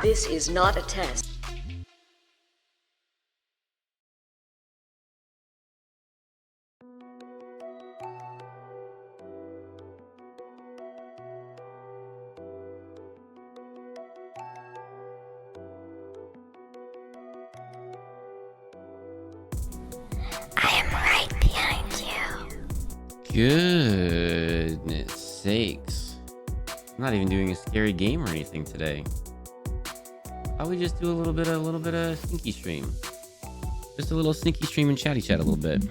This is not a test. I am right behind you. Goodness sakes. I'm not even doing a scary game or anything today. How we just do a little bit of sneaky stream. Just a little sneaky stream and chatty chat a little bit.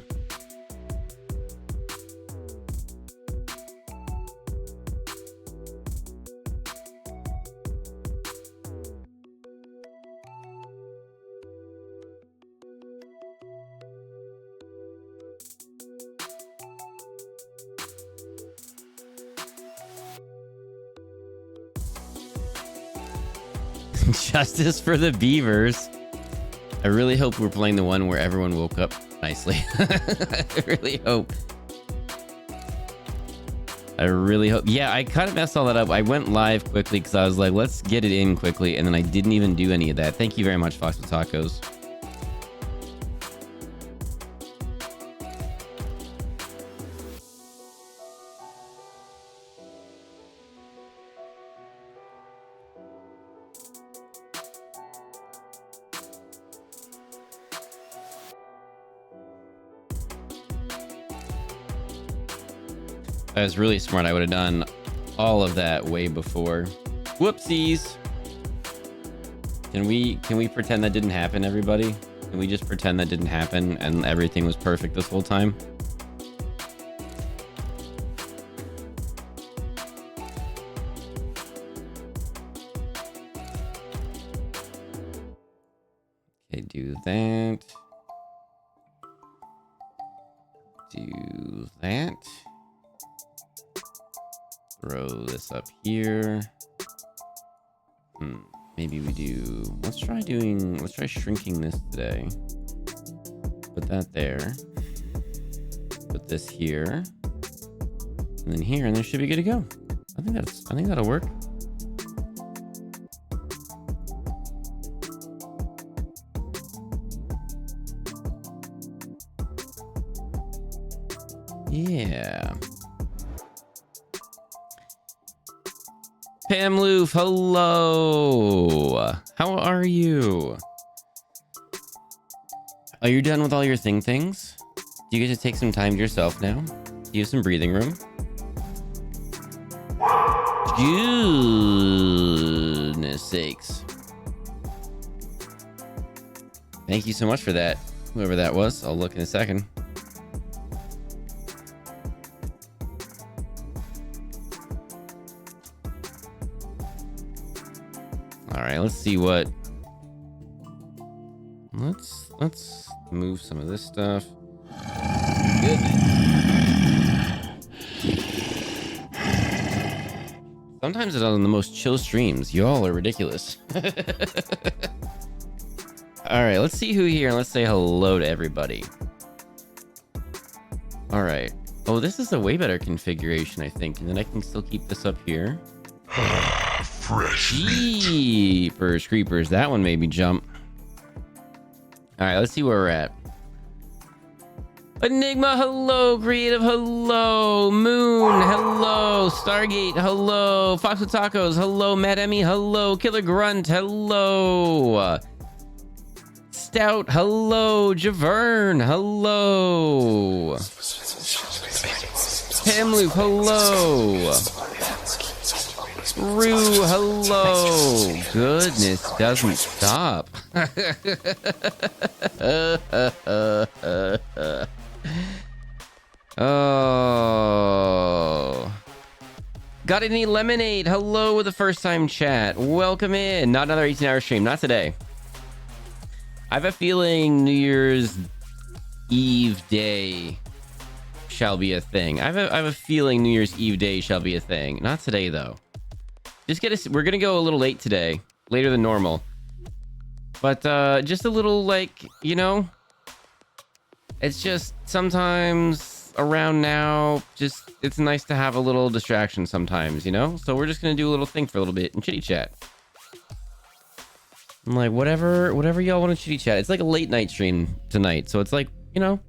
Justice for the beavers. I really hope we're playing the one where everyone woke up nicely. I really hope. Yeah, I kind of messed all that up. I went live quickly because I was like, let's get it in quickly. And then I didn't even do any of that. Thank you very much, Fox with Tacos. That was really smart. I would have done all of that way before. Whoopsies. Can we pretend that didn't happen, everybody? Can we just pretend that didn't happen and everything was perfect this whole time? Okay, do that. Do that. Throw this up here. Maybe we do... Let's try shrinking this today. Put that there. Put this here. And then here, and then should be good to go. I think that'll work. Yeah. Pam Loof, hello. How are you? Are you done with all your things? Do you get to take some time to yourself now? Do you have some breathing room? Goodness sakes. Thank you so much for that. Whoever that was, I'll look in a second. All right, let's see what. Let's move some of this stuff. Goodness. Sometimes it's on the most chill streams. Y'all are ridiculous. All right, let's see who here. Let's say hello to everybody. All right. Oh, this is a way better configuration, I think. And then I can still keep this up here. Fresh Jeepers creepers. That one made me jump. All right, let's see where we're at. Enigma, hello. Creative, hello. Moon, hello. Stargate, hello. Fox with Tacos, hello. Mad Emmy, hello. Killer Grunt, hello. Stout, hello. Javern, hello. Pamloop, hello. Rue, hello. Goodness, doesn't stop. Oh. Got any lemonade? Hello with the first time chat. Welcome in. Not another 18-hour stream. Not today. I have a feeling New Year's Eve day shall be a thing. I have a feeling New Year's Eve day shall be a thing. Not today though. We're gonna go a little late today, later than normal. But just a little, like, you know, it's just sometimes around now, just it's nice to have a little distraction sometimes, you know. So we're just gonna do a little thing for a little bit and chitty chat. I'm like, whatever y'all want to chitty chat. It's like a late night stream tonight, so it's like, you know,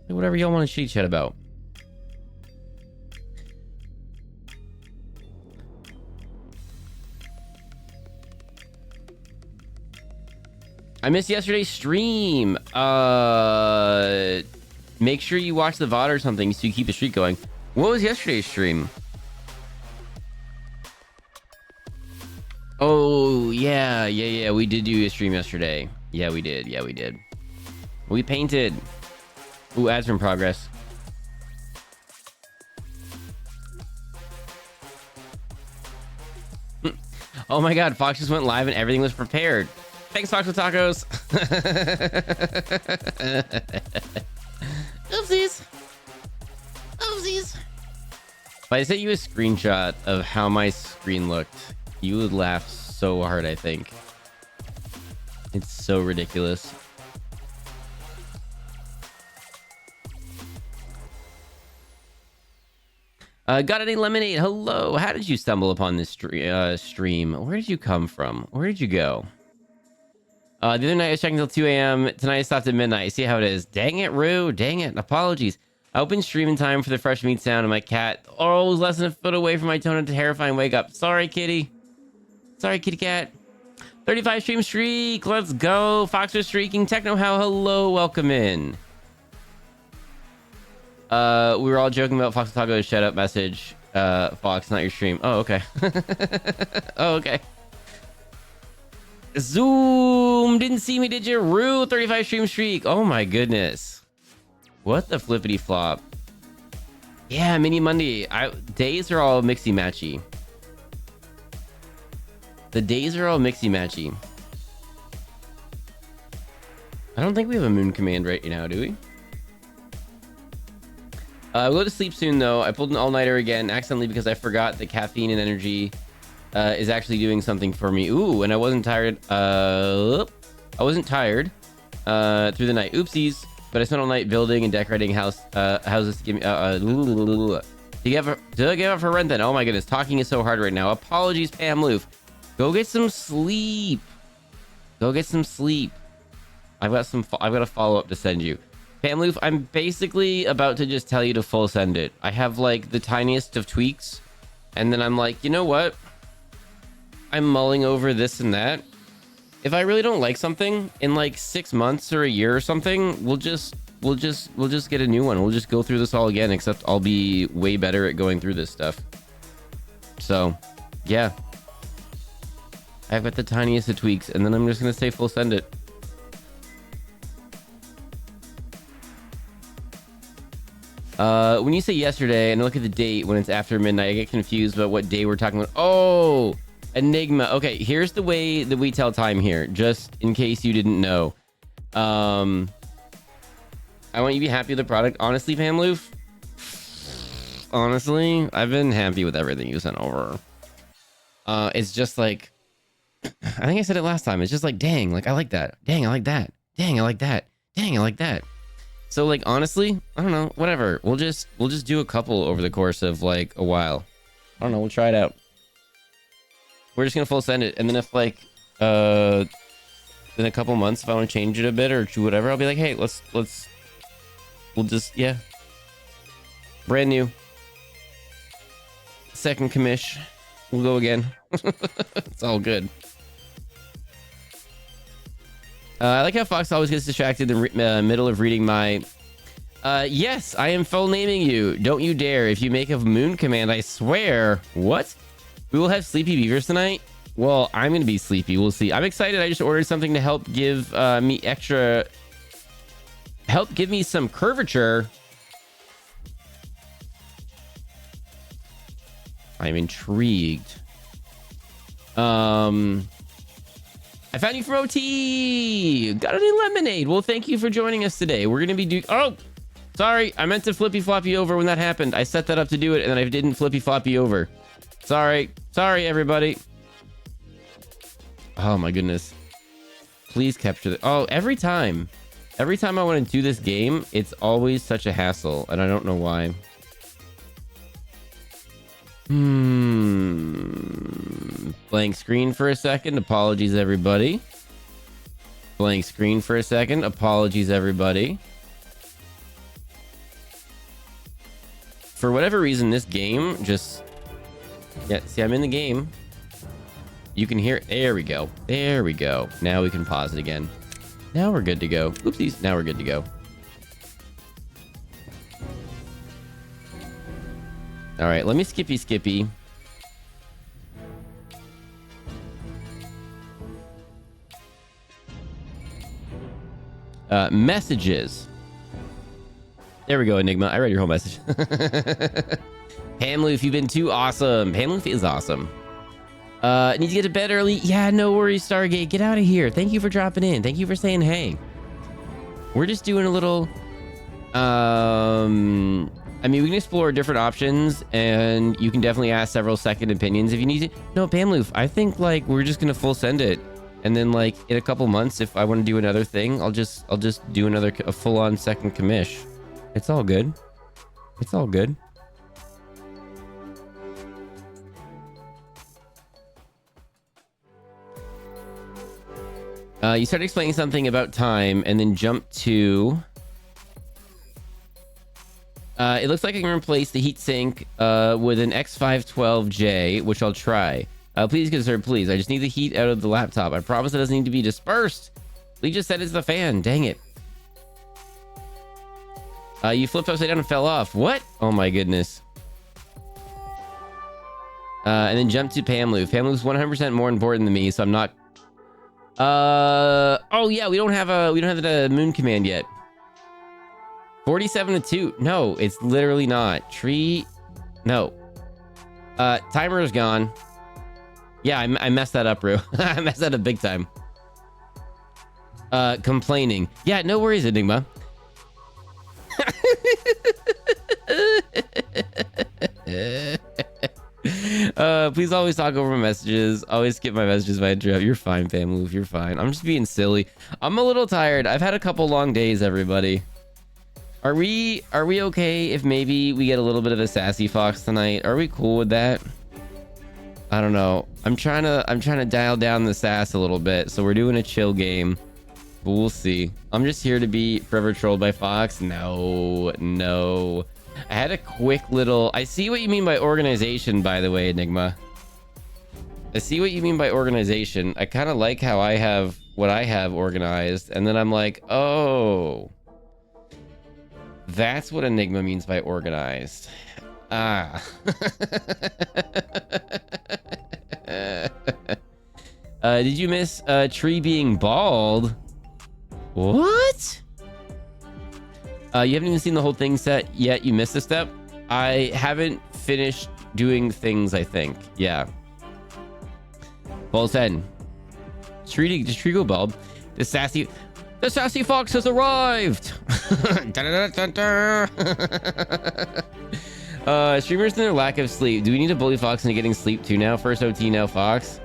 whatever y'all want to chitty chat about. I missed yesterday's stream. Make sure you watch the VOD or something so you keep the streak going. What was yesterday's stream? Oh, yeah. We did do a stream yesterday. Yeah, we did. We painted. Ooh, ads are in progress. Oh my God, Fox just went live and everything was prepared. Thanks, Fox with Tacos. Oopsies. If I sent you a screenshot of how my screen looked, you would laugh so hard, I think. It's so ridiculous. Got any lemonade? Hello. How did you stumble upon this stream? Where did you come from? Where did you go? The other night I was checking until 2 a.m. Tonight I stopped at midnight. See how it is. Dang it, Rue. Dang it. Apologies. I opened stream in time for the fresh meat sound, and my cat was less than a foot away from my tone of terrifying wake up. Sorry, kitty. Sorry, kitty cat. 35 stream streak. Let's go. Fox was streaking. Techno How. Hello. Welcome in. We were all joking about Fox Taco's shut up message. Fox, not your stream. Oh, okay. Oh, okay. Zoom, didn't see me, did you? Rue, 35 stream streak. Oh my goodness. What the flippity flop. Yeah, mini Monday. Days are all mixy matchy. The days are all mixy matchy. I don't think we have a moon command right now, do we? I'll go to sleep soon though. I pulled an all-nighter again accidentally because I forgot that caffeine and energy is actually doing something for me. Ooh, and I wasn't tired. I wasn't tired through the night. Oopsies. But I spent all night building and decorating houses to give me. Do you give up for rent then? Oh my goodness, talking is so hard right now. Apologies, Pam Loof. Go get some sleep. Go get some sleep. I've got a follow-up to send you. Pam Loof, I'm basically about to just tell you to full send it. I have like the tiniest of tweaks, and then I'm like, you know what? I'm mulling over this and that. If I really don't like something, in like 6 months or a year or something, we'll just get a new one. We'll just go through this all again, except I'll be way better at going through this stuff. So, yeah. I've got the tiniest of tweaks, and then I'm just gonna say full send it. When you say yesterday and I look at the date when it's after midnight, I get confused about what day we're talking about. Oh, Enigma. Okay, here's the way that we tell time here, just in case you didn't know. I want you to be happy with the product. Honestly, Pamloof, honestly, I've been happy with everything you sent over. It's just like, I think I said it last time. It's just like, dang, like I like that. Dang, I like that. Dang, I like that. Dang, I like that. So like, honestly, I don't know, whatever. We'll just do a couple over the course of like a while. I don't know. We'll try it out. We're just gonna full send it, and then if like in a couple months, if I want to change it a bit or whatever, I'll be like, hey, we'll just, yeah, brand new, second commish, we'll go again. It's all good. I like how Fox always gets distracted in the middle of reading my yes, I am full naming you, don't you dare. If you make a moon command, I swear. What? We will have sleepy beavers tonight? Well, I'm gonna be sleepy. We'll see. I'm excited. I just ordered something to help give me give me some curvature. I'm intrigued. I found you for OT. Got any lemonade? Well, thank you for joining us today. We're gonna be oh, sorry. I meant to flippy floppy over when that happened. I set that up to do it, and then I didn't flippy floppy over. Sorry, everybody. Oh my goodness. Please capture the. Oh, every time I want to do this game, it's always such a hassle, and I don't know why. Blank screen for a second. Apologies, everybody. Blank screen for a second. Apologies, everybody. For whatever reason, this game just... Yeah, see, I'm in the game. You can hear... There we go. There we go. Now we can pause it again. Now we're good to go. Oopsies. Now we're good to go. All right, let me skippy. Messages. There we go, Enigma. I read your whole message. Hamloof, you've been too awesome. Hamloof is awesome. Need to get to bed early. Yeah, no worries, Stargate. Get out of here. Thank you for dropping in. Thank you for saying hey. We're just doing a little... I mean, we can explore different options, and you can definitely ask several second opinions if you need to. No, Pamloof, I think, like, we're just gonna full send it. And then, like, in a couple months, if I want to do another thing, I'll just do a full-on second commish. It's all good. It's all good. You started explaining something about time and then jump to... it looks like I can replace the heatsink with an X512J, which I'll try. Please, good sir, please. I just need the heat out of the laptop. I promise it doesn't need to be dispersed. Lee just said it's the fan. Dang it. You flipped upside down and fell off. What? Oh my goodness. And then jump to Pamloof. Pamloof's 100% more important than me, so I'm not... oh yeah, we don't have the moon command yet. 47-2. No, it's literally not. Tree. No. Timer is gone. Yeah, I messed that up, bro. I messed that up big time. Complaining. Yeah, no worries, Enigma. Please always talk over my messages. Always skip my messages if I interrupt. You're fine, family. You're fine. I'm just being silly. I'm a little tired. I've had a couple long days, everybody. Are we okay if maybe we get a little bit of a sassy fox tonight? Are we cool with that? I don't know. I'm trying to dial down the sass a little bit. So we're doing a chill game. But we'll see. I'm just here to be forever trolled by Fox. No. I had a quick little... I see what you mean by organization, by the way, Enigma. I see what you mean by organization. I kind of like how I have what I have organized. And then I'm like, oh... That's what Enigma means by organized. Ah. Did you miss Tree being bald? What? You haven't even seen the whole thing set yet. You missed a step. I haven't finished doing things, I think. Yeah. Bald head. Does Tree go bald? The sassy fox has arrived. Streamers and their lack of sleep. Do we need to bully Fox into getting sleep too now? First OT, now Fox.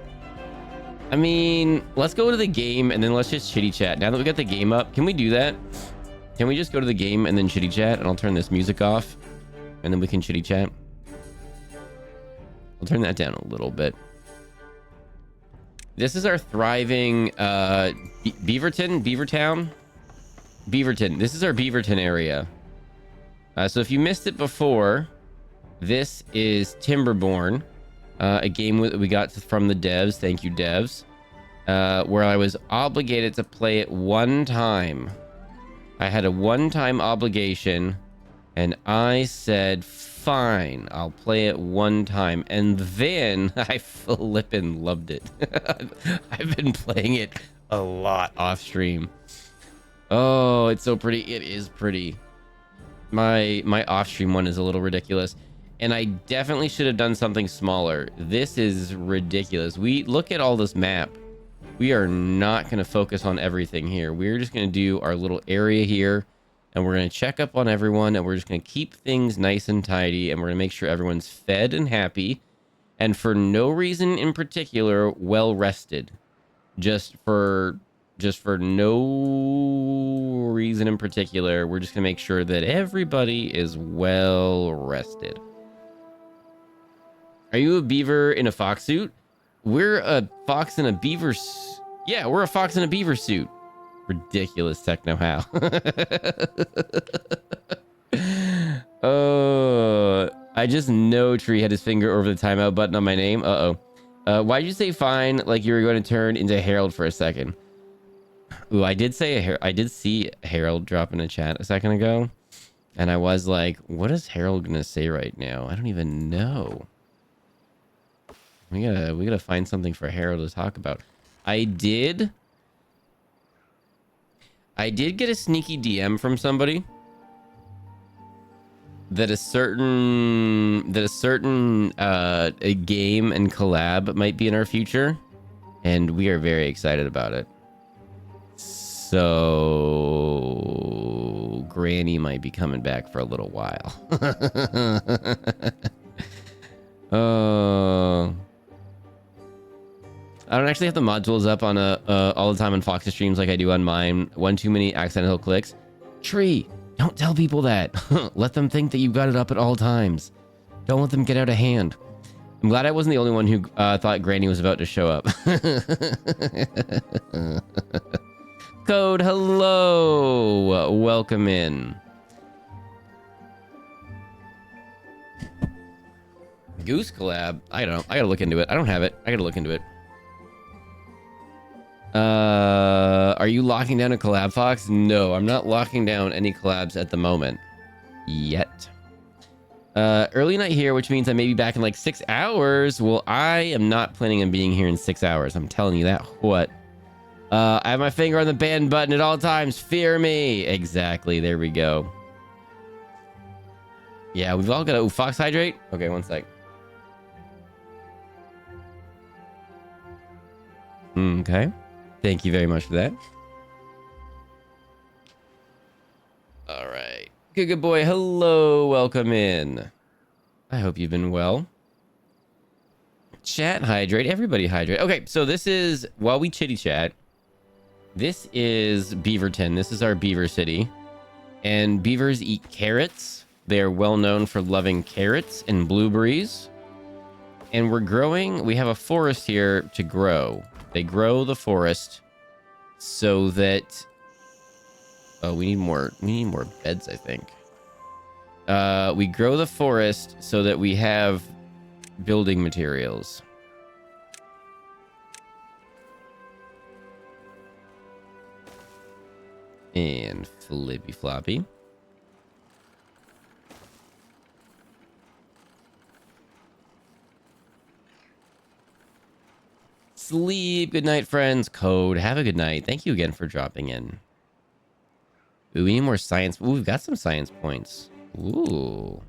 I mean, let's go to the game and then let's just chitty chat. Now that we got the game up, can we do that? Can we just go to the game and then chitty chat? And I'll turn this music off and then we can chitty chat. I'll turn that down a little bit. This is our thriving Beaverton. This is our Beaverton area. So if you missed it before, this is Timberborn, a game we got from the devs. Thank you, devs. Where I was obligated to play it one time. I had a one-time obligation, and I said, fine, I'll play it one time. And then I flippin' loved it. I've been playing it a lot off stream. Oh, it's so pretty. It is pretty. My off stream one is a little ridiculous. And I definitely should have done something smaller. This is ridiculous. We look at all this map. We are not going to focus on everything here. We're just going to do our little area here. And we're going to check up on everyone. And we're just going to keep things nice and tidy. And we're going to make sure everyone's fed and happy. And for no reason in particular, well rested. Just for no reason in particular, we're just going to make sure that everybody is well rested. Are you a beaver in a fox suit? We're a fox in a beaver. Yeah, we're a fox in a beaver suit. Ridiculous techno how. Oh, I just know Tree had his finger over the timeout button on my name. Why'd you say fine like you were going to turn into Harold for a second? Ooh, I did see Harold drop in a chat a second ago. And I was like, what is Harold gonna say right now? I don't even know. We gotta find something for Harold to talk about. I did get a sneaky DM from somebody that a certain a game and collab might be in our future, and we are very excited about it. So Granny might be coming back for a little while. I don't actually have the mod tools up on all the time on Fox's streams like I do on mine. One too many accidental clicks. Tree, don't tell people that. Let them think that you got it up at all times. Don't let them get out of hand. I'm glad I wasn't the only one who thought Granny was about to show up. Code, hello. Welcome in. Goose collab? I don't know. I gotta look into it. I don't have it. I gotta look into it. Are you locking down a collab, Fox? No, I'm not locking down any collabs at the moment. Yet. Early night here, which means I may be back in like 6 hours. Well, I am not planning on being here in 6 hours. I'm telling you that. What? I have my finger on the ban button at all times. Fear me. Exactly. There we go. Yeah, we've all got to... Ooh, Fox hydrate? Okay, one sec. Okay. Thank you very much for that. All right. Good boy. Hello. Welcome in. I hope you've been well. Chat, hydrate. Everybody hydrate. Okay, so this is... While we chitty chat... This is Beaverton. This is our beaver city. And beavers eat carrots. They are well known for loving carrots and blueberries. And we're growing... We have a forest here to grow. They grow the forest so that... Oh, we need more beds, I think. We grow the forest so that we have building materials. And flippy floppy. Sleep. Good night, friends. Code. Have a good night. Thank you again for dropping in. Ooh, we need more science. Ooh, we've got some science points. Ooh.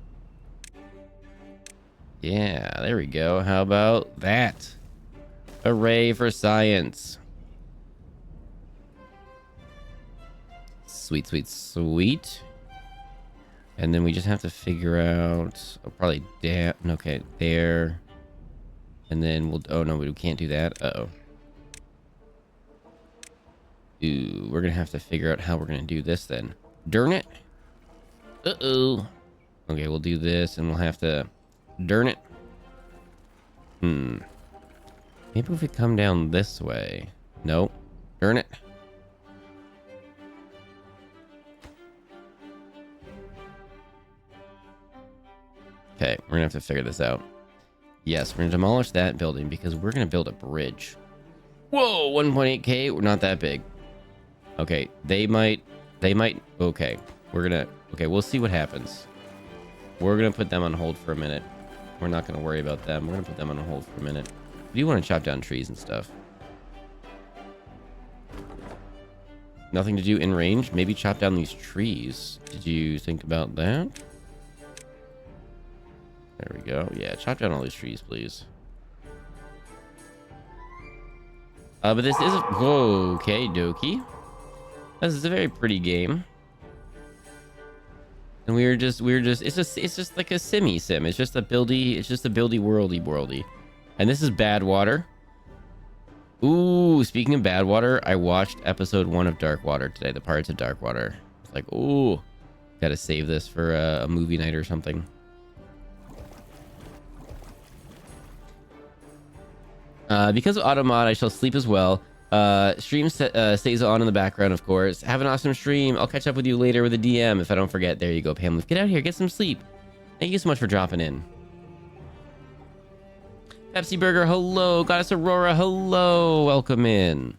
Yeah, there we go. How about that? Hooray for science. Sweet, sweet, sweet. And then we just have to figure out... Oh, probably... Okay, there. And then we'll... Oh, no, we can't do that. Uh-oh. Ooh, we're gonna have to figure out how we're gonna do this then. Darn it. Uh-oh. Okay, we'll do this and we'll have to... Darn it. Maybe if we come down this way. Nope. Darn it. Okay, we're gonna have to figure this out. Yes, we're gonna demolish that building because we're gonna build a bridge. Whoa, 1.8k. We're not that big. Okay, they might. Okay, okay, we'll see what happens. We're gonna put them on hold for a minute. We're not gonna worry about them. We're gonna put them on hold for a minute. Do you want to chop down trees and stuff? Nothing to do in range? Maybe chop down these trees. Did you think about that? There we go. Yeah, chop down all these trees, please. But this is... Whoa, okay, dokie. This is a very pretty game. And we're just... It's just like a sim. It's just a buildy... It's just a buildy worldy. And this is Bad Water. Ooh, speaking of Bad Water, I watched episode 1 of Dark Water today. The Pirates of Dark Water. It's like, ooh. Gotta save this for a movie night or something. Because of automod, I shall sleep as well. Stream stays on in the background, of course. Have an awesome stream. I'll catch up with you later with a DM if I don't forget. There you go, Pamela. Get out here, get some sleep. Thank you so much for dropping in. Pepsi Burger, hello. Goddess Aurora, hello. Welcome in.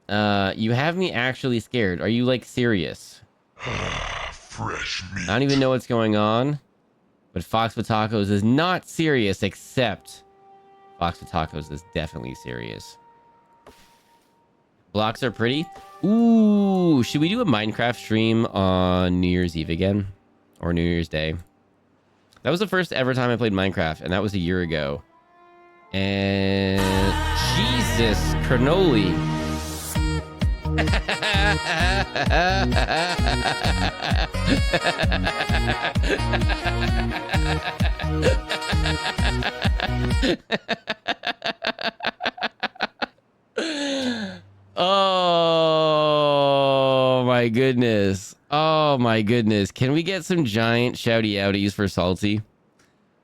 You have me actually scared. Are you like serious? Fresh meat. I don't even know what's going on. But Fox with Tacos is not serious, except Fox with Tacos is definitely serious. Blocks are pretty. Ooh, should we do a Minecraft stream on New Year's Eve again? Or New Year's Day? That was the first ever time I played Minecraft, and that was a year ago. And Jesus, cannoli. Oh my goodness. Oh my goodness. Can we get some giant shouty outies for Salty?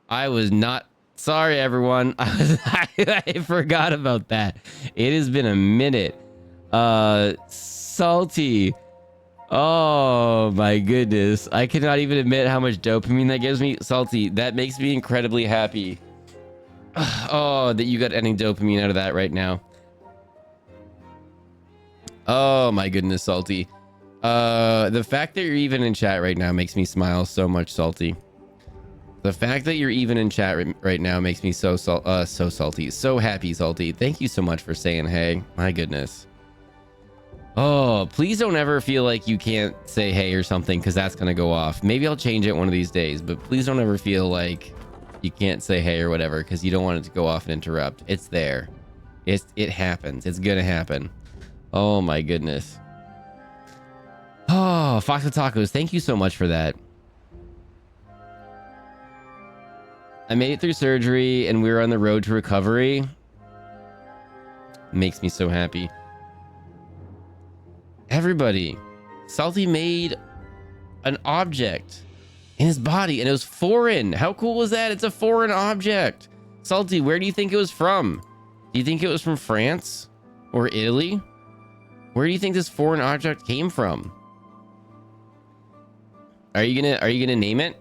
I was not sorry, everyone. I forgot about that. It has been a minute. Salty. Oh my goodness. I cannot even admit how much dopamine that gives me. Salty, that makes me incredibly happy. Oh, that you got any dopamine out of that right now. Oh my goodness, Salty. The fact that you're even in chat right now makes me smile so much, Salty. The fact that you're even in chat right now makes me so salty. So happy, Salty. Thank you so much for saying hey. My goodness. Oh, please don't ever feel like you can't say hey or something, because that's going to go off. Maybe I'll change it one of these days, but please don't ever feel like you can't say hey or whatever, because you don't want it to go off and interrupt. It's there. It happens. It's going to happen. Oh, my goodness. Oh, Fox with Tacos, thank you so much for that. I made it through surgery, and we were on the road to recovery. Makes me so happy. Everybody, Salty made an object in his body, and it was foreign. How cool was that? It's a foreign object. Salty, where do you think it was from? Do you think it was from France or Italy? Where do you think this foreign object came from? Are you gonna name it?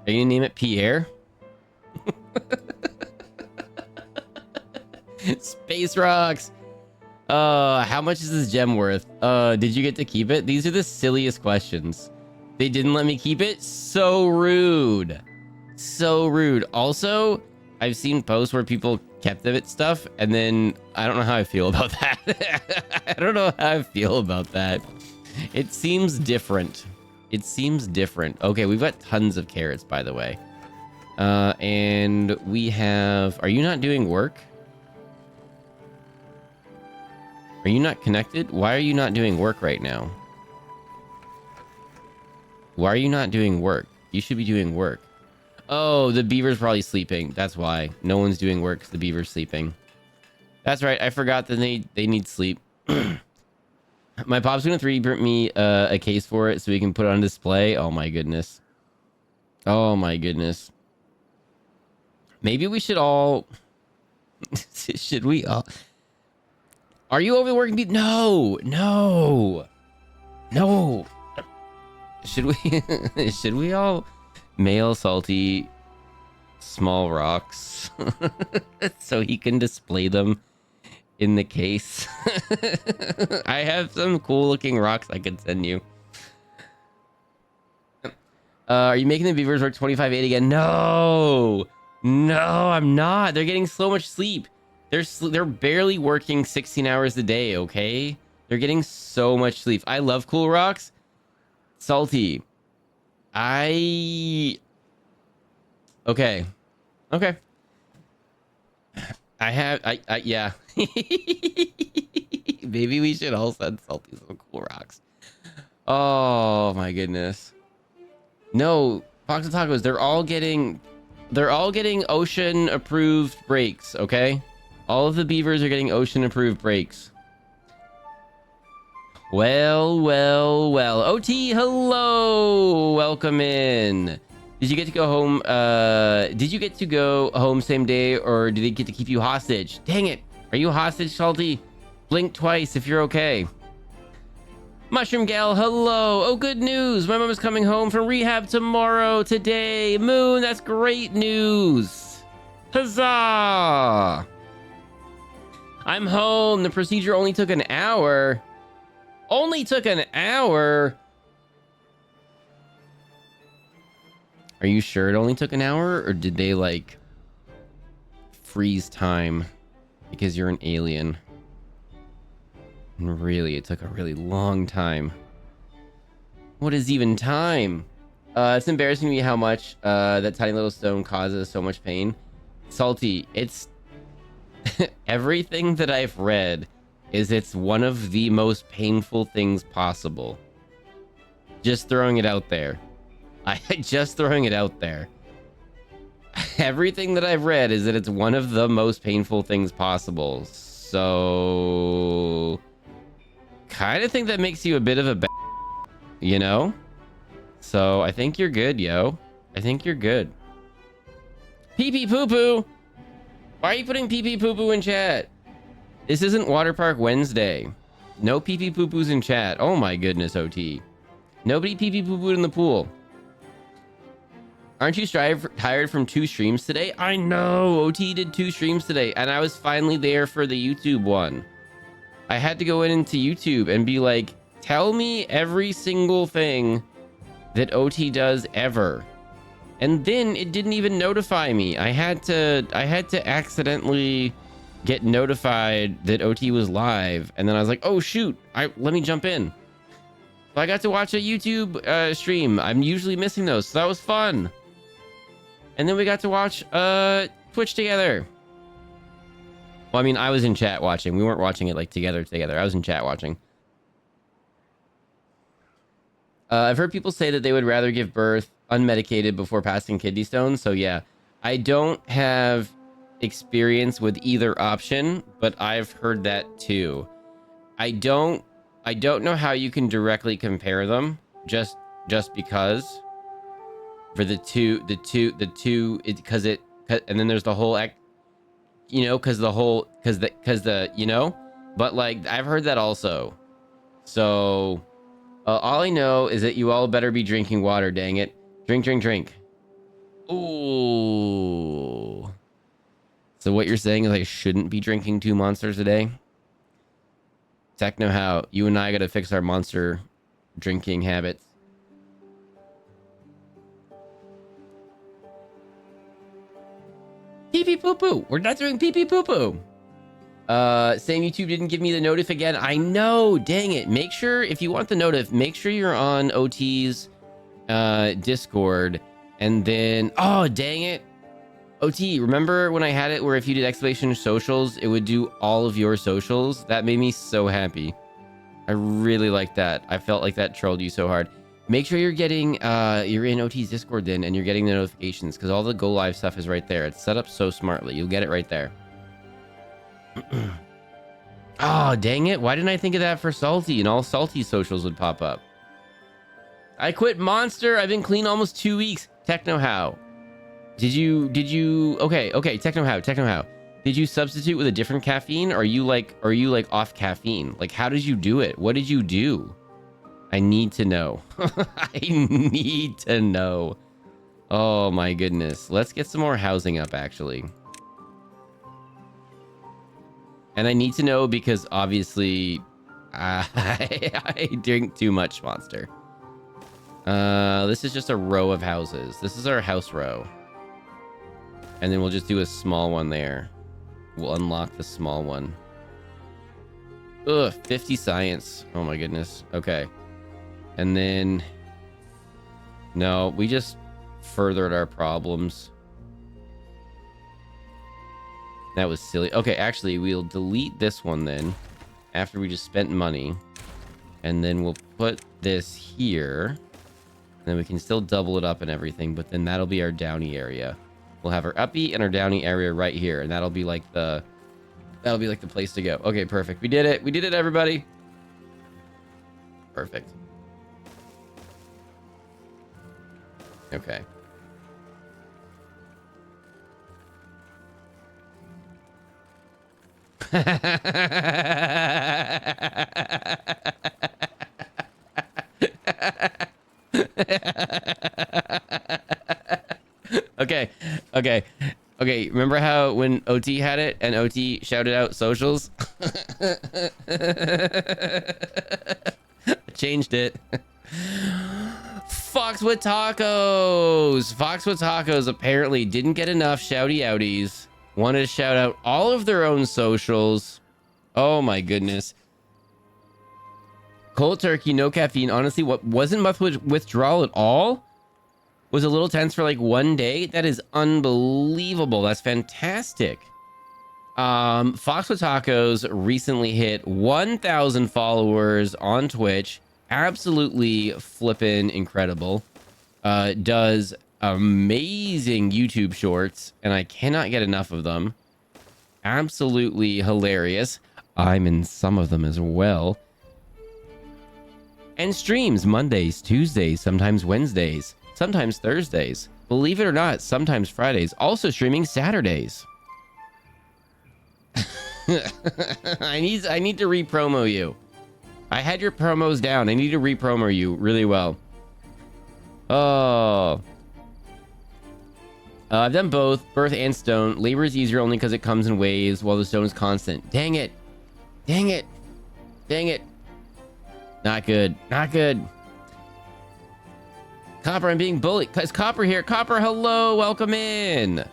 Are you gonna name it Pierre? Space rocks. How much is this gem worth? Did you get to keep it? These are the silliest questions. They didn't let me keep it? So rude. So rude. Also, I've seen posts where people kept it stuff, and then I don't know how I feel about that. I don't know how I feel about that. It seems different. It seems different. Okay, we've got tons of carrots, by the way. And we have... Are you not doing work? Are you not connected? Why are you not doing work right now? Why are you not doing work? You should be doing work. Oh, the beaver's probably sleeping. That's why. No one's doing work because the beaver's sleeping. That's right. I forgot that they need sleep. My pop's gonna 3D print me a case for it so we can put it on display. Oh my goodness. Oh my goodness. Maybe we should all... Should we all... Are you overworking people? No, no, no. Should we? Should we all mail Salty small rocks so he can display them in the case? I have some cool looking rocks I could send you. Are you making the beavers work 25/8 again? No, no, I'm not. They're getting so much sleep. They're barely working 16 hours a day, okay? They're getting so much sleep. I love cool rocks. Salty. Okay. Okay. Yeah. Maybe we should all send Salty some cool rocks. Oh my goodness. No, Fox and Tacos, they're all getting ocean approved breaks, okay? All of the beavers are getting ocean approved breaks. Well. OT, hello. Welcome in. Did Did you get to go home? Did you get to go home same day, or did they get to keep you hostage? Dang it. Are you hostage, Salty? Blink twice if you're okay. Mushroom Gal, hello. Oh, good news. My mom is coming home from rehab tomorrow, today. Moon, that's great news. Huzzah. I'm home. The procedure only took an hour. Only took an hour? Are you sure it only took an hour? Or did they, like, freeze time because you're an alien? And really, it took a really long time. What is even time? It's embarrassing to me how much that tiny little stone causes so much pain. Salty, it's... everything that I've read is it's one of the most painful things possible. Just throwing it out there. Just throwing it out there. Everything that I've read is that it's one of the most painful things possible. So... kind of think that makes you a bit of a you know? So I think you're good, yo. I think you're good. Pee pee poo poo. Why are you putting pee pee poo poo in chat? This isn't Water Park Wednesday. No pee pee poo poos in chat. Oh my goodness, OT. Nobody pee pee poo pooed in the pool. Aren't you tired from 2 streams today? I know. OT did 2 streams today, and I was finally there for the YouTube one. I had to go into YouTube and be like, tell me every single thing that OT does ever. And then it didn't even notify me. I had to accidentally get notified that OT was live. And then I was like, oh shoot, let me jump in. So I got to watch a YouTube stream. I'm usually missing those, so that was fun. And then we got to watch Twitch together. Well, I mean, I was in chat watching. We weren't watching it like together. I was in chat watching. I've heard people say that they would rather give birth unmedicated before passing kidney stones. So yeah, I don't have experience with either option, but I've heard that too. I don't know how you can directly compare them just because for the two, because and then there's the whole you know, because the you know, but like I've heard that also. So all I know is that you all better be drinking water. Dang it, drink. Ooh. So what you're saying is I shouldn't be drinking 2 monsters a day? Techno, how you and I got to fix our monster drinking habits. Pee pee poo poo. We're not doing pee pee poo poo. Same YouTube didn't give me the notif again. I know. Dang it. Make sure if you want the notif, make sure you're on OT's Discord. And then, oh, dang it. OT, remember when I had it where if you did exclamation socials, it would do all of your socials? That made me so happy. I really liked that. I felt like that trolled you so hard. Make sure you're getting, you're in OT's Discord then, and you're getting the notifications, because all the go live stuff is right there. It's set up so smartly. You'll get it right there. Oh, dang it. Why didn't I think of that for Salty? And all Salty socials would pop up. I quit Monster. I've been clean almost 2 weeks. Techno, how? Did you, okay, Techno, how? Did you substitute with a different caffeine? Or are you like off caffeine? Like, how did you do it? What did you do? I need to know. I need to know. Oh my goodness. Let's get some more housing up, actually. And I need to know because obviously I drink too much Monster. This is just a row of houses. This is our house row. And then we'll just do a small one there. We'll unlock the small one. Ugh, 50 science. Oh my goodness. Okay. And then... no, we just furthered our problems. That was silly. Okay, actually, we'll delete this one then. After we just spent money. And then we'll put this here. And then we can still double it up and everything. But then that'll be our downy area. We'll have our uppy and our downy area right here. And that'll be like the... that'll be like the place to go. Okay, perfect. We did it. We did it, everybody. Perfect. Okay. Okay, okay, okay. Remember how when OT had it and OT shouted out socials? Changed it. Fox with tacos. Fox with tacos apparently didn't get enough shouty outies. Wanted to shout out all of their own socials. Oh my goodness. Cold turkey, no caffeine. Honestly, what wasn't much withdrawal at all? Was a little tense for like 1 day. That is unbelievable. That's fantastic. Fox with Tacos recently hit 1,000 followers on Twitch. Absolutely flippin' incredible. Does amazing YouTube shorts, and I cannot get enough of them. Absolutely hilarious. I'm in some of them as well. And streams Mondays, Tuesdays, sometimes Wednesdays, sometimes Thursdays. Believe it or not, sometimes Fridays. Also streaming Saturdays. I need to re-promo you. I had your promos down. I need to re-promo you really well. Oh. I've done both, birth and stone. Labor is easier only because it comes in waves, while the stone is constant. Dang it. Dang it. Dang it. Not good. Not good. Copper, I'm being bullied. It's Copper here. Copper, hello. Welcome in.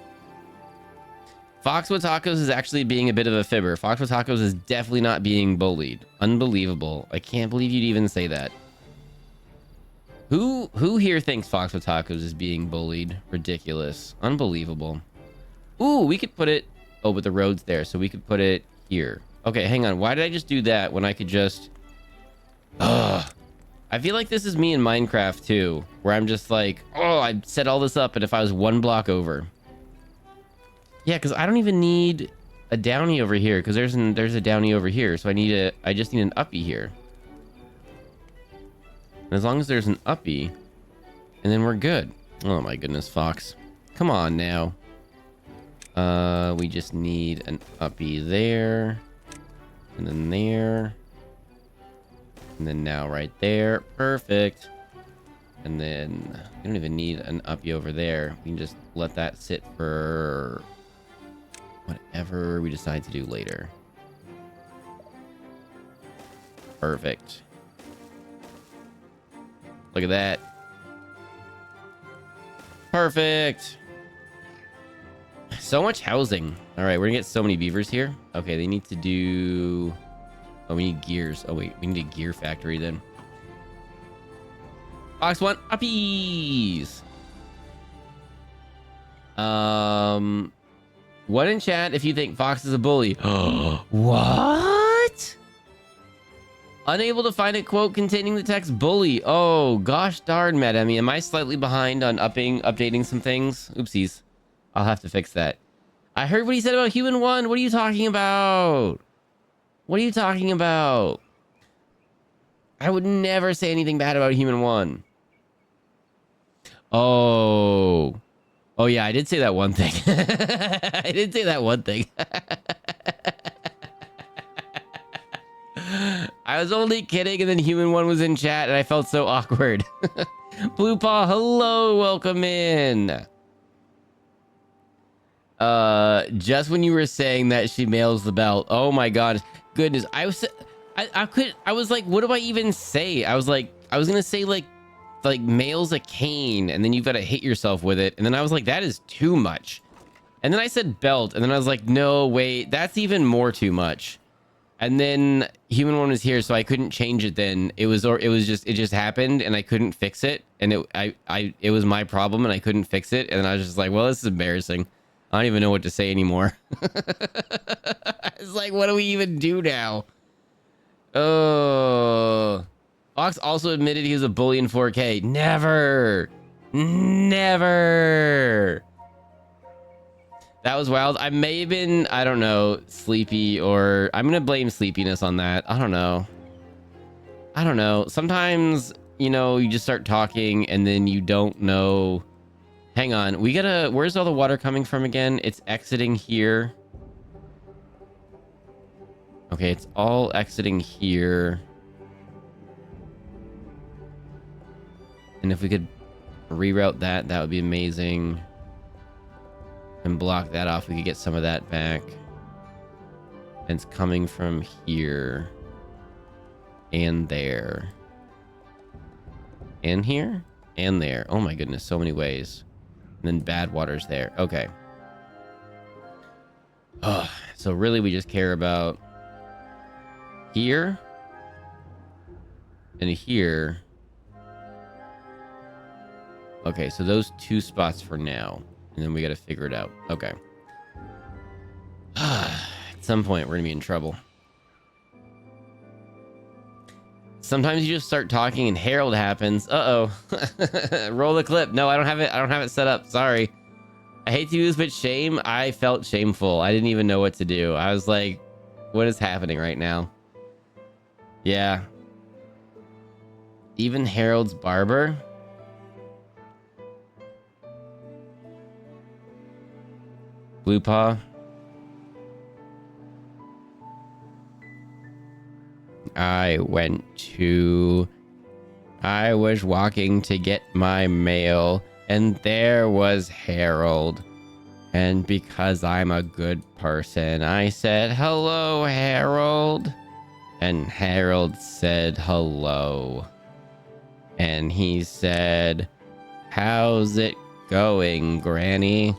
Fox with Tacos is actually being a bit of a fibber. Fox with Tacos is definitely not being bullied. Unbelievable. I can't believe you'd even say that. Who here thinks Fox with Tacos is being bullied? Ridiculous. Unbelievable. Ooh, we could put it... Oh, but the road's there, so we could put it here. Okay, hang on. Why did I just do that when I could just... Ugh. I feel like this is me in Minecraft, too. Where I'm just like, oh, I set all this up, and if I was 1 block over... Yeah, because I don't even need a downy over here, because there's a downy over here, so I just need an uppy here. And as long as there's an uppy, and then we're good. Oh my goodness, Fox. Come on now. We just need an uppy there, and then there, and then now right there. Perfect. And then we don't even need an uppy over there. We can just let that sit for whatever we decide to do later. Perfect. Look at that. Perfect. So much housing. All right, we're gonna get so many beavers here. Okay, they need to do... Oh, we need gears. Oh, wait, we need a gear factory then. Fox want uppies. What in chat if you think Fox is a bully? What? Unable to find a quote containing the text bully. Oh, gosh darn, Mad Emmy. Am I slightly behind on updating some things? Oopsies. I'll have to fix that. I heard what he said about Human 1. What are you talking about? What are you talking about? I would never say anything bad about Human 1. Oh. Oh, yeah, I did say that one thing. I did say that one thing. I was only kidding, and then Human 1 was in chat, and I felt so awkward. Blue Paw, hello, welcome in. Just when you were saying that she mails the belt. Oh my god, goodness. I was like, what do I even say? I was gonna say like mails a cane, and then you've got to hit yourself with it, and then I was like, that is too much. And then I said belt, and then I was like, no, wait, that's even more too much. And then Human 1 was here, so I couldn't change it then. It just happened, and I couldn't fix it, and it was my problem, and I couldn't fix it, and then I was just like, well, this is embarrassing. I don't even know what to say anymore. It's like, what do we even do now? Oh. Fox also admitted he was a bully in 4K. Never. Never. That was wild. I may have been, I don't know, sleepy, or I'm going to blame sleepiness on that. I don't know. I don't know. Sometimes, you know, you just start talking and then you don't know. Hang on. We gotta, where's all the water coming from again? It's exiting here. Okay, it's all exiting here. And if we could reroute that, that would be amazing. And block that off, we could get some of that back. And it's coming from here. And there. And here? And there. Oh my goodness, so many ways. And then bad water's there. Okay. Oh, so really we just care about here and here. Okay, so those two spots for now. And then we got to figure it out. Okay. At some point, we're going to be in trouble. Sometimes you just start talking and Herald happens. Uh-oh. Roll the clip. No, I don't have it. I don't have it set up. Sorry. I hate to use, but shame. I felt shameful. I didn't even know what to do. I was like, what is happening right now? Yeah. Even Harold's barber? Blue Paw? I was walking to get my mail, and there was Harold. And because I'm a good person, I said, "Hello, Harold." And Harold said, "Hello." And he said, "How's it going, Granny?"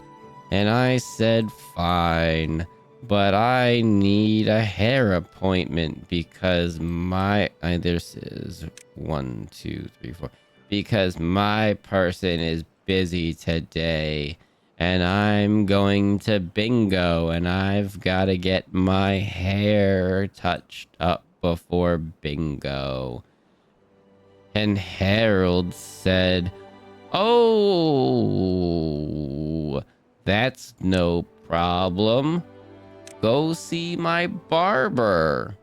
And I said, "Fine. But I need a hair appointment because this is 1, 2, 3, 4. Because my person is busy today. And I'm going to bingo. And I've got to get my hair touched up before bingo." And Harold said, "Oh, that's no problem. Go see my barber."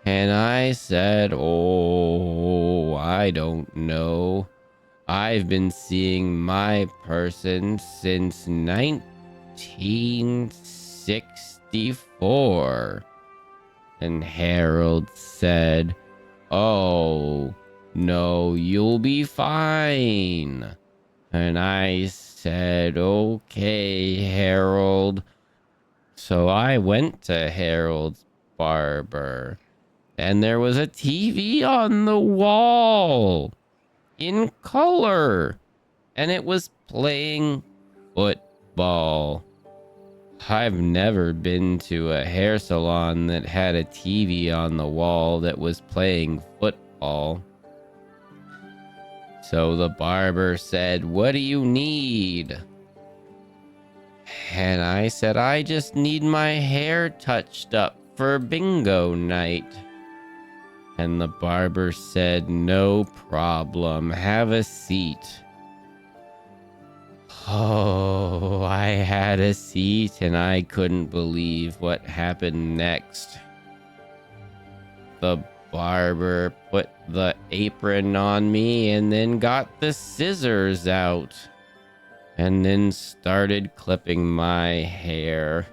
And I said, "Oh, I don't know. I've been seeing my person since 1964. And Harold said, "Oh, no, you'll be fine." And I said, "Okay, Harold." So I went to Harold's barber, and there was a TV on the wall in color, and it was playing football. I've never been to a hair salon that had a TV on the wall that was playing football. So the barber said, "What do you need?" And I said, "I just need my hair touched up for bingo night." And the barber said, "No problem. Have a seat." Oh, I had a seat and I couldn't believe what happened next. The barber put the apron on me and then got the scissors out. And then started clipping my hair.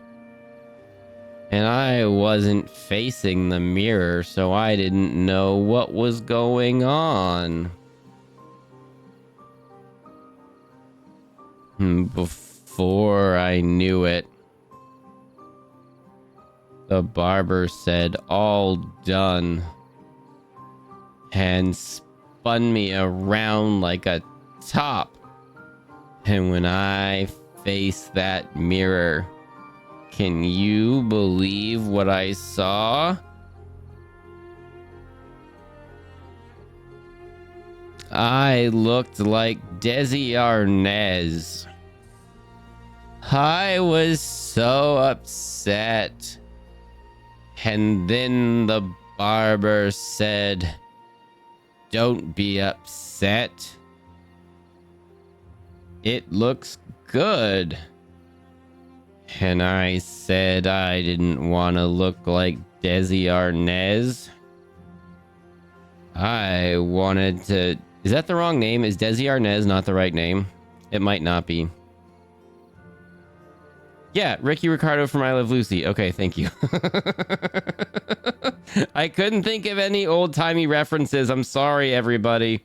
And I wasn't facing the mirror, so I didn't know what was going on. Before I knew it, the barber said, "All done," and spun me around like a top. And when I faced that mirror, can you believe what I saw? I looked like Desi Arnaz. I was so upset. And then the barber said, "Don't be upset. It looks good." And I said I didn't want to look like Desi Arnaz. I wanted to... Is that the wrong name? Is Desi Arnaz not the right name? It might not be. Yeah, Ricky Ricardo from I Love Lucy. Okay, thank you. I couldn't think of any old-timey references. I'm sorry, everybody.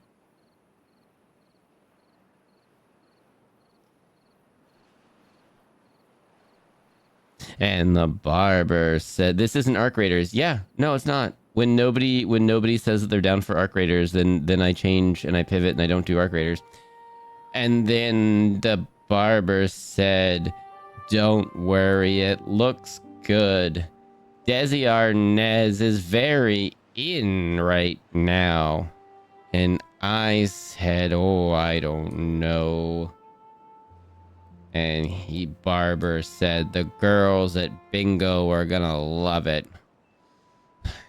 And the barber said, "This isn't Arc Raiders." Yeah, no, it's not. When nobody says that they're down for Arc Raiders, then I change and I pivot and I don't do Arc Raiders. And then the barber said, "Don't worry, it looks good. Desi Arnaz is very in right now." And I said, "Oh, I don't know." And barber said, "The girls at bingo are gonna love it."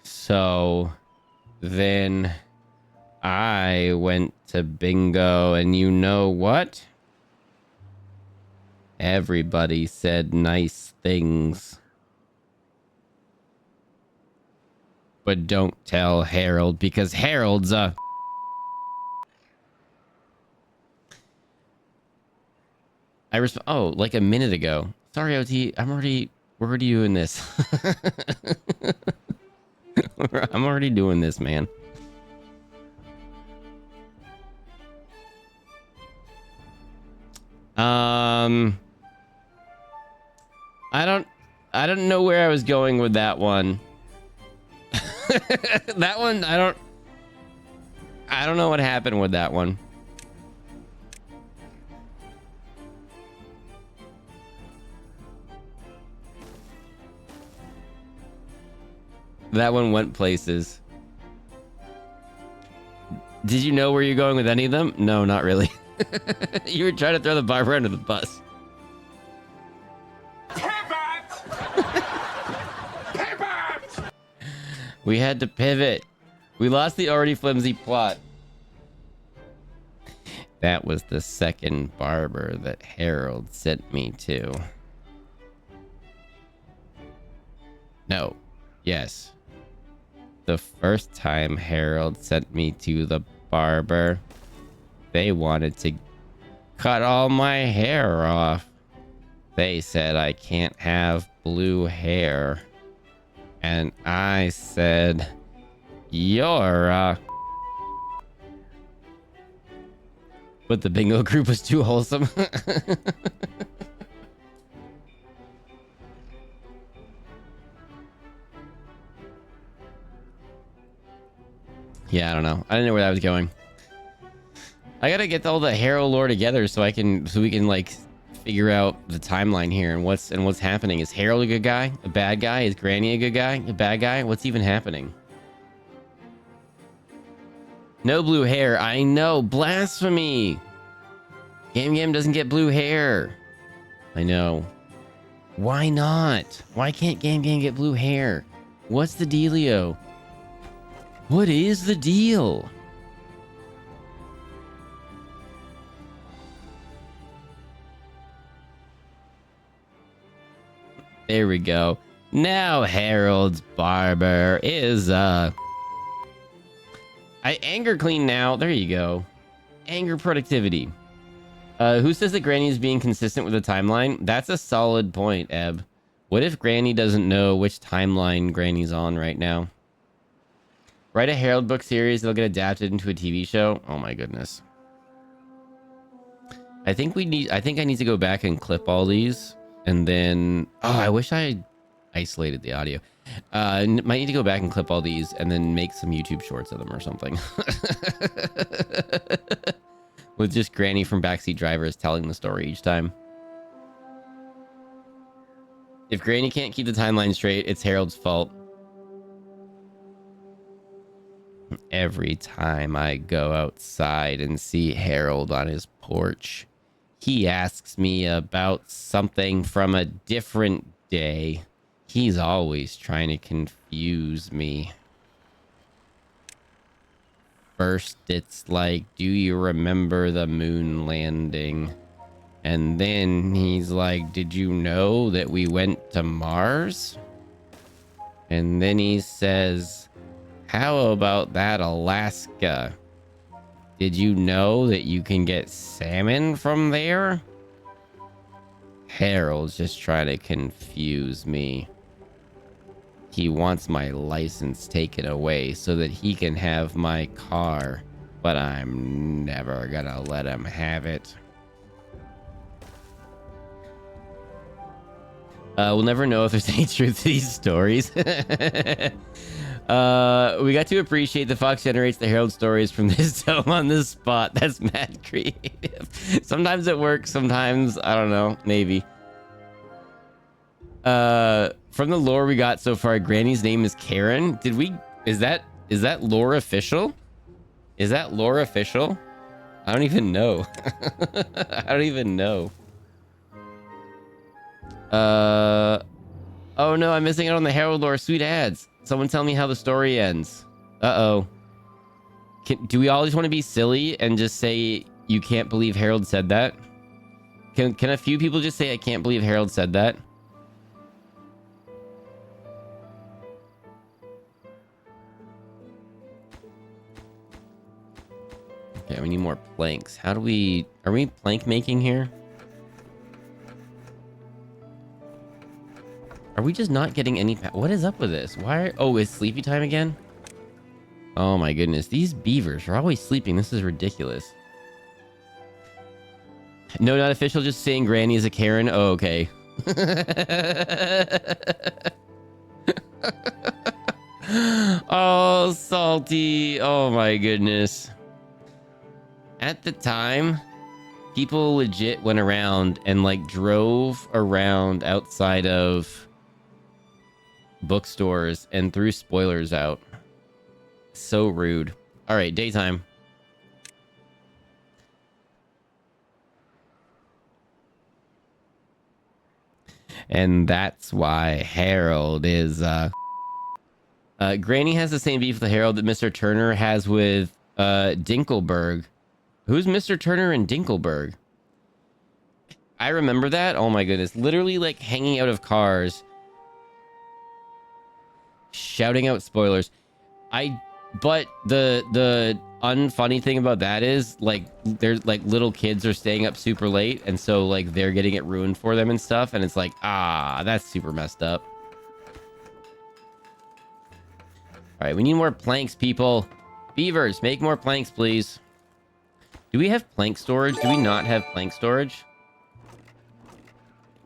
So then I went to bingo, and you know what? Everybody said nice things. But don't tell Harold, because Harold's a... Oh, like a minute ago. Sorry, OT. We're already doing this. I'm already doing this, man. I don't know where I was going with that one. That one, I don't know what happened with that one. That one went places. Did you know where you're going with any of them? No, not really. You were trying to throw the barber under the bus. We had to pivot. We lost the already flimsy plot. That was the second barber that Harold sent me to. No. Yes. The first time Harold sent me to the barber, they wanted to cut all my hair off. They said I can't have blue hair. And I said, "You're But the bingo group was too wholesome. Yeah, I don't know. I didn't know where that was going. I gotta get all the Harold lore together so we can like figure out the timeline here and what's happening. Is Harold a good guy? A bad guy? Is Granny a good guy? A bad guy? What's even happening? No blue hair. I know. Blasphemy. Game doesn't get blue hair. I know. Why not? Why can't Game get blue hair? What's the dealio? What is the deal? There we go. Now Harold's barber is I anger clean now. There you go. Anger productivity. Who says that Granny is being consistent with the timeline? That's a solid point, Eb. What if Granny doesn't know which timeline Granny's on right now? Write a Harold book series, they'll get adapted into a TV show. Oh my goodness. I think I need to go back and clip all these. And then, oh, I wish I isolated the audio. Might need to go back and clip all these and then make some YouTube shorts of them or something. With just Granny from Backseat Drivers telling the story each time. If Granny can't keep the timeline straight, it's Harold's fault. Every time I go outside and see Harold on his porch, he asks me about something from a different day. He's always trying to confuse me. First, it's like, "Do you remember the moon landing?" And then he's like, "Did you know that we went to Mars?" And then he says, "How about that Alaska? Did you know that you can get salmon from there?" Harold's just trying to confuse me. He wants my license taken away so that he can have my car, but I'm never gonna let him have it. We'll never know if there's any truth to these stories. We got to appreciate the Fox generates the Herald stories from this dome on this spot. That's mad creative. Sometimes it works, sometimes I don't know, maybe. From the lore we got so far, Granny's name is Karen. Is that lore official? Is that lore official? I don't even know. I don't even know. Oh no, I'm missing out on the Herald lore. Sweet ads. Someone tell me how the story ends. Uh-oh. Do we all just want to be silly and just say you can't believe Harold said that? Can a few people just say I can't believe Harold said that? Okay, we need more planks. How do we... Are we plank making here? Are we just not getting any... What is up with this? Why... Oh, it's sleepy time again? Oh my goodness. These beavers are always sleeping. This is ridiculous. No, not official. Just saying Granny is a Karen. Oh, okay. Oh, salty. Oh my goodness. At the time, people legit went around and like drove around outside of bookstores and threw spoilers out. So rude. All right, daytime. And that's why Harold is Granny has the same beef with Harold that Mr. Turner has with Dinkelberg. Who's Mr. Turner and Dinkelberg? I remember that. Oh my goodness. Literally like hanging out of cars, shouting out spoilers. But the unfunny thing about that is like there's like little kids are staying up super late, and so like they're getting it ruined for them and stuff, and it's like, that's super messed up. All right, we need more planks, people. Beavers, make more planks, please. Do we have plank storage? Do we not have plank storage?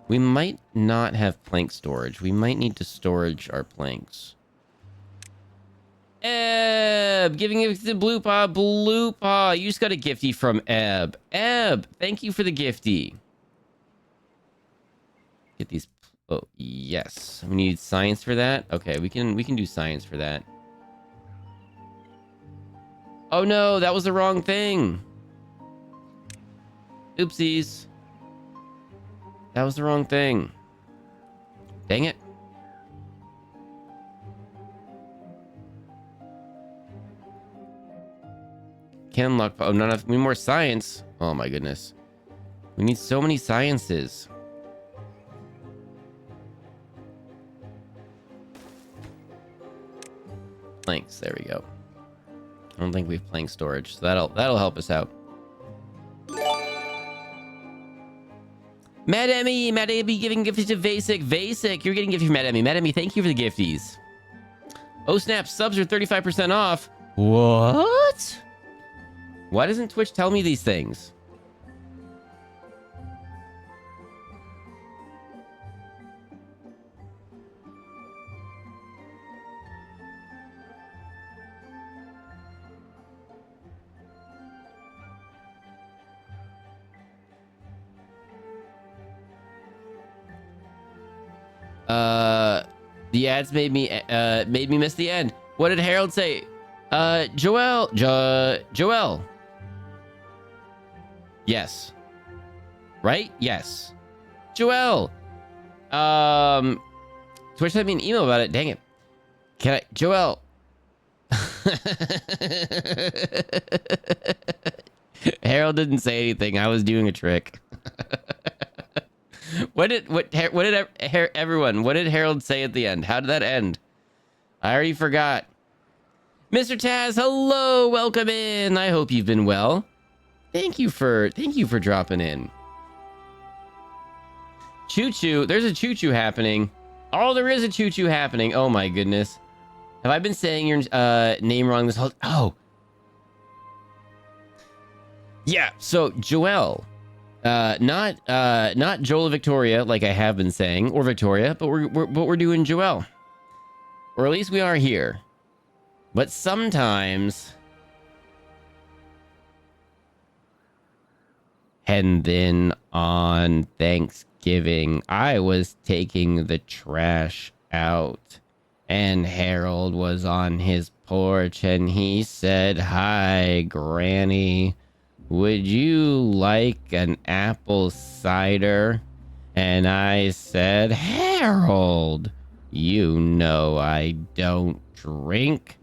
We might not have plank storage. We might need to storage our planks. Eb, giving it to Blue Paw. Blue Paw, you just got a gifty from Eb. Eb, thank you for the gifty. Get these. Oh, yes. We need science for that. Okay, we can do science for that. Oh no, that was the wrong thing. Oopsies. That was the wrong thing. Dang it. Can't unlock... Oh, not enough. We need more science. Oh my goodness. We need so many sciences. Planks. There we go. I don't think we have plank storage, so that'll help us out. Mad Emmy giving gifts to Vasic. Vasic, you're getting gifts from Mad Emmy. Mad Emmy, thank you for the gifties. Oh snap, subs are 35% off. What? Why doesn't Twitch tell me these things? The ads made me miss the end. What did Harold say? Joel. Yes. Right? Yes. Joel. Twitch sent me an email about it. Dang it. Can I, Joel? Harold didn't say anything. I was doing a trick. What did Harold say at the end? How did that end? I already forgot. Mr. Taz, hello, welcome in. I hope you've been well. Thank you for dropping in. Choo-choo. There's a choo-choo happening. Oh, there is a choo-choo happening. Oh my goodness. Have I been saying your name wrong this whole... Oh. Yeah, so Joelle. Not Joel Victoria, like I have been saying, or Victoria, but we're doing Joelle. Or at least we are here. But sometimes... And then on Thanksgiving, I was taking the trash out. And Harold was on his porch and he said, "Hi, Granny. Would you like an apple cider?" And I said, "Harold, you know I don't drink."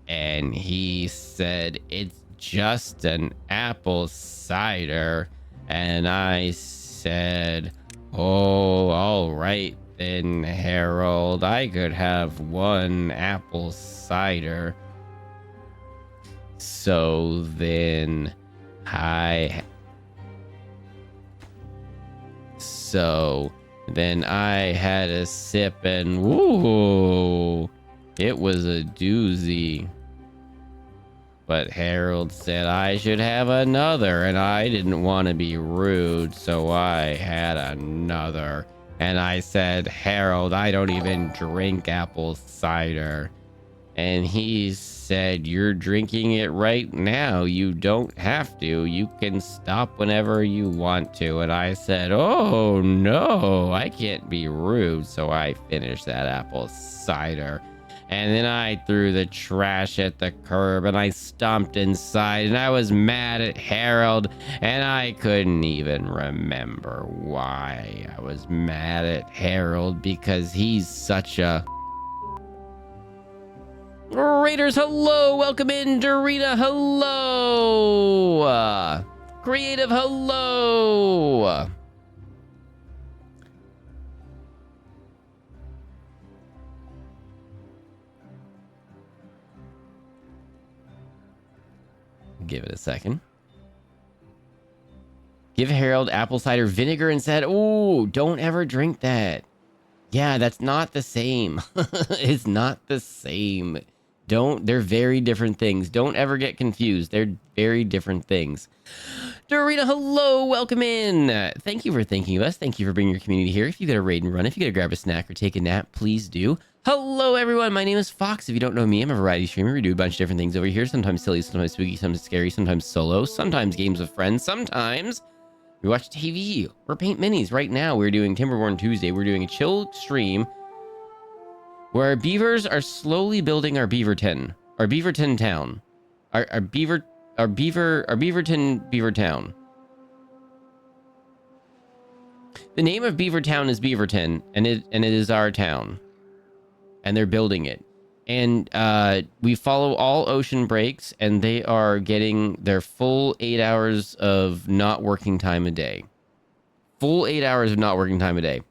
And he said, "It's just an apple cider." And I said, "Oh, all right then, Harold. I could have one apple cider." So then I had a sip and woo, it was a doozy. But Harold said I should have another, and I didn't want to be rude, so I had another. And I said, "Harold, I don't even drink apple cider." And he said, "You're drinking it right now. You don't have to. You can stop whenever you want to." And I said, "Oh, no, I can't be rude." So I finished that apple cider. And then I threw the trash at the curb and I stomped inside and I was mad at Harold and I couldn't even remember why I was mad at Harold, because he's such a... Raiders, hello! Welcome in! Dorita, hello! Creative, hello! Give it a second. Give Harold apple cider vinegar and said, "Oh, don't ever drink that." Yeah, that's not the same. It's not the same. They're very different things. Don't ever get confused. They're very different things. Dorita, hello, welcome in. Thank you for thinking of us. Thank you for bringing your community here. If you got a raid and run, if you got to grab a snack or take a nap, please do. Hello, everyone. My name is Fox. If you don't know me, I'm a variety streamer. We do a bunch of different things over here. Sometimes silly, sometimes spooky, sometimes scary, sometimes solo, sometimes games with friends, sometimes we watch TV or paint minis. Right now, we're doing Timberborn Tuesday. We're doing a chill stream where our beavers are slowly building our Beaverton town. Our Beaverton Beaver Town. The name of Beaver Town is Beaverton, and it is our town. And they're building it. And we follow all ocean breaks, and they are getting their full 8 hours of not working time a day. Full 8 hours of not working time a day.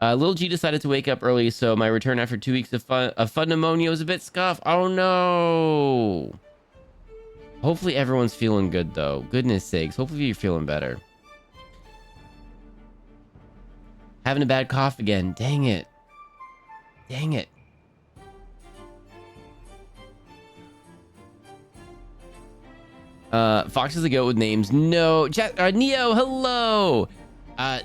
Lil G decided to wake up early, so my return after 2 weeks of fun pneumonia was a bit scuffed. Oh no! Hopefully everyone's feeling good, though. Goodness sakes, hopefully you're feeling better. Having a bad cough again. Dang it. Dang it. Fox is a goat with names. No. Neo, hello.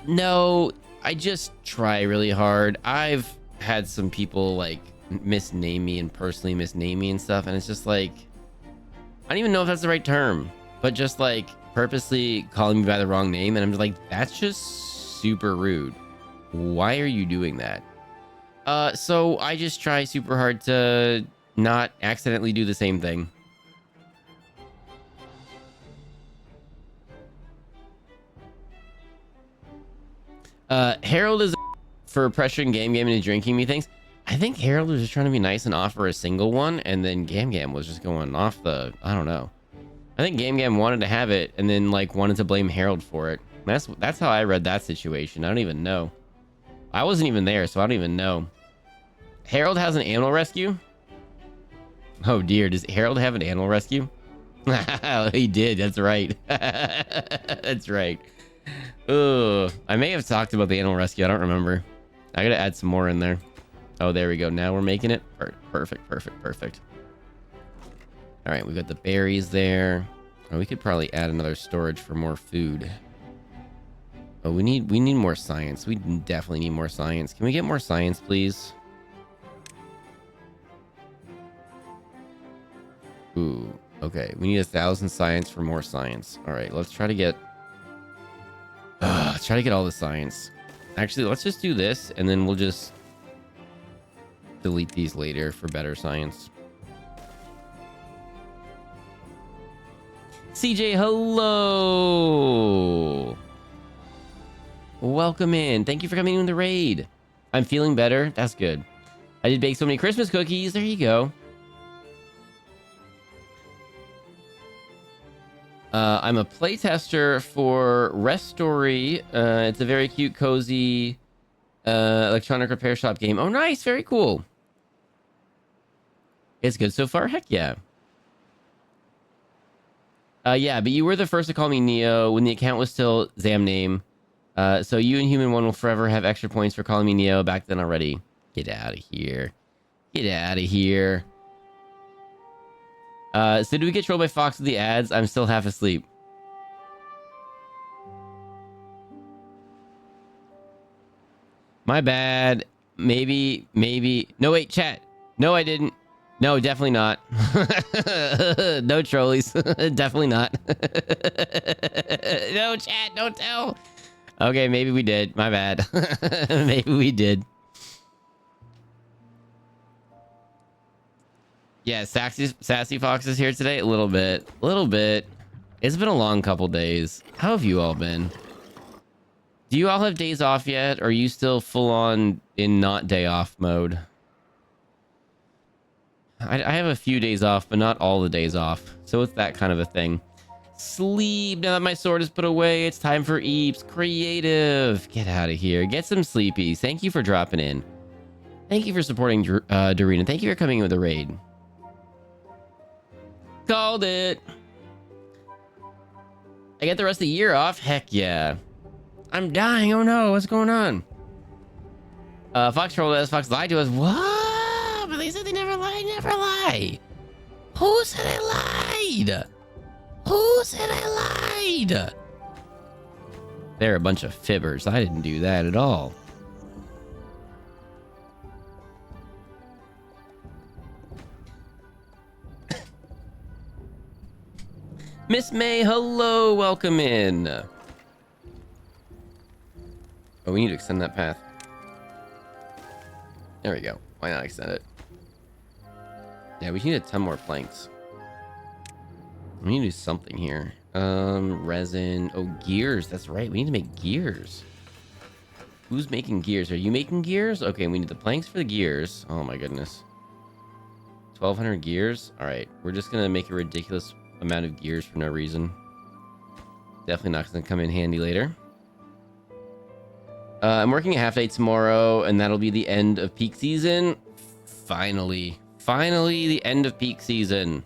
No, I just try really hard. I've had some people like misname me and personally misname me and stuff, and it's just like, I don't even know if that's the right term, but just like purposely calling me by the wrong name, and I'm just like, that's just super rude. Why are you doing that? So I just try super hard to not accidentally do the same thing. Harold is for pressuring Gam into drinking me things. I think Harold was just trying to be nice and offer a single one, and then Gam was just going off the... I don't know. I think Gam wanted to have it, and then like wanted to blame Harold for it. That's how I read that situation. I don't even know. I wasn't even there, so I don't even know. Harold has an animal rescue? Oh dear, does Harold have an animal rescue? He did, that's right. That's right. Ugh. I may have talked about the animal rescue. I don't remember. I gotta add some more in there. Oh, there we go. Now we're making it. Perfect, perfect, perfect. All right, we got the berries there. Oh, we could probably add another storage for more food. Oh, we need more science. We definitely need more science. Can we get more science, please? Ooh, okay. We need 1,000 science for more science. All right, let's try to get all the science. Actually, let's just do this, and then we'll just delete these later for better science. CJ, hello. Welcome in. Thank you for coming in the raid. I'm feeling better. That's good. I did bake so many Christmas cookies. There you go. I'm a playtester for Rest Story. It's a very cute, cozy electronic repair shop game. Oh, nice. Very cool. It's good so far. Heck yeah. Yeah, but you were the first to call me Neo when the account was still Zamname. So you and Human One will forever have extra points for calling me Neo back then already. Get out of here. Get out of here. So did we get trolled by Fox with the ads? I'm still half asleep. My bad. Maybe. No, wait, chat. No, I didn't. No, definitely not. No trolleys. Definitely not. No, chat, don't tell. Okay, maybe we did. My bad. Maybe we did. Yeah, Sassy Fox is here today. A little bit. It's been a long couple days. How have you all been? Do you all have days off yet? Or are you still full on in not day off mode? I have a few days off, but not all the days off. So it's that kind of a thing. Sleep. Now that my sword is put away, it's time for Eeps. Creative. Get out of here. Get some sleepies. Thank you for dropping in. Thank you for supporting Dorina. Thank you for coming in with a raid. Called it. I get the rest of the year off? Heck yeah. I'm dying. Oh no. What's going on? Fox trolled us. Fox lied to us. What? But they said they never lie. Never lie. Who said I lied? Who said I lied? They're a bunch of fibbers. I didn't do that at all. Miss May, hello, welcome in. Oh, we need to extend that path. There we go. Why not extend it? Yeah, we need a ton more planks. We need to do something here. Resin. Oh, gears. That's right. We need to make gears. Who's making gears? Are you making gears? Okay, we need the planks for the gears. Oh my goodness. 1,200 gears? All right. We're just going to make a ridiculous amount of gears for no reason. Definitely not going to come in handy later. I'm working a half day tomorrow, and that'll be the end of peak season. Finally. Finally, the end of peak season.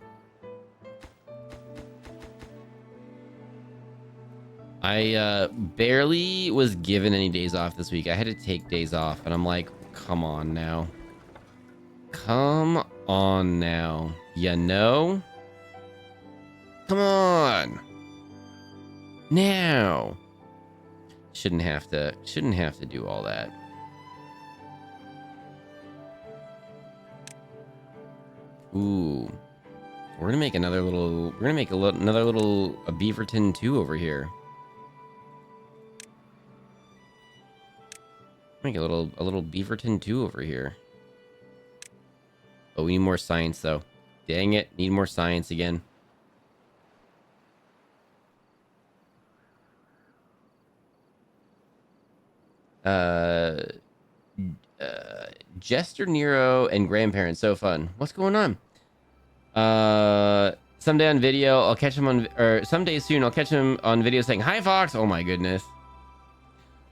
I barely was given any days off this week. I had to take days off, and I'm like, come on now. Come on now. You know? Come on. Now. Shouldn't have to do all that. Ooh. We're gonna make another little, a Beaverton 2 over here. Make a little Beaverton 2 over here. Oh, we need more science though. Dang it, need more science again. Jester, Nero, and grandparents. So fun. What's going on? Someday on video, I'll catch him on, or someday soon, I'll catch him on video saying, "Hi, Fox." Oh my goodness.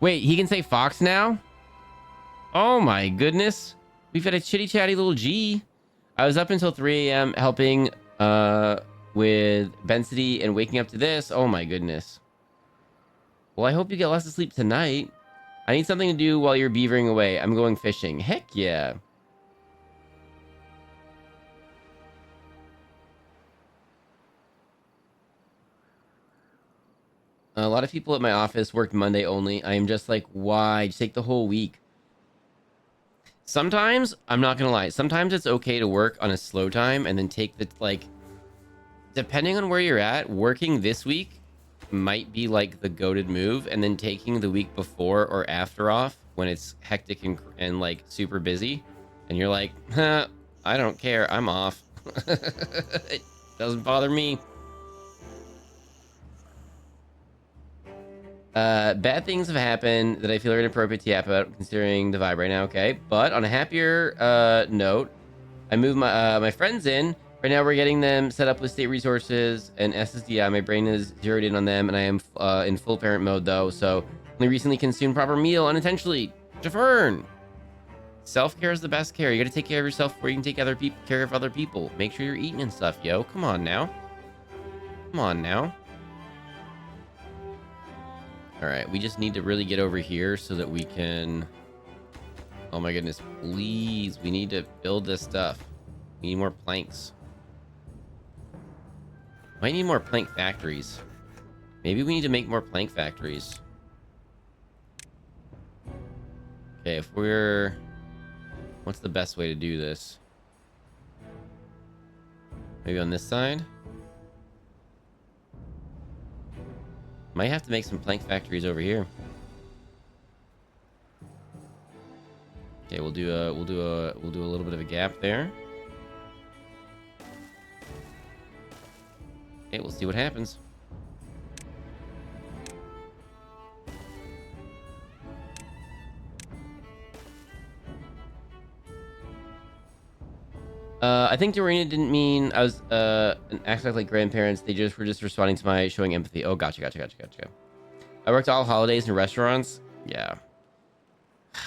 Wait, he can say Fox now? Oh my goodness. We've had a chitty chatty little G. I was up until 3 a.m. helping, with Bensity and waking up to this. Oh my goodness. Well, I hope you get lots of sleep tonight. I need something to do while you're beavering away. I'm going fishing. Heck yeah. A lot of people at my office worked Monday only. I am just like, why? Just take the whole week. Sometimes, I'm not gonna lie, sometimes it's okay to work on a slow time and then take the, like, depending on where you're at, working this week might be like the goated move, and then taking the week before or after off when it's hectic and like super busy, and you're like, huh, I don't care, I'm off. It doesn't bother me. Bad things have happened that I feel are inappropriate to yap about considering the vibe right now, okay? But on a happier note, I moved my friends in. Right now we're getting them set up with state resources and SSDI. My brain is zeroed in on them, and I am in full parent mode though, so only recently consumed proper meal unintentionally. Javern! Self-care is the best care. You gotta take care of yourself before you can take care of other people. Make sure you're eating and stuff, yo. Come on now. Come on now. All right, we just need to really get over here so that we can... Oh my goodness, please. We need to build this stuff. We need more planks. Might need more plank factories. Maybe we need to make more plank factories. Okay, if we're... What's the best way to do this? Maybe on this side? Might have to make some plank factories over here. Okay, we'll do a little bit of a gap there. Okay, we'll see what happens. I think Dorina didn't mean I was acting like grandparents. They just were just responding to my showing empathy. Oh, gotcha. I worked all holidays in restaurants. Yeah.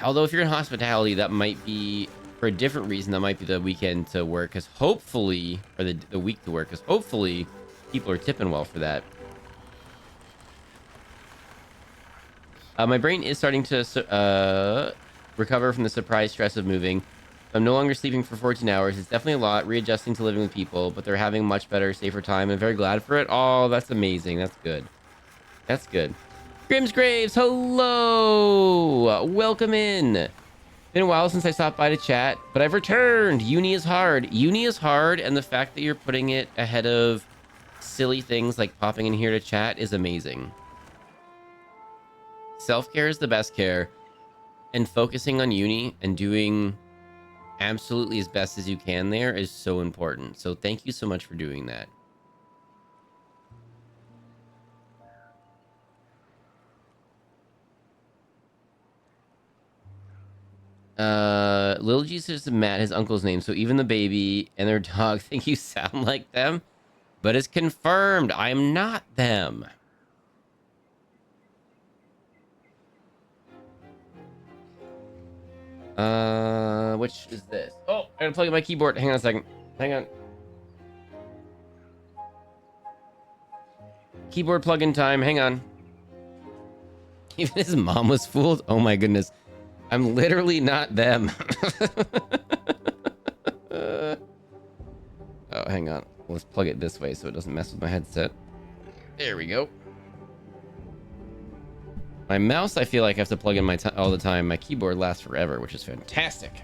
Although if you're in hospitality, that might be for a different reason. That might be the weekend to work, because hopefully, or the week to work, because hopefully people are tipping well for that. My brain is starting to recover from the surprise stress of moving. I'm no longer sleeping for 14 hours. It's definitely a lot, readjusting to living with people, but they're having much better, safer time. I'm very glad for it. Oh, that's amazing. That's good. That's good. Grimm's Graves, hello! Welcome in. Been a while since I stopped by to chat, but I've returned. Uni is hard. Uni is hard, and the fact that you're putting it ahead of silly things like popping in here to chat is amazing. Self-care is the best care, and focusing on uni and doing absolutely as best as you can there is so important. So thank you so much for doing that. Little Jesus and Matt, his uncle's name, so even the baby and their dog think you sound like them, but it's confirmed I am not them. Which is this? Oh, I gotta plug in my keyboard. Hang on a second. Hang on. Keyboard plug-in time. Hang on. Even his mom was fooled. Oh my goodness. I'm literally not them. Oh, hang on. Let's plug it this way so it doesn't mess with my headset. There we go. My mouse, I feel like I have to plug in all the time. My keyboard lasts forever, which is fantastic.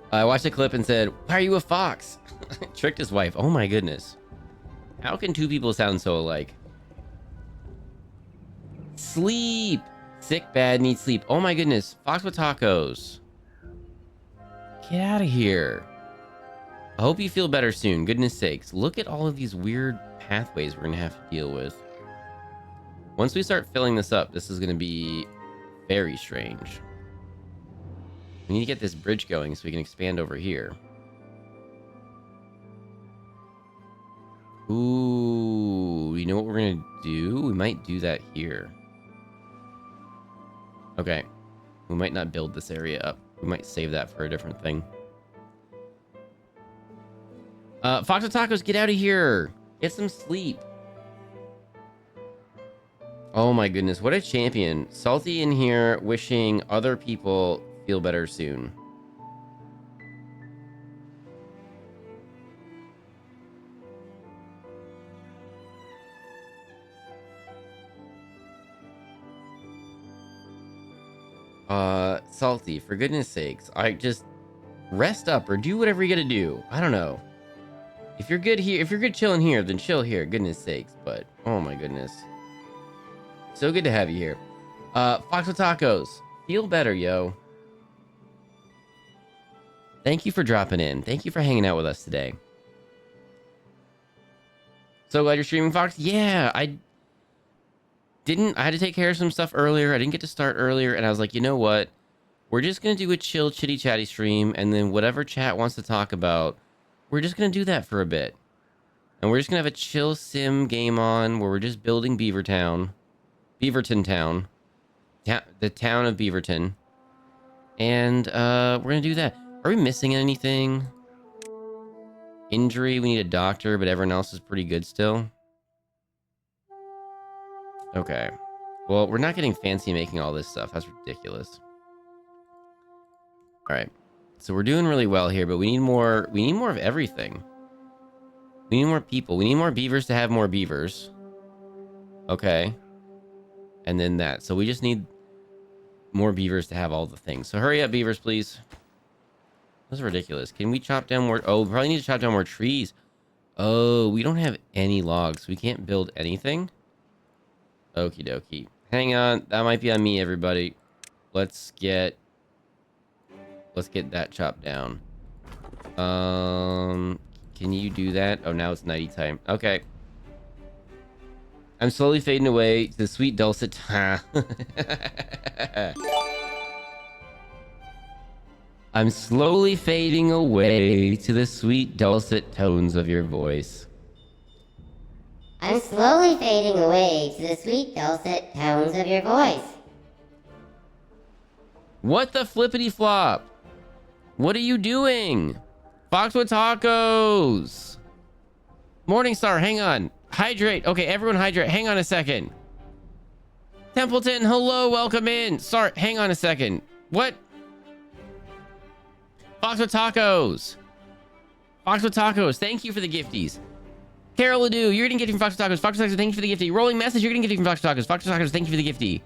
I watched a clip and said, "Why are you a fox?" Tricked his wife. Oh my goodness. How can two people sound so alike? Sleep. Sick, bad, need sleep. Oh my goodness. Fox with tacos. Get out of here. I hope you feel better soon. Goodness sakes. Look at all of these weird pathways we're going to have to deal with. Once we start filling this up, this is going to be very strange. We need to get this bridge going so we can expand over here. Ooh, you know what we're going to do? We might do that here. Okay. We might not build this area up. We might save that for a different thing. Fox with Tacos, get out of here. Get some sleep. Oh my goodness, what a champion. Salty in here, wishing other people feel better soon. Salty, for goodness sakes, I just rest up or do whatever you gotta do. I don't know. If you're good here, if you're good chilling here, then chill here, goodness sakes. But oh my goodness, so good to have you here. Fox with Tacos, feel better, yo. Thank you for dropping in. Thank you for hanging out with us today. So glad you're streaming, Fox. Yeah, I had to take care of some stuff earlier. I didn't get to start earlier, and I was like, you know what? We're just gonna do a chill, chitty chatty stream, and then whatever chat wants to talk about, we're just gonna do that for a bit. And we're just gonna have a chill sim game on where we're just building Beaverton Town, the town of Beaverton, and we're gonna do that. Are we missing anything? Injury, we need a doctor, but everyone else is pretty good still. Okay. Well, we're not getting fancy making all this stuff. That's ridiculous. All right. So we're doing really well here, but we need more of everything. We need more people. We need more beavers to have more beavers. Okay. And then that. So we just need more beavers to have all the things. So hurry up, beavers, please. That's ridiculous. Can we chop down more? Oh, we probably need to chop down more trees. Oh, we don't have any logs. We can't build anything. Okie dokie. Hang on. That might be on me, everybody. Let's get that chopped down. Can you do that? Oh, now it's nighty time. Okay. I'm slowly fading away to the sweet dulcet. I'm slowly fading away to the sweet dulcet tones of your voice. I'm slowly fading away to the sweet dulcet tones of your voice. What the flippity flop? What are you doing? Fox with Tacos. Morningstar, hang on. Hydrate. Okay, everyone hydrate. Hang on a second. Templeton, hello, welcome in. Sorry, hang on a second. What? Fox with Tacos. Fox with Tacos, thank you for the gifties. Carol Ledoux, you're getting gifty from Fox with Tacos. Fox with Tacos, thank you for the gifty. Rolling Message, you're getting gifty from Fox with Tacos. Fox with Tacos, thank you for the gifty.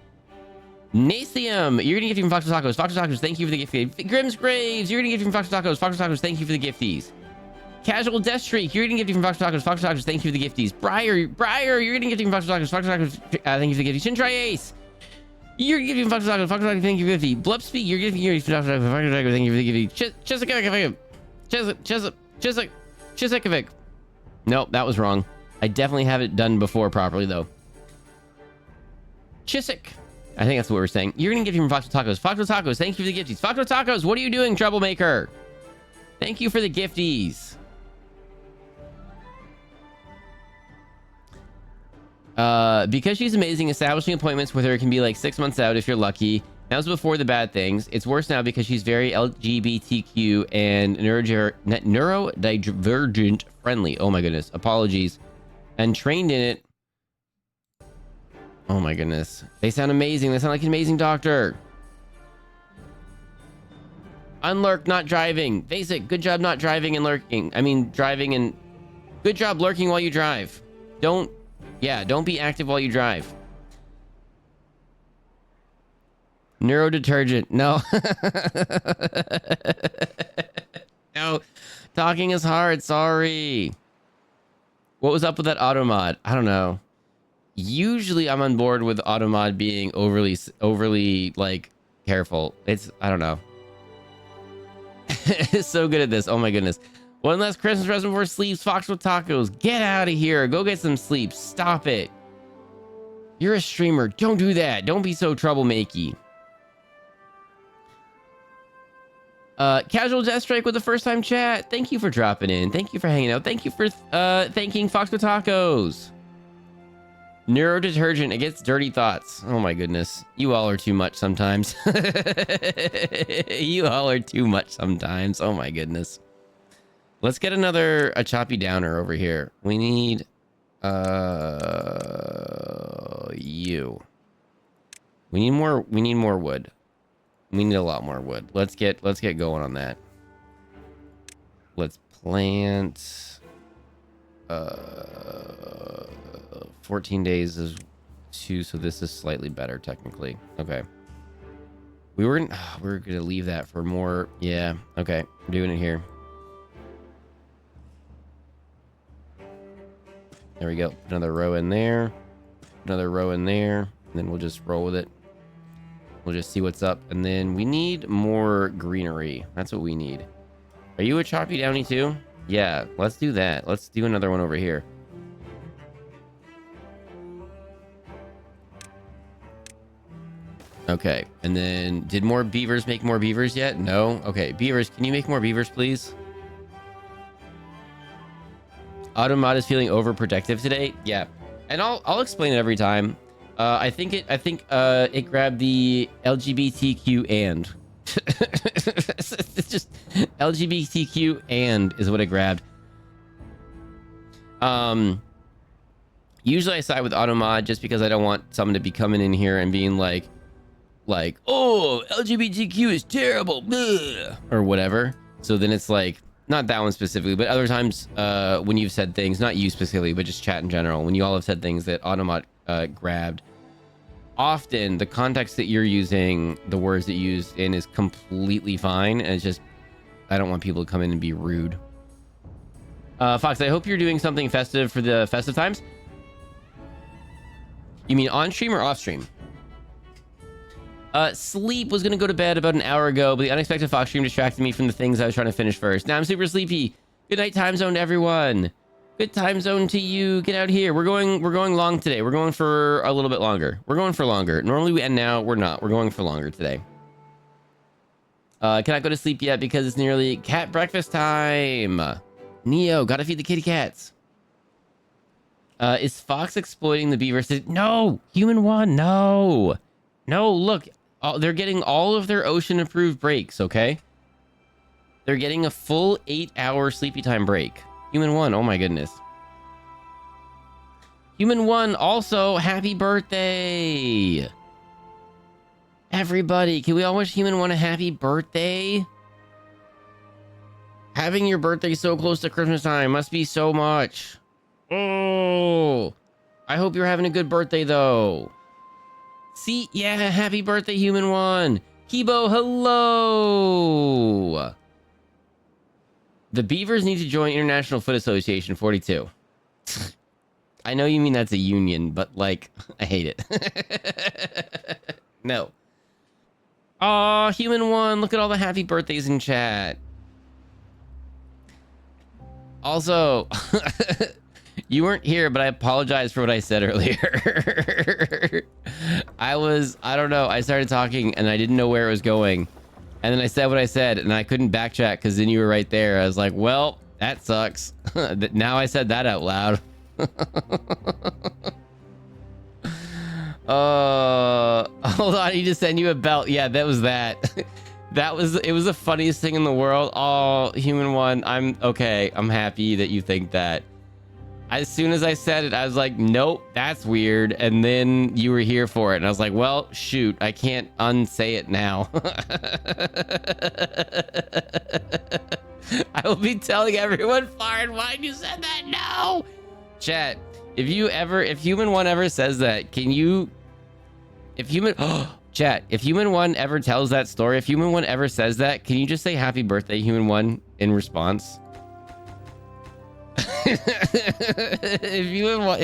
Nathium, you're getting gifty from Fox with Tacos. Fox with Tacos, thank you for the gifty. Grimm's Graves, you're getting gifty from Fox with Tacos. Fox with Tacos, thank you for the gifties. Casual Death Streak, you're getting gifty from Fox with Tacos. Fox with Tacos, thank you for the gifties. Briar, you're getting gifty from Fox with Tacos. Fox with Tacos, thank you for the gifty. Shintry Ace, you're getting from Fox with Tacos. Fox with Tacos, thank you for the gifty. Blupspeak, you're getting gifty from Fox with Tacos. Fox with Tacos, thank you for the gifty. Chisikovic. Nope, that was wrong. I definitely have it done before properly, though. Chisik. I think that's what we're saying. You're going to get from Fox with Tacos. Fox with Tacos, thank you for the gifties. Fox with Tacos, what are you doing, troublemaker? Thank you for the gifties. Because she's amazing, establishing appointments with her can be like 6 months out if you're lucky. That was before the bad things. It's worse now because she's very LGBTQ and neurodivergent friendly. Oh my goodness. Apologies. And trained in it. Oh my goodness. They sound amazing. They sound like an amazing doctor. Unlurk, not driving. Basic. Good job not driving and lurking. I mean, driving and... Good job lurking while you drive. Don't be active while you drive. Neurodetergent. No. No. Talking is hard. Sorry. What was up with that automod? I don't know. Usually I'm on board with automod being overly like careful. I don't know. It's so good at this. Oh my goodness. One last Christmas present before sleeps. Fox with Tacos. Get out of here. Go get some sleep. Stop it. You're a streamer. Don't do that. Don't be so troublemakey. Casual Death Strike with the first time chat. Thank you for dropping in. Thank you for hanging out. Thank you for thanking Fox with Tacos. Neurodetergent against dirty thoughts. Oh my goodness. You all are too much sometimes. You all are too much sometimes. Oh my goodness. Let's get a choppy downer over here. We need you. We need more wood. We need a lot more wood. Let's get going on that. Let's plant 14 days is 2, so this is slightly better technically. Okay. We were gonna leave that for more. Yeah, okay. I'm doing it here. There we go. Another row in there. Another row in there. And then we'll just roll with it. We'll just see what's up. And then we need more greenery. That's what we need. Are you a choppy downy too? Yeah, let's do that. Let's do another one over here. Okay, and then did more beavers make more beavers yet? No? Okay, beavers, can you make more beavers, please? Automod is feeling overprotective today. Yeah, and I'll explain it every time. I think it grabbed the LGBTQ and it's just LGBTQ and is what it grabbed. Usually I side with Automod just because I don't want someone to be coming in here and being like, oh, LGBTQ is terrible, blah, or whatever. So then it's like, not that one specifically, but other times when you've said things, not you specifically, but just chat in general, when you all have said things that Automod grabbed, often the context that you're using the words that you used in is completely fine. And it's just, I don't want people to come in and be rude. Fox, I hope you're doing something festive for the festive times. You mean on stream or off stream? Sleep was gonna go to bed about an hour ago, but the unexpected Fox stream distracted me from the things I was trying to finish first. Now I'm super sleepy. Good night, time zone to everyone. Good time zone to you. Get out here. We're going long today. We're going for a little bit longer. We're going for longer. Normally we end now. We're not. We're going for longer today. Cannot go to sleep yet because it's nearly cat breakfast time. Neo, gotta feed the kitty cats. Is Fox exploiting the beaver? No, human one. No, look. They're getting all of their ocean approved breaks, okay? They're getting a full 8-hour sleepy time break. Human one, oh my goodness. Human one, also, happy birthday! Everybody, can we all wish Human one a happy birthday? Having your birthday so close to Christmas time must be so much. Oh, I hope you're having a good birthday, though. See, yeah, happy birthday, Human one. Kibo, hello. The Beavers need to join International Foot Association 42. I know you mean that's a union, but like, I hate it. No. Aw, Human one, look at all the happy birthdays in chat. Also, you weren't here, but I apologize for what I said earlier. I don't know. I started talking and I didn't know where it was going. And then I said what I said and I couldn't backtrack because then you were right there. I was like, well, that sucks. Now I said that out loud. Hold on. I need to send you a belt. Yeah, that was that. It was the funniest thing in the world. Oh, Human one. I'm okay. I'm happy that you think that. As soon as I said it, I was like, nope, that's weird. And then you were here for it. And I was like, well, shoot, I can't unsay it now. I will be telling everyone far and wide you said that. No. Chat, if Human one ever says that, can you, chat, if Human one ever tells that story, if Human one ever says that, can you just say happy birthday, Human one, in response? If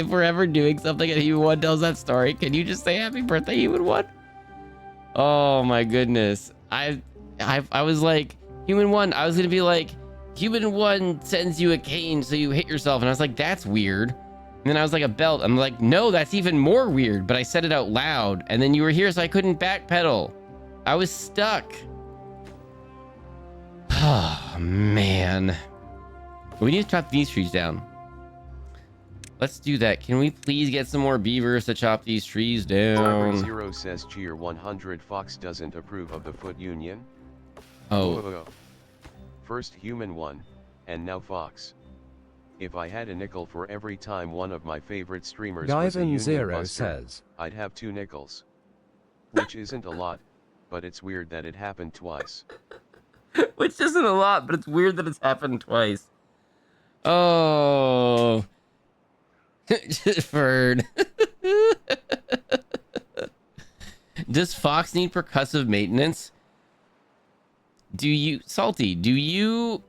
we're ever doing something and Human one tells that story, can you just say happy birthday, Human one? Oh my goodness. I was like, Human one, I was gonna be like, Human one sends you a cane so you hit yourself, and I was like, that's weird. And then I was like, a belt. I'm like, no, that's even more weird, but I said it out loud, and then you were here, so I couldn't backpedal. I was stuck. Oh man. We need to chop these trees down. Let's do that. Can we please get some more beavers to chop these trees down? Zero says cheer 100. Fox doesn't approve of the foot union. Oh. First Human one, And now Fox. If I had a nickel for every time one of my favorite streamers was a union Guyvan0 buster, says, I'd have 2 nickels. Which isn't a lot, but it's weird that it happened twice. Which isn't a lot, but it's weird that it's happened twice. Oh. Ferd. Does Fox need percussive maintenance? Salty, do you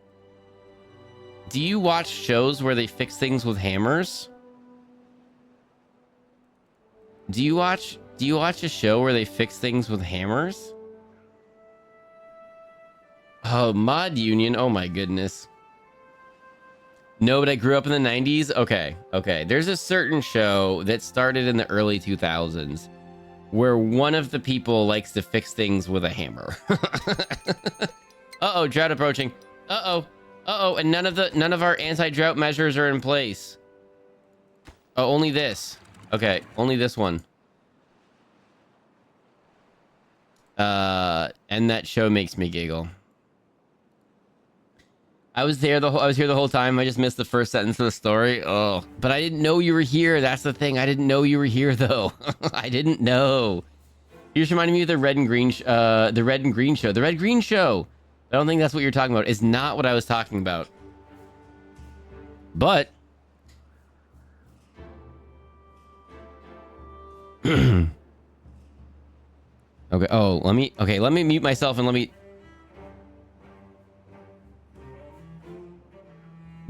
watch shows where they fix things with hammers? Do you watch a show where they fix things with hammers? Oh, Mod Union. Oh my goodness. No, but I grew up in the 90s. Okay. There's a certain show that started in the early 2000s where one of the people likes to fix things with a hammer. Uh-oh, drought approaching. Uh-oh, and none of our anti-drought measures are in place. Oh, only this. Okay, only this one. And that show makes me giggle. I was here the whole time. I just missed the first sentence of the story. Oh, but I didn't know you were here. That's the thing. I didn't know you were here though. I didn't know. You just reminded me of the Red and Green show. The Red Green show. I don't think that's what you're talking about. It's not what I was talking about. But okay. Oh, let me mute myself and let me.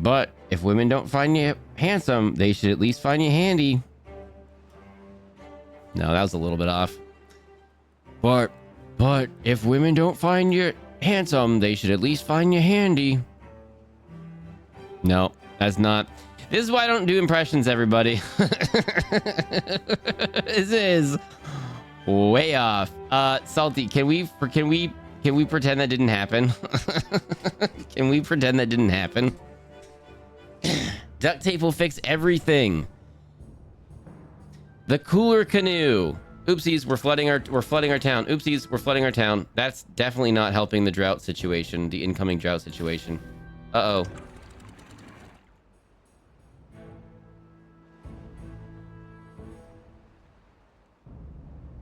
But if women don't find you handsome, they should at least find you handy. No, that was a little bit off. But if women don't find you handsome, they should at least find you handy. No, that's not. This is why I don't do impressions, everybody. This is way off. Salty, can we pretend that didn't happen? Can we pretend that didn't happen? Duct tape will fix everything. The cooler canoe. Oopsies, we're flooding our town. Oopsies, we're flooding our town. That's definitely not helping the drought situation, the incoming drought situation. Uh-oh.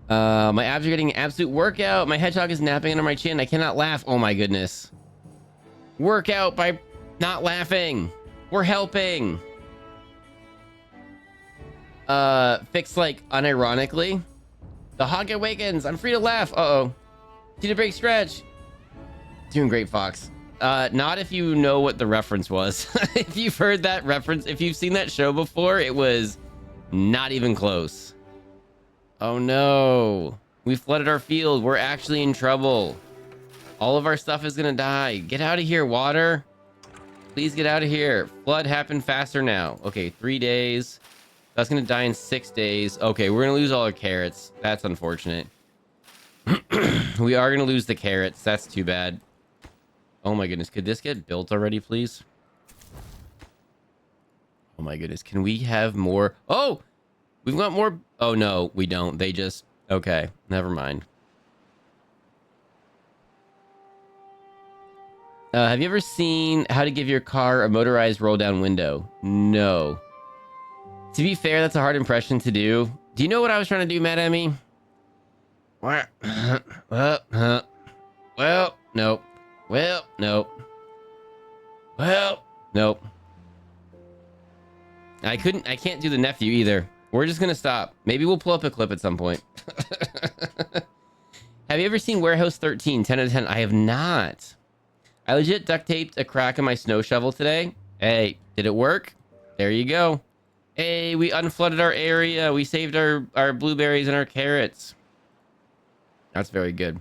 My abs are getting an absolute workout. My hedgehog is napping under my chin. I cannot laugh. Oh my goodness. Workout by not laughing. We're helping. Fix like unironically. The hog awakens. I'm free to laugh. Uh-oh. See the break stretch. Doing great, Fox. Not if you know what the reference was. If you've heard that reference, if you've seen that show before, it was not even close. Oh no. We flooded our field. We're actually in trouble. All of our stuff is gonna die. Get out of here, water. Please get out of here. Flood happened faster now. Okay, 3 days. That's gonna die in 6 days. Okay, we're gonna lose all our carrots. That's unfortunate. We are gonna lose the carrots. That's too bad. Oh my goodness, could this get built already, please? Oh my goodness, can we have more? Oh, we've got more. Oh no, we don't. They just, okay, never mind. Have you ever seen how to give your car a motorized roll down window? No. To be fair, that's a hard impression to do. Do you know what I was trying to do, Matt Emmy? Well, nope. Well, nope. Well, nope. I can't do the nephew either. We're just gonna stop. Maybe we'll pull up a clip at some point. Have you ever seen Warehouse 13, 10 out of 10? I have not. I legit duct taped a crack in my snow shovel today. Hey, did it work? There you go. Hey, we unflooded our area. We saved our blueberries and our carrots. That's very good.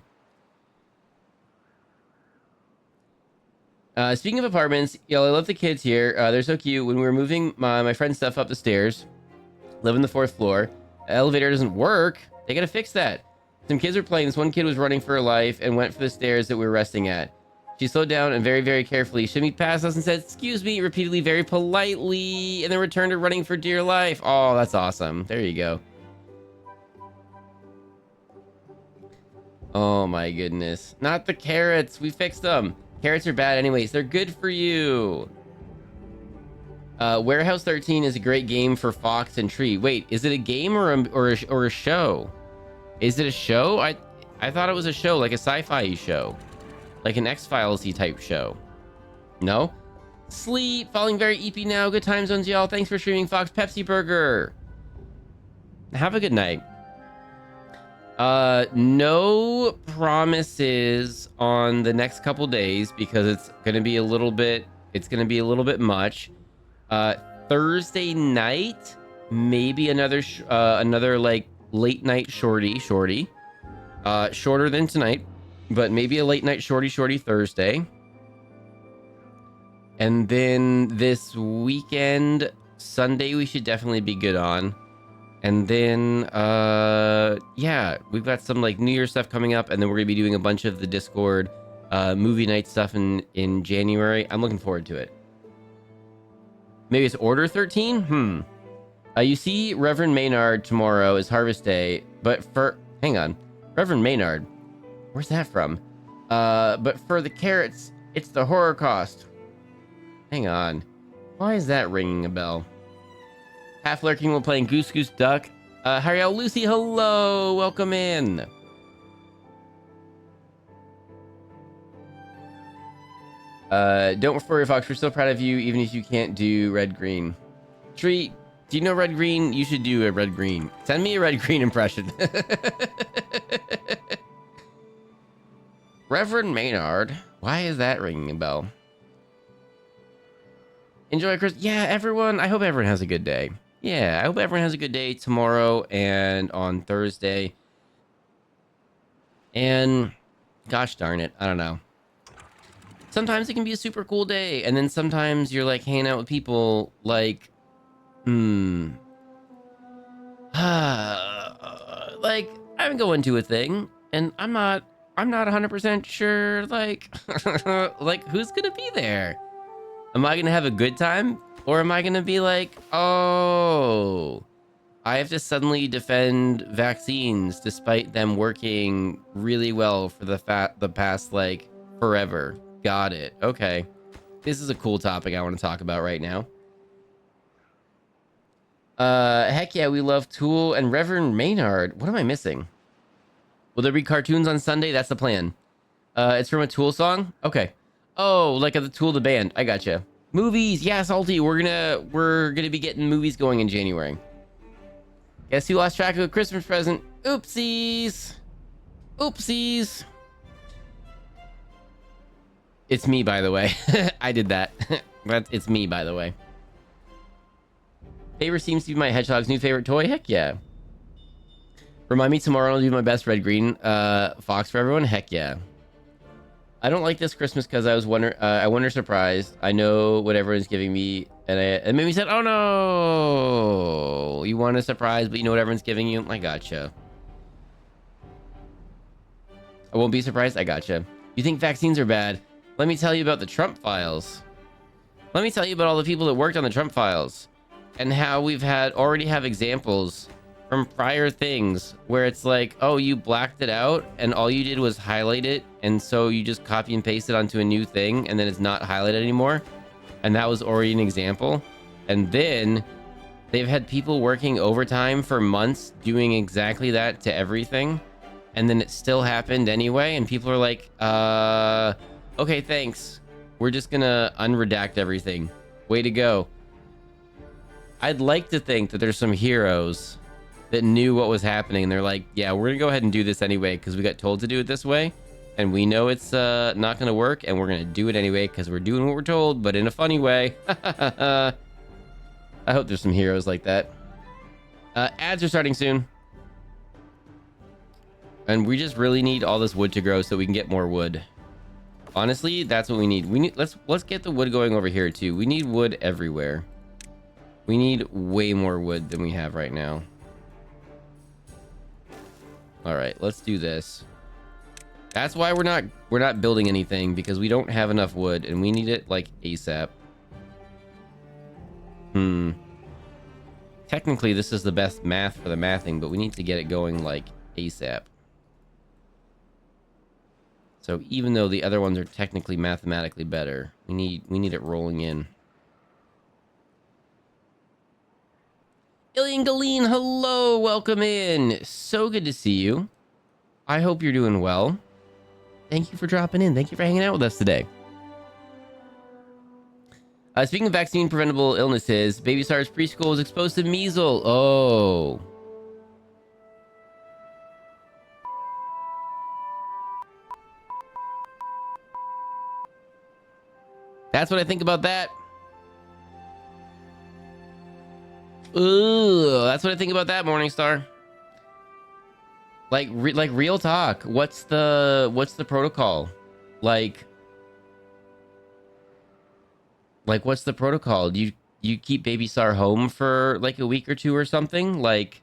Speaking of apartments, I love the kids here. They're so cute. When we were moving my friend's stuff up the stairs, live on the 4th floor, the elevator doesn't work. They gotta fix that. Some kids were playing. This one kid was running for her life and went for the stairs that we were resting at. She slowed down and very, very carefully shimmied past us and said, "Excuse me," repeatedly, very politely, and then returned to running for dear life. Oh, that's awesome. There you go. Oh my goodness. Not the carrots. We fixed them. Carrots are bad anyways. They're good for you. Warehouse 13 is a great game for Fox and Tree. Wait, is it a game or a show? Is it a show? I thought it was a show, like a sci-fi show, like an X-Files-y type show. No? Sleep, falling very EP now. Good time zones, y'all. Thanks for streaming, Fox Pepsi Burger. Have a good night. No promises on the next couple days because it's gonna be a little bit much. Thursday night, maybe another like late night shorty. Shorter than tonight, but maybe a late night shorty Thursday. And then this weekend, Sunday, we should definitely be good on. And then, yeah, we've got some like New Year stuff coming up, and then we're gonna be doing a bunch of the Discord movie night stuff in January. I'm looking forward to it. Maybe it's Order 13? You see Reverend Maynard tomorrow is Harvest Day, but hang on. Reverend Maynard, where's that from? But for the carrots, it's the horror cost. Hang on. Why is that ringing a bell? Half lurking while playing Goose Goose Duck. Hariel Lucy, hello, welcome in. Don't worry, Fox, we're still proud of you, even if you can't do red green. Tree, do you know red green? You should do a red green. Send me a red green impression. Reverend Maynard, why is that ringing a bell? Enjoy Chris. Yeah, everyone. I hope everyone has a good day. Yeah, I hope everyone has a good day tomorrow and on Thursday. And gosh darn it, I don't know. Sometimes it can be a super cool day, and then sometimes you're like hanging out with people like, like I'm going to a thing, and I'm not 100% sure, like, like who's gonna be there? Am I gonna have a good time, or am I gonna be like, oh, I have to suddenly defend vaccines despite them working really well for the past like forever? Got it. Okay, this is a cool topic I want to talk about right now. Heck yeah, we love Tool and Reverend Maynard. What am I missing? Will there be cartoons on Sunday? That's the plan. It's from a Tool song. Okay. Oh, like the Tool the band. I gotcha. Movies. Yeah, Salty. We're gonna be getting movies going in January. Guess who lost track of a Christmas present? Oopsies. Oopsies. It's me, by the way. I did that. But it's me, by the way. Favorite seems to be my hedgehog's new favorite toy. Heck yeah. Remind me tomorrow I'll do my best red green fox for everyone. Heck yeah. I don't like this Christmas because I wonder surprised. I know what everyone's giving me, and it made me said, oh no, you want a surprise, but you know what everyone's giving you. I gotcha. I won't be surprised. I gotcha. You think vaccines are bad? Let me tell you about the Trump files. Let me tell you about all the people that worked on the Trump files, and how we've already have examples from prior things where it's like, oh, you blacked it out and all you did was highlight it, and so you just copy and paste it onto a new thing, and then it's not highlighted anymore, and that was already an example. And then they've had people working overtime for months doing exactly that to everything, and then it still happened anyway, and people are like, okay, thanks, we're just gonna unredact everything. Way to go. I'd like to think that there's some heroes that knew what was happening, and they're like, yeah, we're gonna go ahead and do this anyway because we got told to do it this way, and we know it's not gonna work, and we're gonna do it anyway because we're doing what we're told, but in a funny way. I hope there's some heroes like that. Ads are starting soon, and we just really need all this wood to grow so we can get more wood. Honestly, that's what we need. Let's get the wood going over here too. We need wood everywhere. We need way more wood than we have right now. All right, let's do this. That's why we're not building anything, because we don't have enough wood and we need it like ASAP. Technically, this is the best math for the mathing, but we need to get it going like ASAP. So even though the other ones are technically mathematically better, we need it rolling in. Ilian Galeen, hello, welcome in. So good to see you. I hope you're doing well. Thank you for dropping in. Thank you for hanging out with us today. Speaking of vaccine preventable illnesses, Baby Stars preschool was exposed to measles. Oh. That's what I think about that. Ooh, that's what I think about that, Morningstar. Like real talk. What's the protocol? Like what's the protocol? Do you keep Baby Star home for like a week or two or something? Like,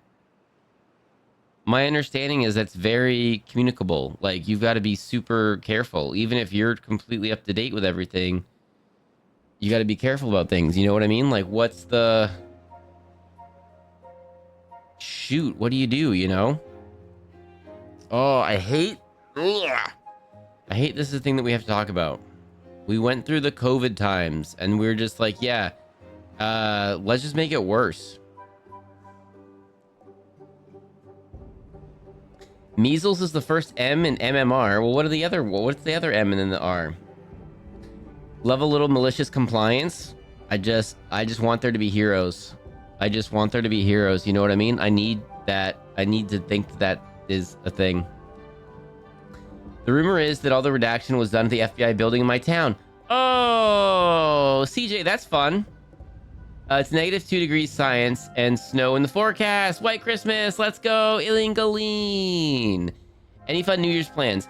my understanding is that's very communicable. Like, you've got to be super careful. Even if you're completely up to date with everything, you got to be careful about things. You know what I mean? Like, what's the... Shoot, what do, you know? Oh, I hate... Ugh. I hate this is the thing that we have to talk about. We went through the COVID times, and we were just like, yeah, let's just make it worse. Measles is the first M in MMR. Well, what's the other M and then the R? Love a little malicious compliance. I just want there to be heroes. I just want there to be heroes. You know what I mean? I need that. I need to think that is a thing. The rumor is that all the redaction was done at the FBI building in my town. Oh, CJ, that's fun. It's -2 degrees science and snow in the forecast. White Christmas. Let's go. Ilingaleen. Any fun New Year's plans?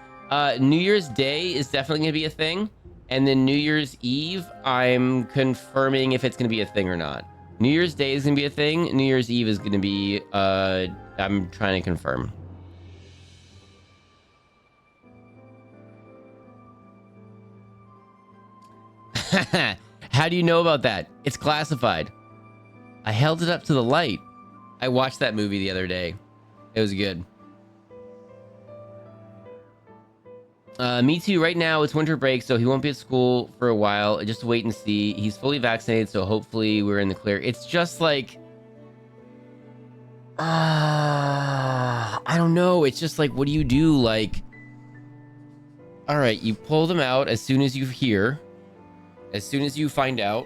New Year's Day is definitely going to be a thing. And then New Year's Eve, I'm confirming if it's going to be a thing or not. New Year's Day is going to be a thing. New Year's Eve is going to be, I'm trying to confirm. How do you know about that? It's classified. I held it up to the light. I watched that movie the other day. It was good. Me too. Right now, it's winter break, so he won't be at school for a while. Just wait and see. He's fully vaccinated, so hopefully we're in the clear. It's just like... I don't know. It's just like, what do you do? Like... Alright, you pull them out as soon as you hear. As soon as you find out,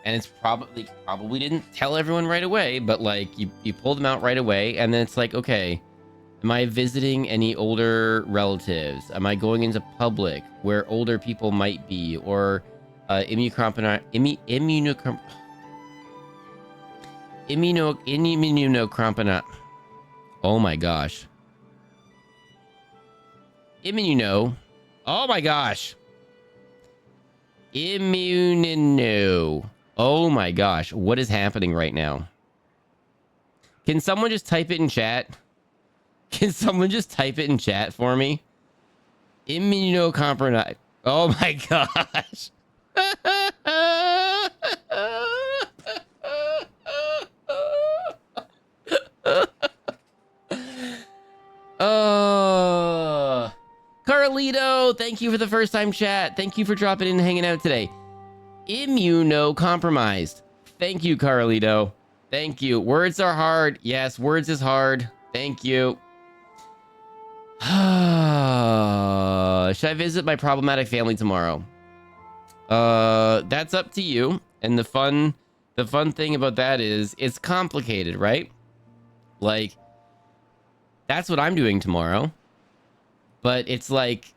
and it's probably didn't tell everyone right away, but like you pull them out right away, and then it's like, okay, am I visiting any older relatives? Am I going into public where older immunocompromised? Oh my gosh. Oh my gosh. Oh my gosh, what is happening right now? Can someone just type it in chat? Can someone just type it in chat for me? Immunocompromised. Oh my gosh. Oh. Carlito, thank you for the first time chat. Thank you for dropping in and hanging out today. Immunocompromised. Thank you, Carlito. Thank you. Words are hard. Yes, words is hard. Thank you. Should I visit my problematic family tomorrow? That's up to you. And the fun thing about that is it's complicated, right? Like, that's what I'm doing tomorrow. But it's like,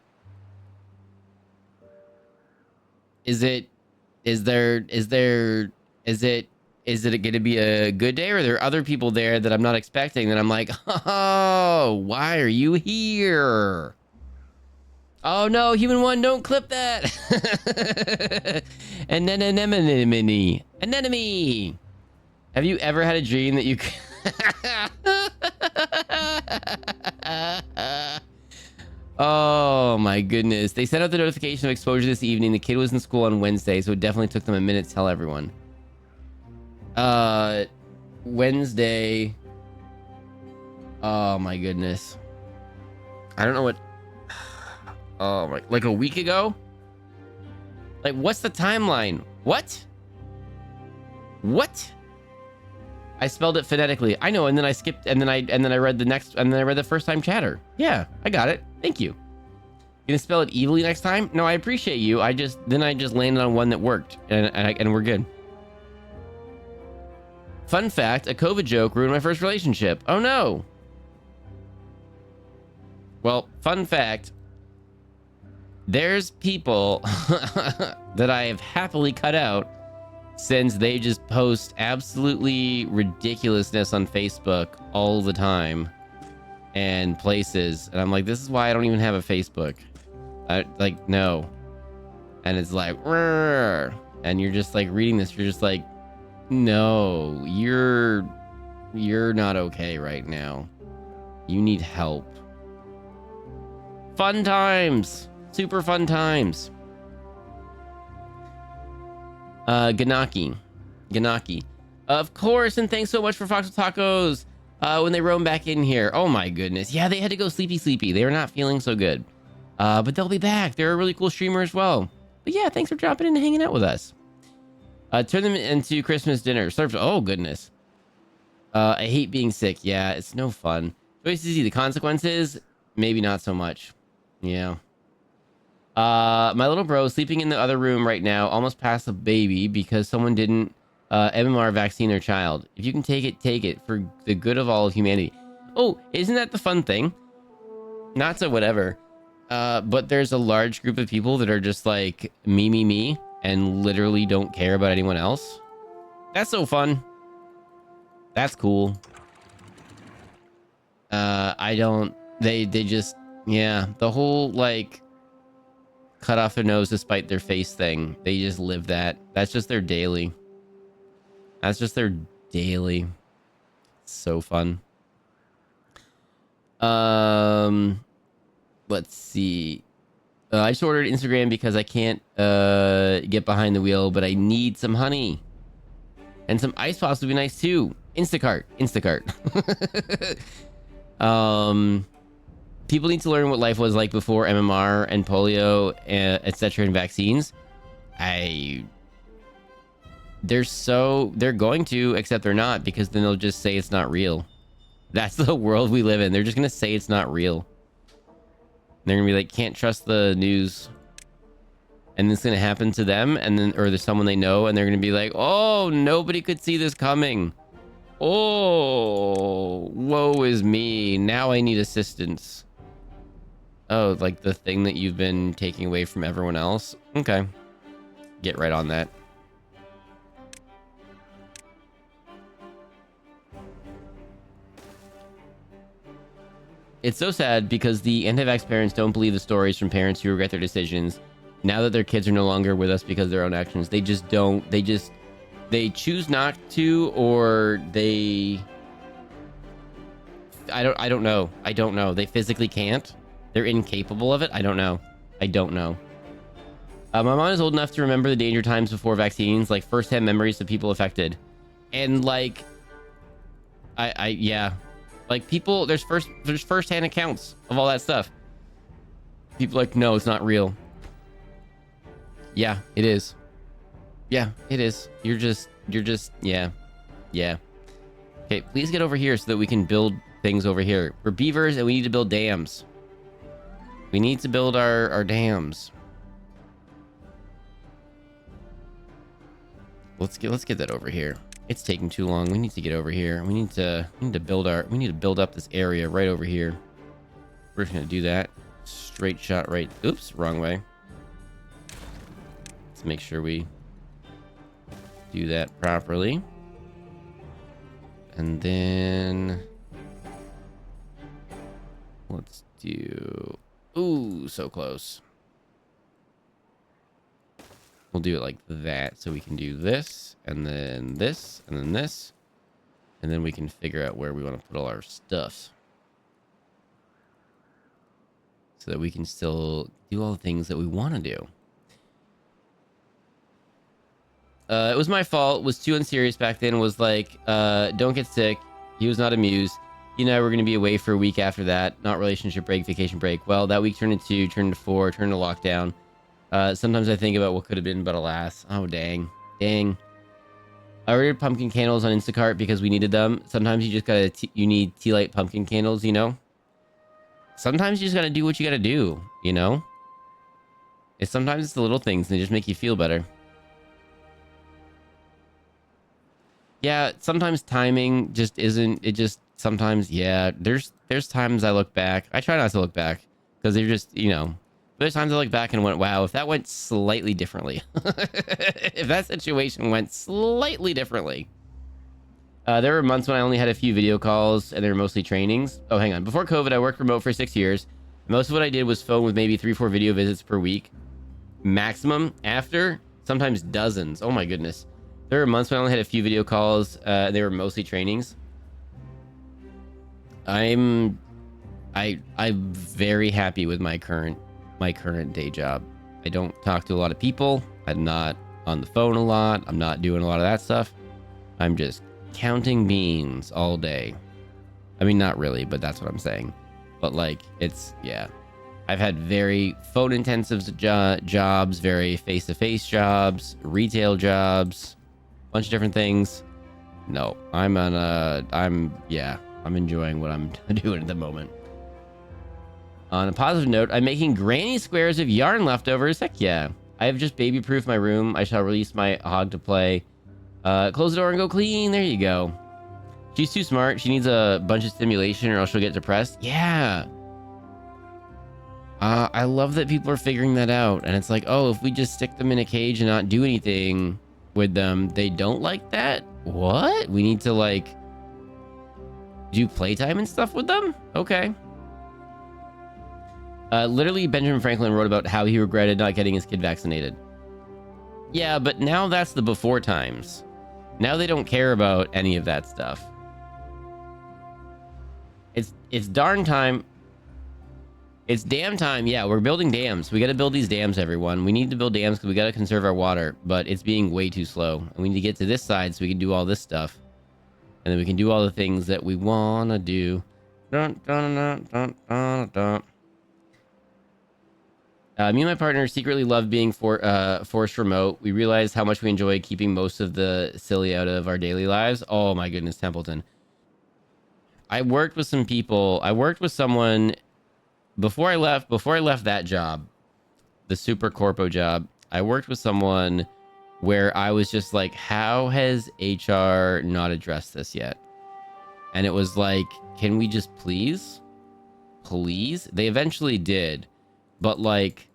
is it going to be a good day, or are there other people there that I'm not expecting that I'm like, oh, why are you here? Oh no, human one, don't clip that. Anemone. Have you ever had a dream that you Oh my goodness. They sent out the notification of exposure this evening. The kid was in school on Wednesday, so it definitely took them a minute to tell everyone. Wednesday. Oh my goodness. I don't know what... Oh my, like a week ago? Like, what's the timeline? What? What? I spelled it phonetically. I know, and then I skipped, and then I read the next, and then I read the first time chatter. Yeah, I got it. Thank you. You gonna spell it evilly next time? No, I appreciate you. I just landed on one that worked, and we're good. Fun fact: a COVID joke ruined my first relationship. Oh no. Well, fun fact: there's people that I have happily cut out since they just post absolutely ridiculousness on Facebook all the time and places, and I'm like, this is why I don't even have a Facebook. Like, no. And it's like, "Rrr." And you're just like reading this, you're just like, no, you're not okay right now. You need help. Fun times. Super fun times. Ganaki. Of course, and thanks so much for Foxel Tacos. When they roam back in here. Oh my goodness. Yeah, they had to go sleepy. They were not feeling so good. But they'll be back. They're a really cool streamer as well. But yeah, thanks for dropping in and hanging out with us. Turn them into Christmas dinner. Served. Oh goodness. I hate being sick. Yeah, it's no fun. Choice is easy. The consequences, maybe not so much. Yeah. My little bro sleeping in the other room right now, almost passed a baby because someone didn't MMR vaccine their child. If you can take it for the good of all of humanity. Oh, isn't that the fun thing? Not so whatever. But there's a large group of people that are just like me, and literally don't care about anyone else. That's so fun. That's cool. They just, yeah, the whole like cut off their nose to spite their face thing. They just live that. That's just their daily. So fun. Let's see. I just ordered Instagram because I can't get behind the wheel, but I need some honey. And some ice pops would be nice too. Instacart. People need to learn what life was like before MMR and polio, etc. and vaccines. They're going to, except they're not, because then they'll just say it's not real. That's the world we live in. They're just gonna say it's not real. They're gonna be like, can't trust the news, and it's gonna happen to them, and then, or there's someone they know, and they're gonna be like, oh, nobody could see this coming. Oh, woe is me. Now I need assistance. Oh, like the thing that you've been taking away from everyone else. Okay, get right on that. It's so sad because the anti-vax parents don't believe the stories from parents who regret their decisions. Now that their kids are no longer with us because of their own actions, they just don't. They choose not to, or they. I don't know. They physically can't. They're incapable of it. I don't know. My mom is old enough to remember the danger times before vaccines, like first-hand memories of people affected, and like, yeah. Like people, there's first-hand accounts of all that stuff. People are like, no, it's not real. Yeah, it is. Yeah, it is. You're just, yeah. Okay, please get over here so that we can build things over here. We're beavers and we need to build dams. We need to build our dams. Let's get that over here. It's taking too long. We need to get over here. We need to build up this area right over here. We're just gonna do that. Straight shot right. Oops, wrong way. Let's make sure we do that properly. And then let's do, ooh, so close. We'll do it like that, so we can do this, and then this, and then this, and then we can figure out where we want to put all our stuff, so that we can still do all the things that we want to do. It was my fault. Was too unserious back then. Was like, don't get sick. He was not amused. You know, we're going to be away for a week after that. Not relationship break, vacation break. Well, that week turned to 2, turned to 4, turned to lockdown. Sometimes I think about what could have been, but alas. Oh, dang. Dang. I ordered pumpkin candles on Instacart because we needed them. Sometimes you just gotta, you need tea light pumpkin candles, you know? Sometimes you just gotta do what you gotta do, you know? Sometimes it's the little things and they just make you feel better. Yeah, sometimes timing just isn't, it just, sometimes, yeah, there's times I look back. I try not to look back because they're just, you know, there's times I look back and went, wow, if that went slightly differently, if that situation went slightly differently. There were months when I only had a few video calls and they were mostly trainings. Oh, hang on. Before COVID, I worked remote for 6 years. Most of what I did was phone with maybe 3-4 video visits per week. Maximum. After, sometimes dozens. Oh my goodness. There were months when I only had a few video calls. They were mostly trainings. I'm very happy with my current day job. I don't talk to a lot of people. I'm not on the phone a lot. I'm not doing a lot of that stuff. I'm just counting beans all day. I mean, not really, but that's what I'm saying. But like, it's, yeah. I've had very phone intensive jobs, very face-to-face jobs, retail jobs, bunch of different things. No, I'm enjoying what I'm doing at the moment. On a positive note, I'm making granny squares of yarn leftovers. Heck yeah. I have just baby-proofed my room. I shall release my hog to play. Close the door and go clean. There you go. She's too smart. She needs a bunch of stimulation or else she'll get depressed. Yeah. I love that people are figuring that out. And it's like, oh, if we just stick them in a cage and not do anything with them, they don't like that? What? We need to, like, do playtime and stuff with them? Okay. Literally, Benjamin Franklin wrote about how he regretted not getting his kid vaccinated. Yeah, but now that's the before times. Now they don't care about any of that stuff. It's darn time. It's damn time. Yeah, we're building dams. We got to build these dams, everyone. We need to build dams because we got to conserve our water, but it's being way too slow. And we need to get to this side so we can do all this stuff. And then we can do all the things that we want to do. Dun, dun, dun, dun, dun, dun. Me and my partner secretly love being forced remote. We realize how much we enjoy keeping most of the silly out of our daily lives. Oh my goodness, Templeton. I worked with some people. I worked with someone before I left that job, the super corpo job. I worked with someone where I was just like, how has HR not addressed this yet? And it was like, can we just please? They eventually did. But like,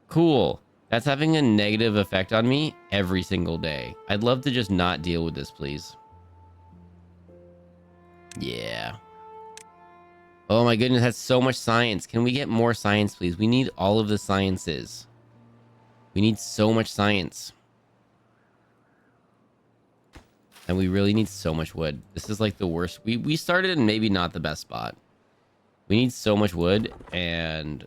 cool. That's having a negative effect on me every single day. I'd love to just not deal with this, please. Yeah. Oh my goodness, that's so much science. Can we get more science, please? We need all of the sciences. We need so much science. And we really need so much wood. This is like the worst. We started in maybe not the best spot. We need so much wood and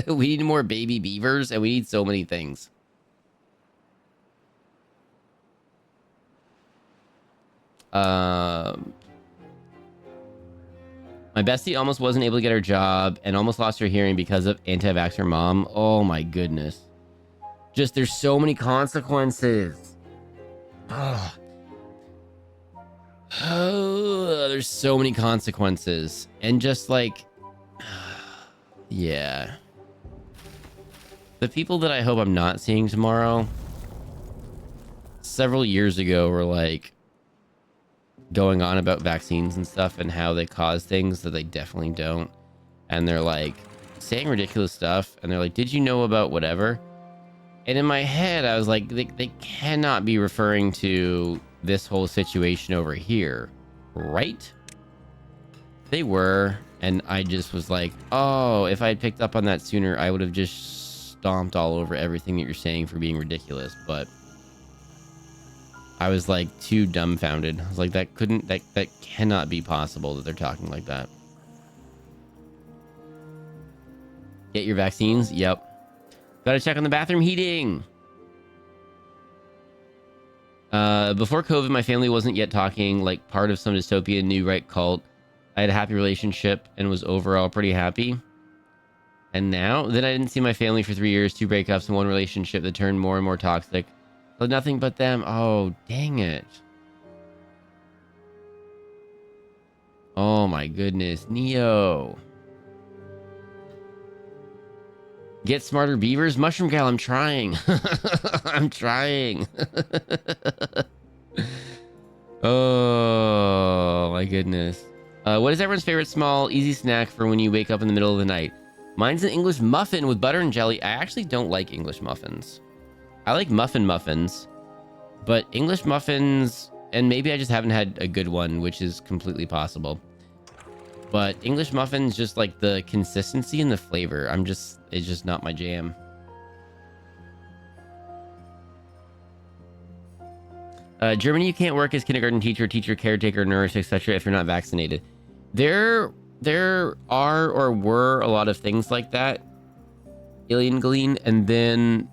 we need more baby beavers and we need so many things. My bestie almost wasn't able to get her job and almost lost her hearing because of anti-vaxxer mom. Oh my goodness. Just there's so many consequences. Oh, there's so many consequences. And just like, yeah. The people that I hope I'm not seeing tomorrow, several years ago were like going on about vaccines and stuff and how they cause things that they definitely don't. And they're like saying ridiculous stuff. And they're like, did you know about whatever? And in my head, I was like, they cannot be referring to this whole situation over here, right? They were. And I just was like, oh, if I had picked up on that sooner, I would have just stomped all over everything that you're saying for being ridiculous. But I was like too dumbfounded. I was like, that cannot be possible that they're talking like that. Get your vaccines? Yep. Gotta check on the bathroom heating. Before COVID, my family wasn't yet talking, like part of some dystopian new right cult. I had a happy relationship and was overall pretty happy. And now, then I didn't see my family for 3 years, 2 breakups, and 1 relationship that turned more and more toxic. But nothing but them. Oh, dang it. Oh my goodness. Neo. Get smarter beavers? Mushroom Gal, I'm trying. I'm trying. Oh my goodness. What is everyone's favorite small, easy snack for when you wake up in the middle of the night? Mine's an English muffin with butter and jelly. I actually don't like English muffins. I like muffins, but English muffins, and maybe I just haven't had a good one, which is completely possible. But English muffins, just like the consistency and the flavor, it's just not my jam. Germany, you can't work as kindergarten teacher, caretaker, nurse, etc. if you're not vaccinated. There are or were a lot of things like that, Alien Glean, and then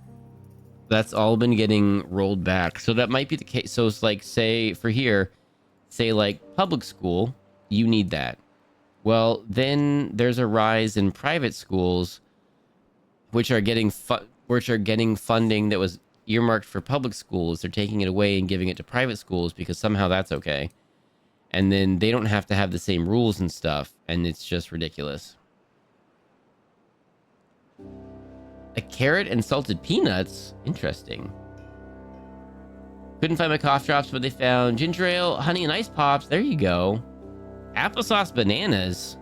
that's all been getting rolled back. So that might be the case. So it's like, say like public school, you need that. Well, then there's a rise in private schools, which are getting funding that was earmarked for public schools. They're taking it away and giving it to private schools because somehow that's okay. And then they don't have to have the same rules and stuff, and it's just ridiculous. A carrot and salted peanuts? Interesting. Couldn't find my cough drops, but they found ginger ale, honey, and ice pops. There you go. Applesauce bananas?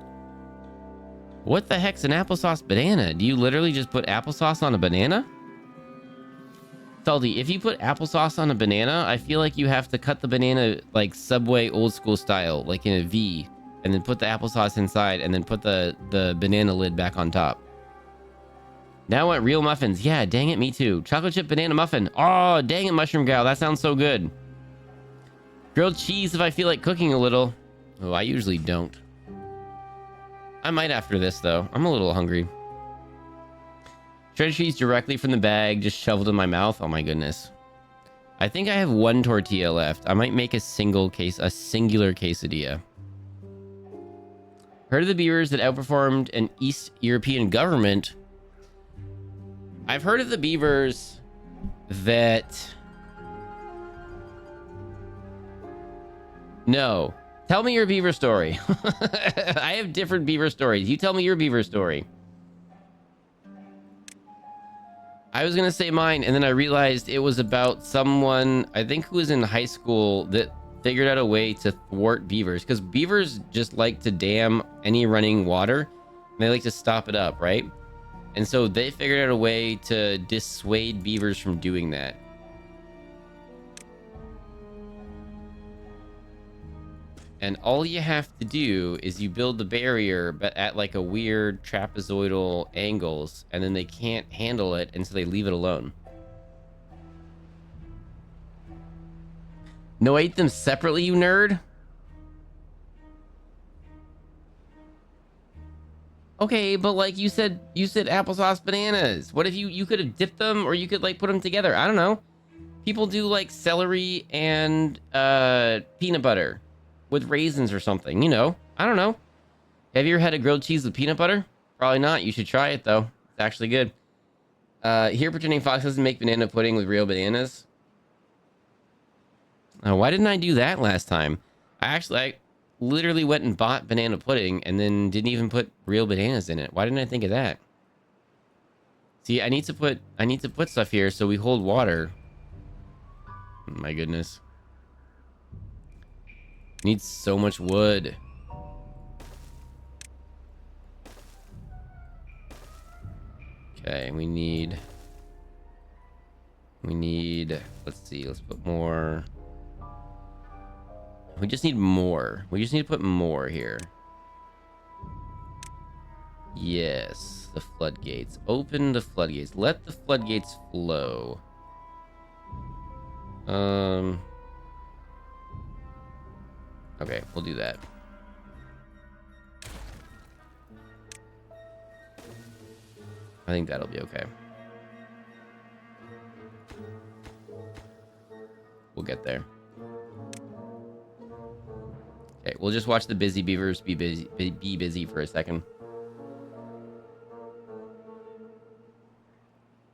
What the heck's an applesauce banana? Do you literally just put applesauce on a banana? Salty, if you put applesauce on a banana, I feel like you have to cut the banana like Subway old school style, like in a V, and then put the applesauce inside, and then put the banana lid back on top. Now I want real muffins. Yeah, dang it, me too. Chocolate chip banana muffin. Oh, dang it, Mushroom Gal. That sounds so good. Grilled cheese if I feel like cooking a little. Oh, I usually don't. I might after this, though. I'm a little hungry. Shredded cheese directly from the bag, just shoveled in my mouth. Oh my goodness. I think I have 1 tortilla left. I might make a singular quesadilla. Heard of the beavers that outperformed an East European government? I've heard of the beavers that... No. Tell me your beaver story. I have different beaver stories. You tell me your beaver story. I was gonna say mine, and then I realized it was about someone, I think, who was in high school that figured out a way to thwart beavers, because beavers just like to dam any running water, and they like to stop it up, right? And so they figured out a way to dissuade beavers from doing that. And all you have to do is you build the barrier, but at like a weird trapezoidal angles, and then they can't handle it, and so they leave it alone. No, I ate them separately, you nerd. Okay, but like you said applesauce bananas. What if you could have dipped them, or you could like put them together? I don't know. People do like celery and peanut butter with raisins or something, you know. I don't know. Have you ever had a grilled cheese with peanut butter? Probably not. You should try it though. It's actually good. Here pretending Fox doesn't make banana pudding with real bananas. Why didn't I do that last time? I literally went and bought banana pudding and then didn't even put real bananas in it. Why didn't I think of that? See, I need to put stuff here so we hold water. My goodness. Needs so much wood. Okay, we need, let's see, let's put more. We just need more. We just need to put more here. Yes, the floodgates. Open the floodgates. Let the floodgates flow. Okay, we'll do that. I think that'll be okay. We'll get there. Okay, we'll just watch the busy beavers be busy for a second.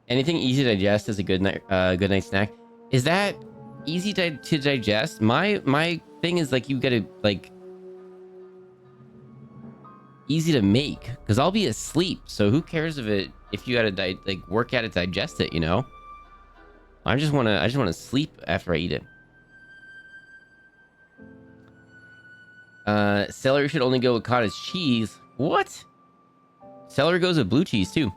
Anything easy to digest is a good night snack. Is that easy to digest? My thing is like you gotta like easy to make because I'll be asleep. So who cares if you gotta like work at it, digest it? You know. I just wanna sleep after I eat it. Celery should only go with cottage cheese. What? Celery goes with blue cheese too.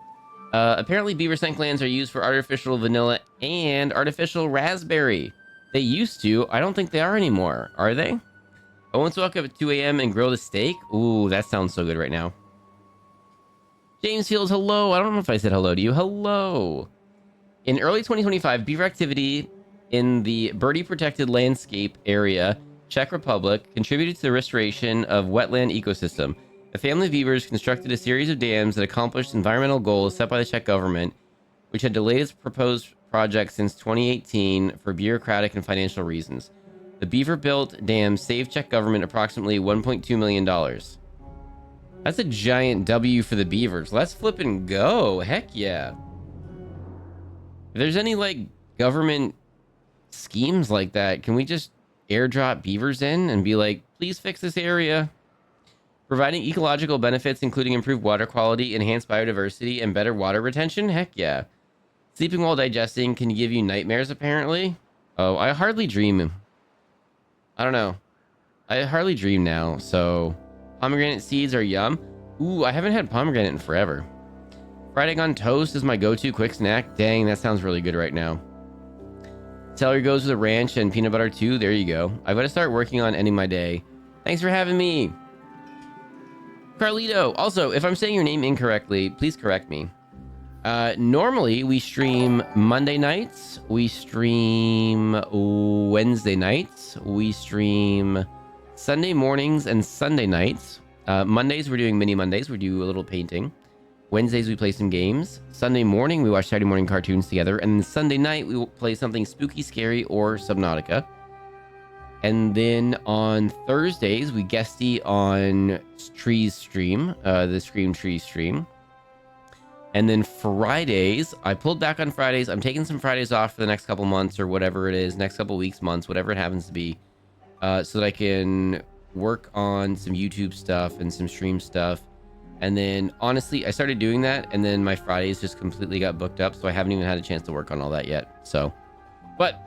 Apparently beaver scent glands are used for artificial vanilla and artificial raspberry. They used to. I don't think they are anymore. Are they? I once woke up at 2 a.m. and grilled a steak. Ooh, that sounds so good right now. James Fields, hello. I don't know if I said hello to you. Hello. In early 2025, beaver activity in the birdie protected landscape area, Czech Republic, contributed to the restoration of wetland ecosystem. A family of beavers constructed a series of dams that accomplished environmental goals set by the Czech government, which had delayed its proposed project since 2018 for bureaucratic and financial reasons. The beaver-built dams saved Czech government approximately $1.2 million. That's a giant W for the beavers. Let's flip and go. Heck yeah. If there's any, like, government schemes like that, can we just airdrop beavers in and be like, please fix this area? Providing ecological benefits, including improved water quality, enhanced biodiversity, and better water retention? Heck yeah. Sleeping while digesting can give you nightmares, apparently. Oh, I hardly dream. I don't know. I hardly dream now, so... Pomegranate seeds are yum. Ooh, I haven't had pomegranate in forever. Fried egg on toast is my go-to quick snack. Dang, that sounds really good right now. Celery goes with a ranch and peanut butter too. There you go. I've got to start working on ending my day. Thanks for having me. Carlito, also, if I'm saying your name incorrectly, please correct me. Normally, we stream Monday nights, we stream Wednesday nights, we stream Sunday mornings and Sunday nights. Mondays, we're doing mini Mondays, we do a little painting. Wednesdays, we play some games. Sunday morning, we watch Saturday morning cartoons together. And then Sunday night, we will play something spooky, scary, or Subnautica. And then on Thursdays, we guesty on Trees stream, the Scream Trees stream. And then Fridays, I pulled back on Fridays. I'm taking some Fridays off for the next couple months or whatever it is, next couple weeks, months, whatever it happens to be, so that I can work on some YouTube stuff and some stream stuff. And then, honestly, I started doing that, and then my Fridays just completely got booked up, so I haven't even had a chance to work on all that yet. So, but...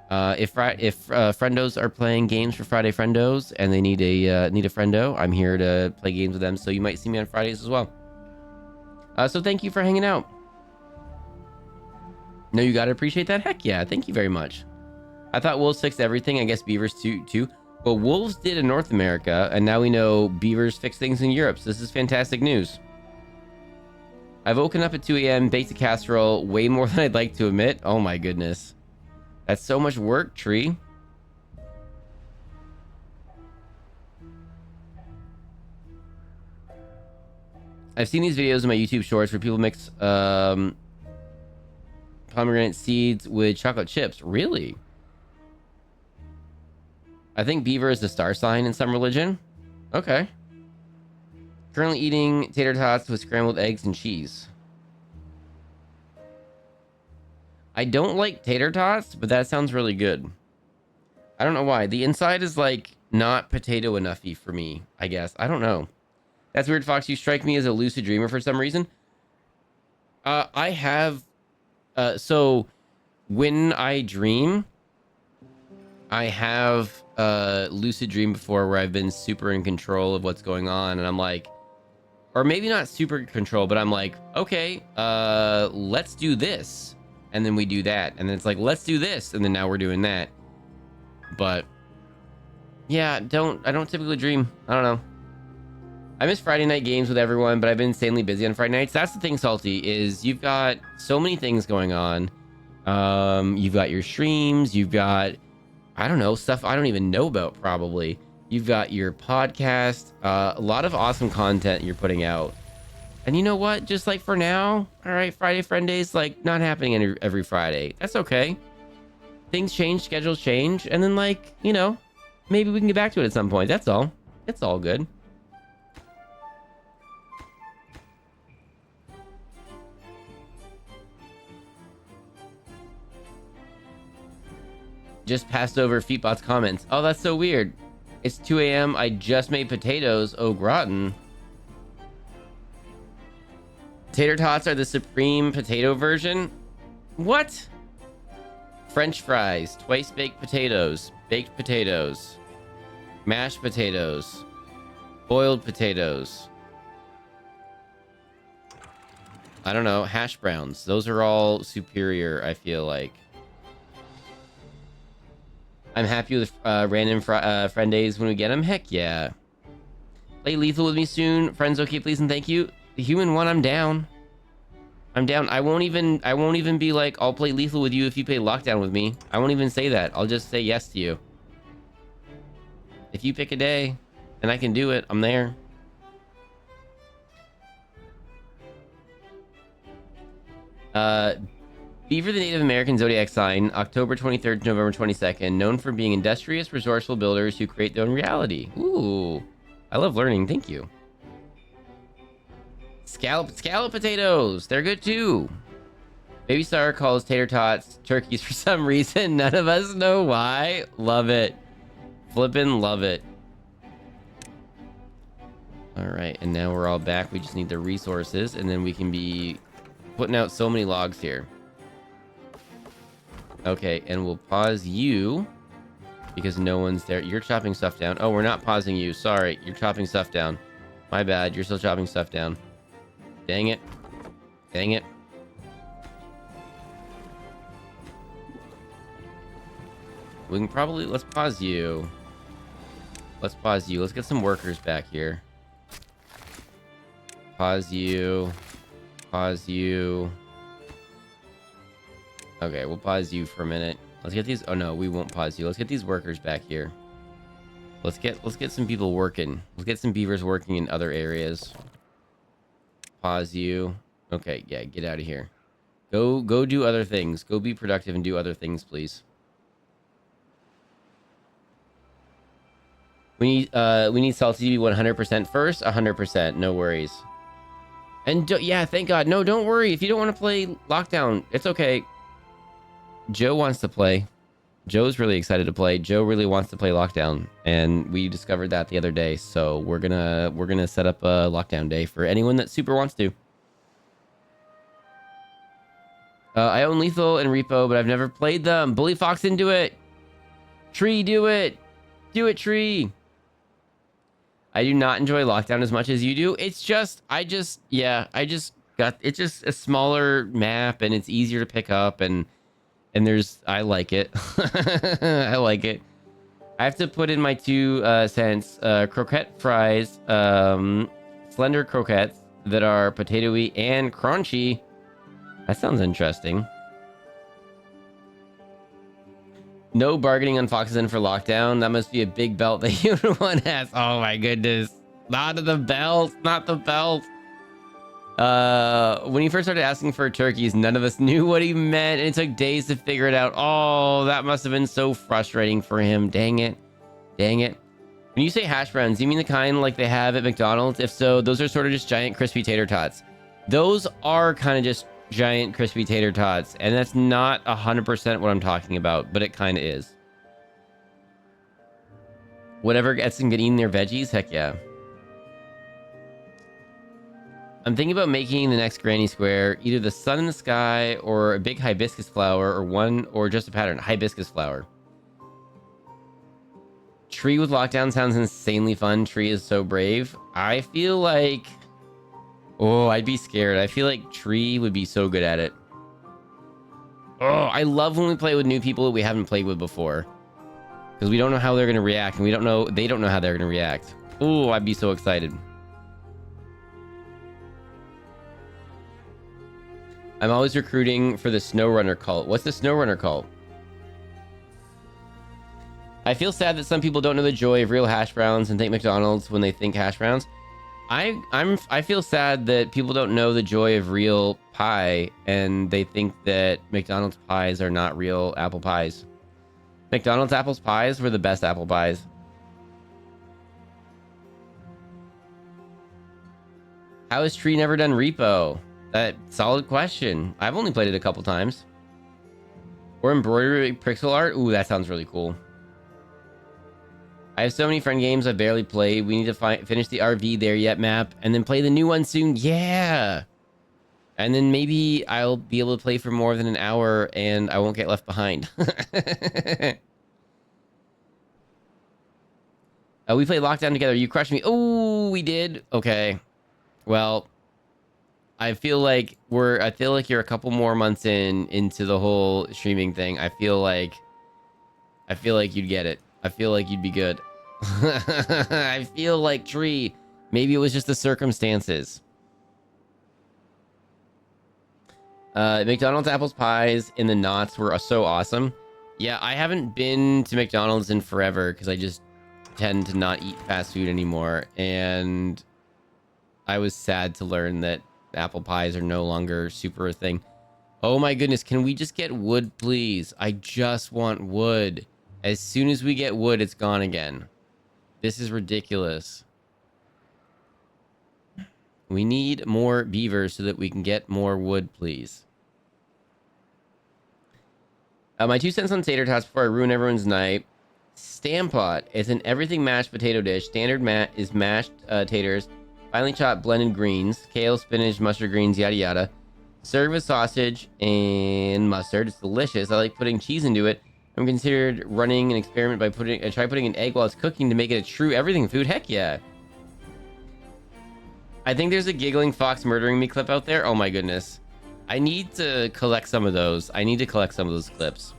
if friendos are playing games for Friday Friendos and they need a friendo, I'm here to play games with them. So you might see me on Fridays as well. So thank you for hanging out. No, you gotta appreciate that. Heck yeah, thank you very much. I thought wolves fixed everything. I guess beavers too. But wolves did in North America, and now we know beavers fix things in Europe. So this is fantastic news. I've woken up at 2 a.m., baked a casserole, way more than I'd like to admit. Oh my goodness. That's so much work, Tree. I've seen these videos in my YouTube shorts where people mix pomegranate seeds with chocolate chips. Really? I think beaver is the star sign in some religion. Okay. Currently eating tater tots with scrambled eggs and cheese. I don't like tater tots, but that sounds really good. I don't know why. The inside is like not potato enoughy for me, I guess. I don't know. That's weird, Fox. You strike me as a lucid dreamer for some reason. I have... so when I dream, I have a lucid dream before where I've been super in control of what's going on. And I'm like... Or maybe not super in control, but I'm like, okay, let's do this. And then we do that. And then it's like, let's do this. And then now we're doing that. But yeah, I don't typically dream. I don't know. I miss Friday night games with everyone, but I've been insanely busy on Friday nights. That's the thing, Salty, is you've got so many things going on. You've got your streams. You've got, I don't know, stuff I don't even know about probably. You've got your podcast. A lot of awesome content you're putting out. And you know what? Just like for now, all right, Friday Friend Days, like not happening every Friday. That's okay. things change, schedules change, and then like, you know, maybe we can get back to it at some point. That's all. It's all good. Just passed over Feetbot's comments. Oh, that's so weird. It's 2 a.m. I just made potatoes au gratin. Tater tots are the supreme potato version? What? French fries, twice baked potatoes, mashed potatoes, boiled potatoes. I don't know, hash browns. Those are all superior, I feel like. I'm happy with random friend days when we get them. Heck yeah. Play lethal with me soon. Friends, okay, please and thank you. The human one, I'm down. I'm down. I won't even be like, I'll play lethal with you if you play lockdown with me. I won't even say that. I'll just say yes to you. If you pick a day and I can do it, I'm there. Beaver, the Native American zodiac sign, October 23rd to November 22nd, known for being industrious, resourceful builders who create their own reality. Ooh, I love learning. Thank you. Scallop potatoes. They're good too. Baby Star calls tater tots turkeys for some reason. None of us know why. Love it. Flippin' love it. All right, and now we're all back. We just need the resources, and then we can be putting out so many logs here. Okay, and we'll pause you because no one's there. You're chopping stuff down. Oh, we're not pausing you. Sorry, you're chopping stuff down. My bad. You're still chopping stuff down. Dang it. Dang it. We can probably... Let's pause you. Let's pause you. Let's get some workers back here. Pause you. Pause you. Okay, we'll pause you for a minute. Let's get these... Oh, no, we won't pause you. Let's get these workers back here. Let's get some people working. Let's get some beavers working in other areas. Pause you. Okay, yeah, get out of here. Go do other things. Go be productive and do other things, please. We need Salty to be 100% first. 100%. No worries. And yeah, thank God. No, don't worry. If you don't want to play Lockdown, it's okay. Joe wants to play. Joe's really excited to play. Joe really wants to play Lockdown, and we discovered that the other day. So we're gonna set up a Lockdown day for anyone that super wants to. I own Lethal and Repo, but I've never played them. Bully Fox into it. Tree, do it. Do it, Tree. I do not enjoy Lockdown as much as you do. It's just, it's just a smaller map, and it's easier to pick up, and I like it. I like it. I have to put in my 2 cents. Croquette fries, slender croquettes that are potatoey and crunchy. That sounds interesting. No bargaining on Fox's Inn for Lockdown. That must be a big belt that you one has. Oh my goodness. Not the belt. Not the belt. When he first started asking for turkeys, none of us knew what he meant, and it took days to figure it out. Oh, that must have been so frustrating for him. Dang it. Dang it. When you say hash browns, you mean the kind like they have at McDonald's? If so, those are sort of just giant crispy tater tots. Those are kind of just giant crispy tater tots, and that's not 100% what I'm talking about, but it kind of is. Whatever gets them eating their veggies, heck yeah. I'm thinking about making the next granny square either the sun in the sky or a big hibiscus flower, or just a pattern hibiscus flower. Tree with Lockdown sounds insanely fun. Tree is so brave. I feel like, oh, I'd be scared. I feel like Tree would be so good at it. Oh, I love when we play with new people that we haven't played with before, because we don't know how they're going to react, and they don't know how they're going to react. Oh, I'd be so excited. I'm always recruiting for the SnowRunner cult. What's the SnowRunner cult? I feel sad that some people don't know the joy of real hash browns and think McDonald's when they think hash browns. I feel sad that people don't know the joy of real pie and they think that McDonald's pies are not real apple pies. McDonald's apples pies were the best apple pies. How has Tree never done Repo? Solid question. I've only played it a couple times. Or embroidery pixel art. Ooh, that sounds really cool. I have so many friend games I've barely played. We need to finish the RV there yet map and then play the new one soon. Yeah. And then maybe I'll be able to play for more than an hour and I won't get left behind. We played Lockdown together. You crushed me. Oh, we did. Okay. Well, I feel like you're a couple more months into the whole streaming thing. I feel like you'd get it. I feel like you'd be good. I feel like Tree. Maybe it was just the circumstances. McDonald's apples pies in the knots were so awesome. Yeah, I haven't been to McDonald's in forever because I just tend to not eat fast food anymore. And I was sad to learn that apple pies are no longer super a thing. Oh my goodness, can we just get wood, please? I just want wood. As soon as we get wood, it's gone again. This is ridiculous. We need more beavers so that we can get more wood, please. My 2 cents on tater tots before I ruin everyone's night. Stampot is an everything mashed potato dish. Standard is mashed taters, finely chopped blended greens, kale, spinach, mustard greens, yada yada. Served with sausage and mustard. It's delicious. I like putting cheese into it. I'm considered running an experiment by try putting an egg while it's cooking to make it a true everything food. Heck yeah. I think there's a giggling fox murdering me clip out there. Oh my goodness. I need to collect some of those. I need to collect some of those clips.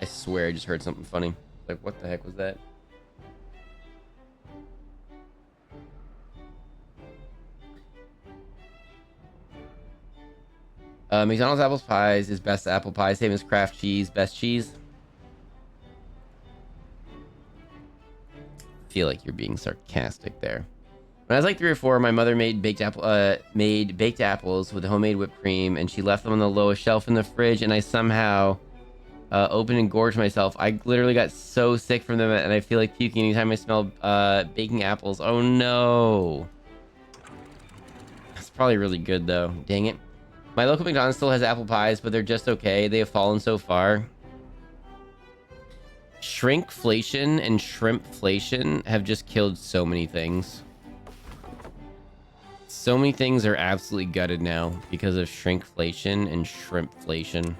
I swear I just heard something funny. Like, what the heck was that? McDonald's apples pies is best apple pie. Same as Kraft cheese, best cheese. I feel like you're being sarcastic there. When I was like 3 or 4, my mother made baked apples with homemade whipped cream, and she left them on the lowest shelf in the fridge, and I somehow opened and gorged myself. I literally got so sick from them, and I feel like puking anytime I smell baking apples. Oh no. That's probably really good though. Dang it. My local McDonald's still has apple pies, but they're just okay. They have fallen so far. Shrinkflation and shrimpflation have just killed so many things. So many things are absolutely gutted now because of shrinkflation and shrimpflation.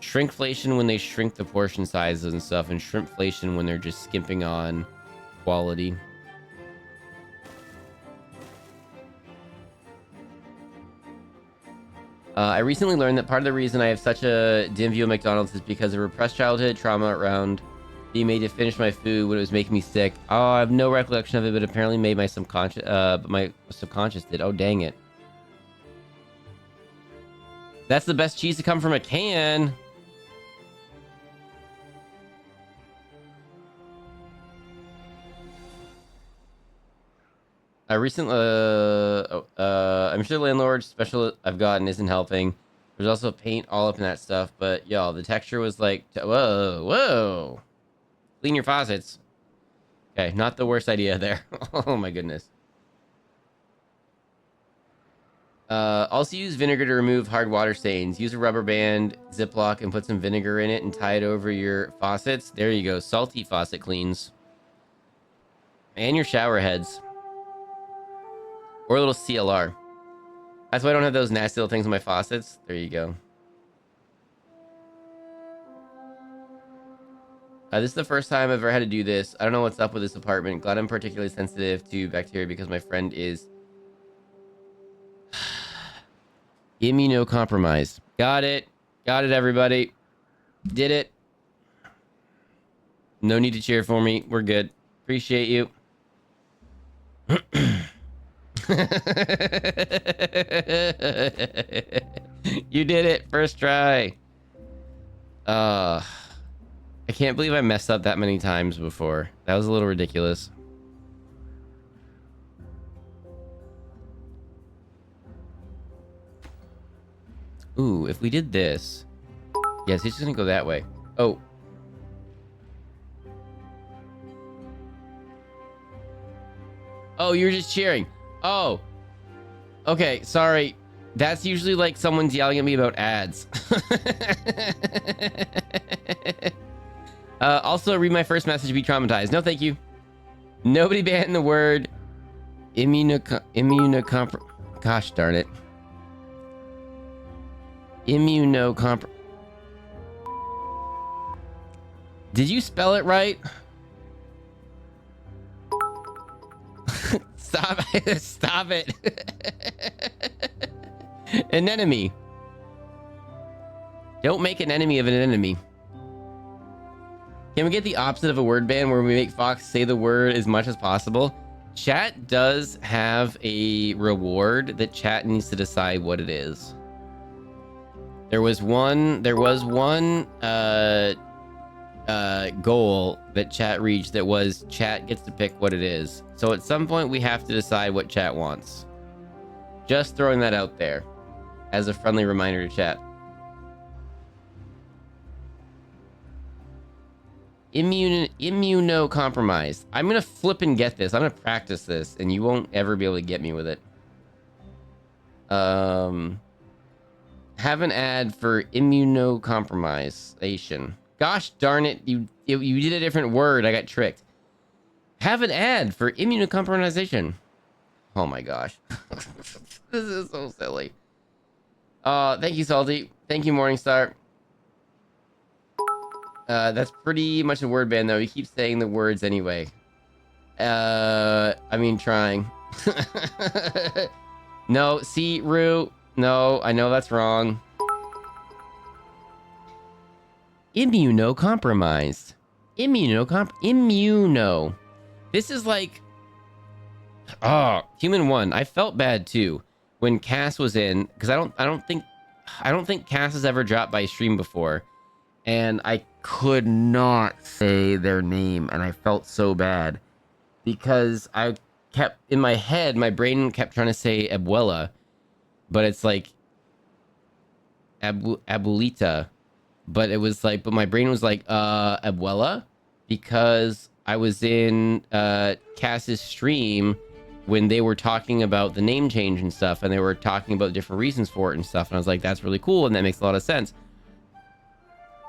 Shrinkflation when they shrink the portion sizes and stuff, and shrimpflation when they're just skimping on quality. I recently learned that part of the reason I have such a dim view of McDonald's is because of repressed childhood trauma around being made to finish my food when it was making me sick. Oh, I have no recollection of it, but apparently made my subconscious, did. Oh, dang it. That's the best cheese to come from a can. I'm sure the landlord special I've gotten isn't helping. There's also paint all up in that stuff, but y'all, the texture was like, whoa. Clean your faucets. Okay, not the worst idea there. Oh my goodness. Also use vinegar to remove hard water stains. Use a rubber band, Ziploc, and put some vinegar in it and tie it over your faucets. There you go. Salty faucet cleans. And your shower heads. Or a little CLR. That's why I don't have those nasty little things on my faucets. There you go. This is the first time I've ever had to do this. I don't know what's up with this apartment. Glad I'm particularly sensitive to bacteria because my friend is immunocompromised. Got it. Got it, everybody. Did it. No need to cheer for me. We're good. Appreciate you. You did it. First try. I can't believe I messed up that many times before. That was a little ridiculous. Ooh, if we did this. Yes, it's just gonna go that way. Oh. Oh, you're just cheering. Oh. Okay, sorry. That's usually like someone's yelling at me about ads. Also, read my first message, be traumatized. No, thank you. Nobody banned the word immunocompromised. Gosh darn it. Immunocompromised. Did you spell it right? Stop it. Stop it. An enemy. Don't make an enemy of an enemy. Can we get the opposite of a word ban where we make Fox say the word as much as possible? Chat does have a reward that chat needs to decide what it is. There was one goal that chat reached that was chat gets to pick what it is. So at some point we have to decide what chat wants. Just throwing that out there as a friendly reminder to chat. Immunocompromised. I'm gonna flip and get this. I'm gonna practice this and you won't ever be able to get me with it. Have an ad for immunocompromisation. Gosh darn it, you did a different word. I got tricked. Have an ad for immunocompromisation. Oh my gosh. This is so silly. Thank you, Salty. Thank you, Morningstar. That's pretty much a word ban, though. You keep saying the words anyway. I mean, trying. No, see, Rue. No, I know that's wrong. Immunocompromised. Immuno. This is like... Oh, Human 1. I felt bad, too, when Cass was in, because I don't think Cass has ever dropped by stream before. And I could not say their name, and I felt so bad because I kept in my head, my brain kept trying to say Abuela, but it's like Abuelita, but it was like, but my brain was like Abuela because I was in Cass's stream when they were talking about the name change and stuff, and they were talking about different reasons for it and stuff, and I was like, that's really cool, and that makes a lot of sense.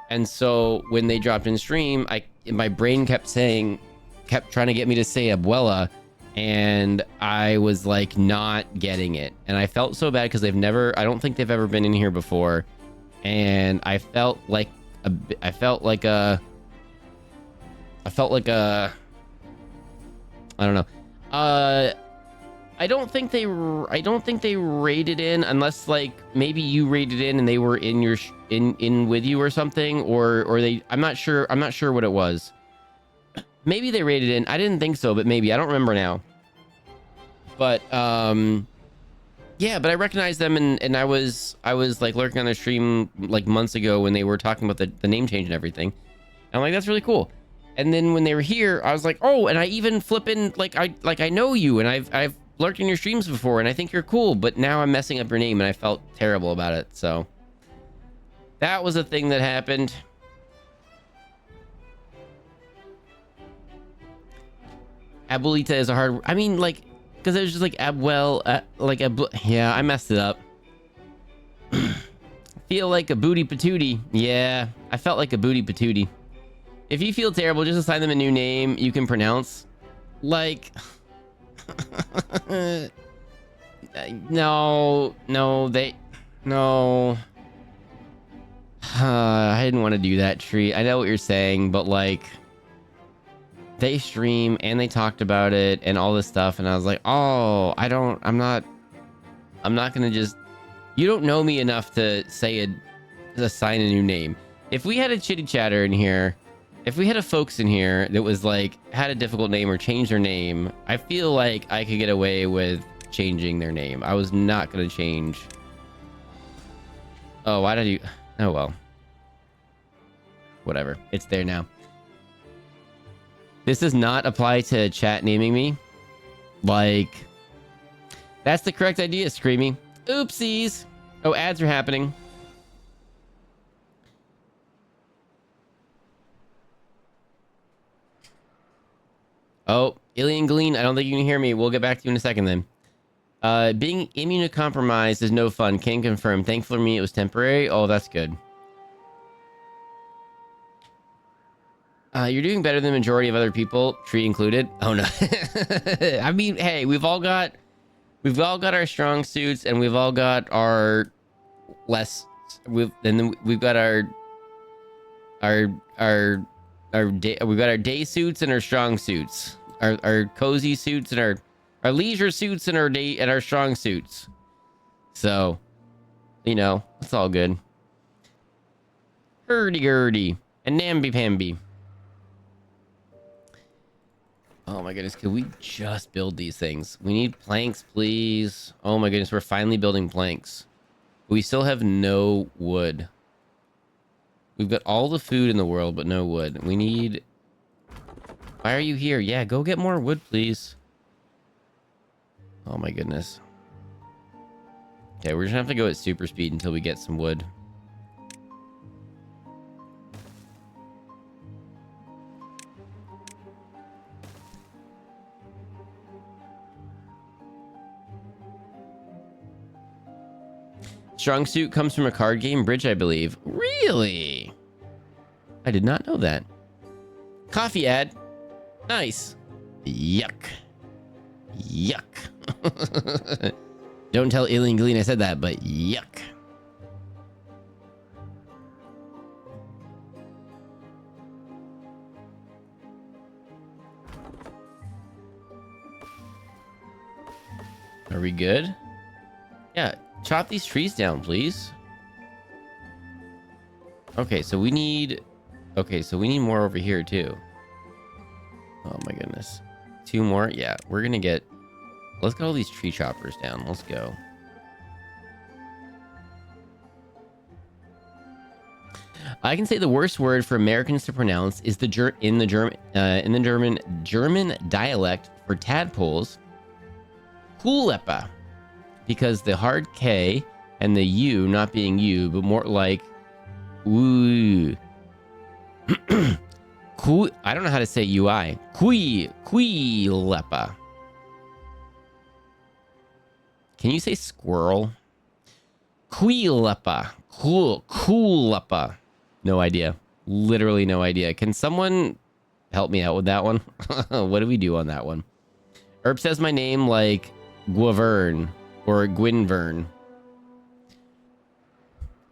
And so when they dropped in stream, my brain kept trying to get me to say Abuela, and I was like not getting it. And I felt so bad because I don't think they've ever been in here before. And I felt like I don't know. I don't think they raided in unless like maybe you raided in and they were in your in with you or something, or they, I'm not sure what it was. Maybe they raided in. I didn't think so, but maybe. I don't remember now. But yeah, but I recognized them, and I was like lurking on their stream like months ago when they were talking about the name change and everything. And I'm like, that's really cool. And then when they were here, I was like, oh, and I even flipping like I know you, and I've lurked in your streams before, and I think you're cool, but now I'm messing up your name, and I felt terrible about it. So that was a thing that happened. Abuelita is a hard, I mean, like, because it was just like yeah, I messed it up. Feel like a booty patootie. Yeah, I felt like a booty patootie. If you feel terrible, just assign them a new name you can pronounce. Like, no. I didn't want to do that, Tree. I know what you're saying, but like, they stream and they talked about it and all this stuff, and I was like, oh, I'm not gonna just, you don't know me enough to assign a new name. If we had a chitty chatter in here, if we had a folks in here that was like, had a difficult name or changed their name, I feel like I could get away with changing their name. I was not going to change. Oh, why did you... Oh, well. Whatever. It's there now. This does not apply to chat naming me. Like... That's the correct idea, Screamy. Oopsies. Oh, ads are happening. Oh, Alien Glean, I don't think you can hear me. We'll get back to you in a second then. Being immunocompromised is no fun. Can confirm. Thankfully for me, it was temporary. Oh, that's good. You're doing better than the majority of other people, Tree included. Oh no. I mean, hey, we've all got our strong suits, and we've all got our less. We've got our day suits and our strong suits, our cozy suits and our leisure suits and our strong suits. So, you know, it's all good. Hurdy-gurdy and namby-pamby. Oh my goodness, could we just build these things? We need planks, please. Oh my goodness, we're finally building planks. We still have no wood. We've got all the food in the world, but no wood. We need... Why are you here? Yeah, go get more wood, please. Oh my goodness. Okay, we're just gonna have to go at super speed until we get some wood. Strong suit comes from a card game, Bridge, I believe. Really? I did not know that. Coffee ad. Nice. Yuck. Yuck. Don't tell Alien Glean I said that, but yuck. Are we good? Yeah. Chop these trees down, please. Okay, so we need... Okay, so we need more over here, too. Oh, my goodness. 2 more? Yeah, we're gonna get... Let's get all these tree choppers down. Let's go. I can say the worst word for Americans to pronounce is in the German dialect for tadpoles, Kuhleppe. Because the hard K and the U not being U, but more like ooh. I don't know how to say UI. Kuhleppe. Can you say squirrel? Kuhleppe. Kuhleppe. No idea. Literally no idea. Can someone help me out with that one? What do we do on that one? Erp says my name like Guavern. Or Gwynvern.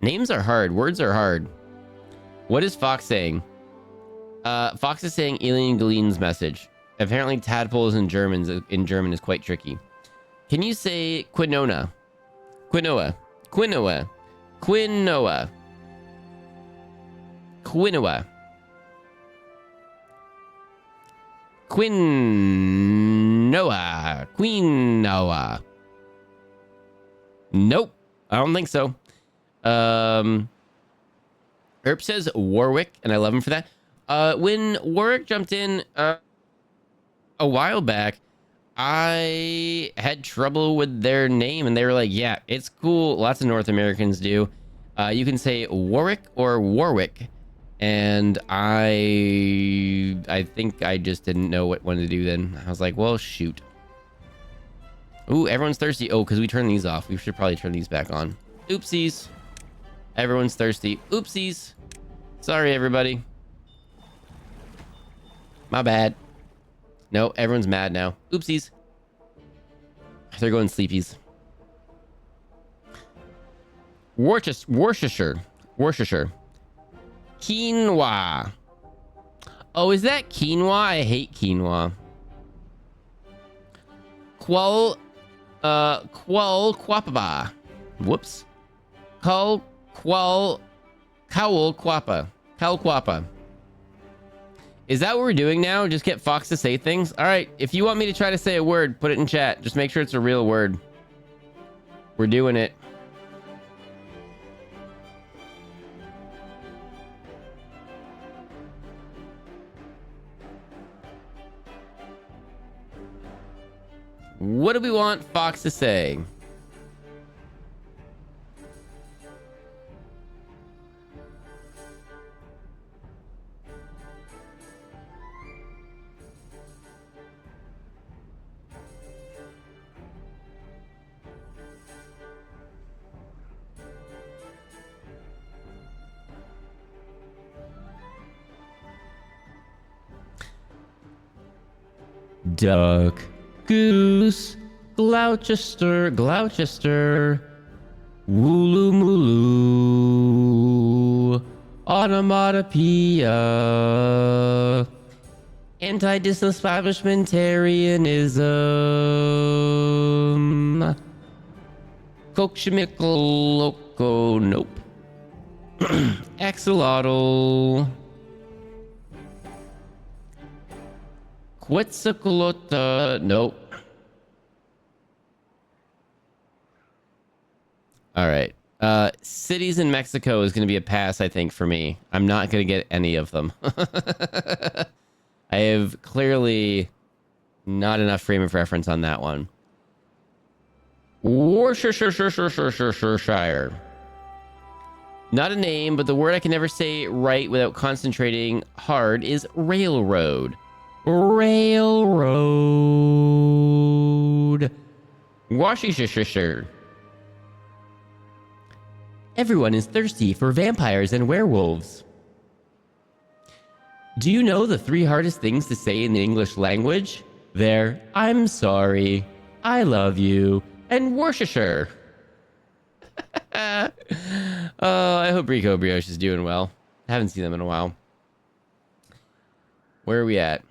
Names are hard. Words are hard. What is Fox saying? Fox is saying Alien Glean's message. Apparently tadpoles in German is quite tricky. Can you say quinoa? Quinoa. Quinoa. Quinoa. Quinoa. Quinoa. Quinoa. Nope. I don't think so. Erp says Warwick, and I love him for that. When Warwick jumped in a while back, I had trouble with their name, and they were like, yeah, it's cool. Lots of North Americans do. You can say Warwick or Warwick. And I think I just didn't know what one to do then. I was like, well, shoot. Ooh, everyone's thirsty. Oh, because we turned these off. We should probably turn these back on. Oopsies. Everyone's thirsty. Oopsies. Sorry, everybody. My bad. No, everyone's mad now. Oopsies. They're going sleepies. Worcestershire. Quinoa. Oh, is that quinoa? I hate quinoa. Quapaba. Whoops. Quappa. Is that what we're doing now? Just get Fox to say things? All right. If you want me to try to say a word, put it in chat. Just make sure it's a real word. We're doing it. What do we want Fox to say? Duck, goose, Gloucester, Wooloo mooloo, onomatopoeia, anti-disestablishmentarianism, Coachmickle loco, nope, axolotl, Quetzalcoatl, nope. All right. Cities in Mexico is going to be a pass, I think, for me. I'm not going to get any of them. I have clearly not enough frame of reference on that one. Worcestershire. Not a name, but the word I can never say right without concentrating hard is railroad. Railroad. Worcestershire. Everyone is thirsty for vampires and werewolves. Do you know the 3 hardest things to say in the English language? They're I'm sorry, I love you, and Worcestershire. I hope Rico Brioche is doing well. I haven't seen them in a while. Where are we at?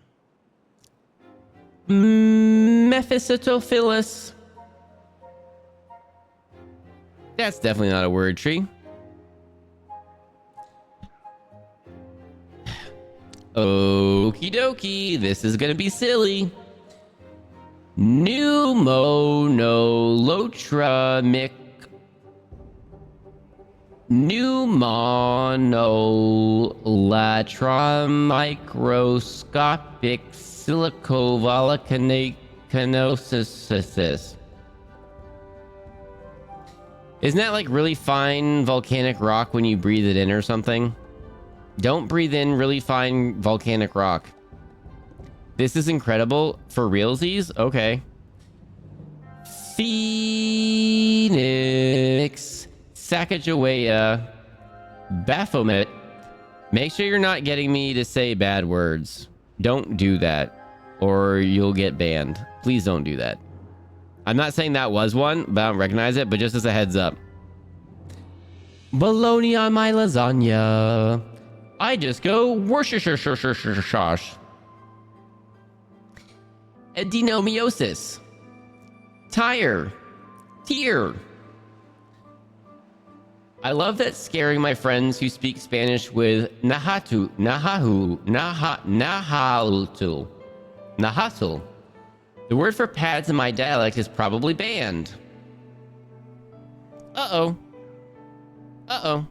Mephistopheles. That's definitely not a word tree. Okie dokie. This is going to be silly. Pneumonolotramic. Pneumonolatramicroscopic silicovolcanosis. Isn't that like really fine volcanic rock when you breathe it in or something? Don't breathe in really fine volcanic rock. This is incredible. For realsies? Okay. Phoenix. Sacagawea. Baphomet. Make sure you're not getting me to say bad words. Don't do that, or you'll get banned. Please don't do that. I'm not saying that was one, but I don't recognize it, but just as a heads up. Bologna on my lasagna. I just go Worcestershire. Adenomyosis. Tire. Tear. I love that scaring my friends who speak Spanish with nahatul. The word for pads in my dialect is probably banned. Uh-oh. Uh-oh.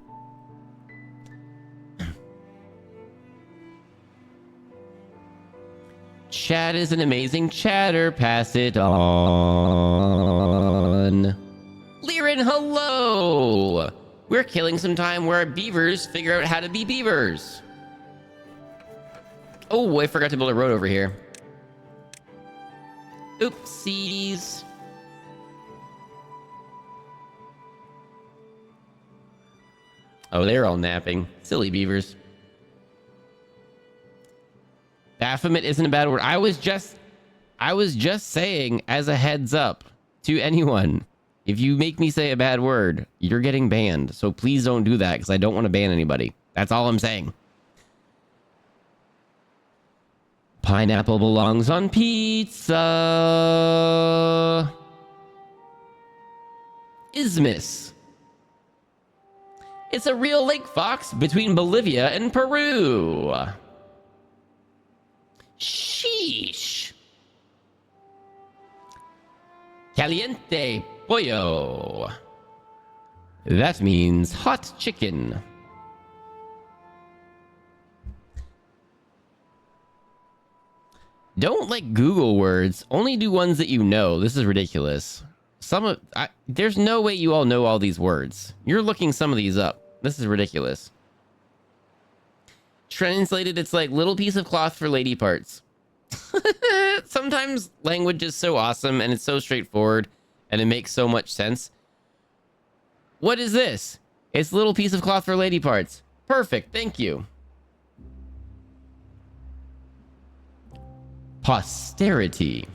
Chat is an amazing chatter. Pass it on. Liren, hello! We're killing some time where our beavers figure out how to be beavers. Oh, I forgot to build a road over here. Oopsies. Oh, they're all napping. Silly beavers. Baphomet isn't a bad word. I was just saying as a heads up to anyone, if you make me say a bad word, you're getting banned. So please don't do that because I don't want to ban anybody. That's all I'm saying. Pineapple belongs on pizza. Isthmus. It's a real lake, Fox, between Bolivia and Peru. Caliente pollo. That means hot chicken. Don't like Google words. Only do ones that you know. This is ridiculous. There's no way you all know all these words. You're looking some of these up. This is ridiculous. Translated, it's like little piece of cloth for lady parts. Sometimes language is so awesome and it's so straightforward and it makes so much sense. What is this? It's little piece of cloth for lady parts. Perfect. Thank you. Posterity.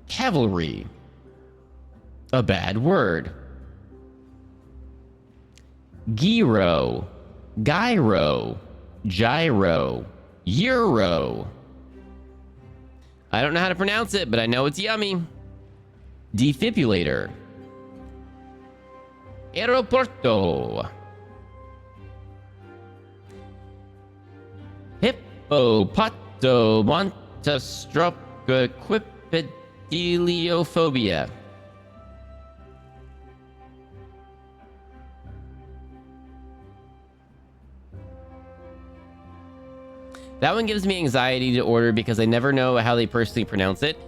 Cavalry. A bad word. Gyro. Gyro. Gyro. Euro. I don't know how to pronounce it, but I know it's yummy. Defibrillator. Aeroporto. Hippopoto montastroca quipediliophobia. That one gives me anxiety to order because I never know how they personally pronounce it.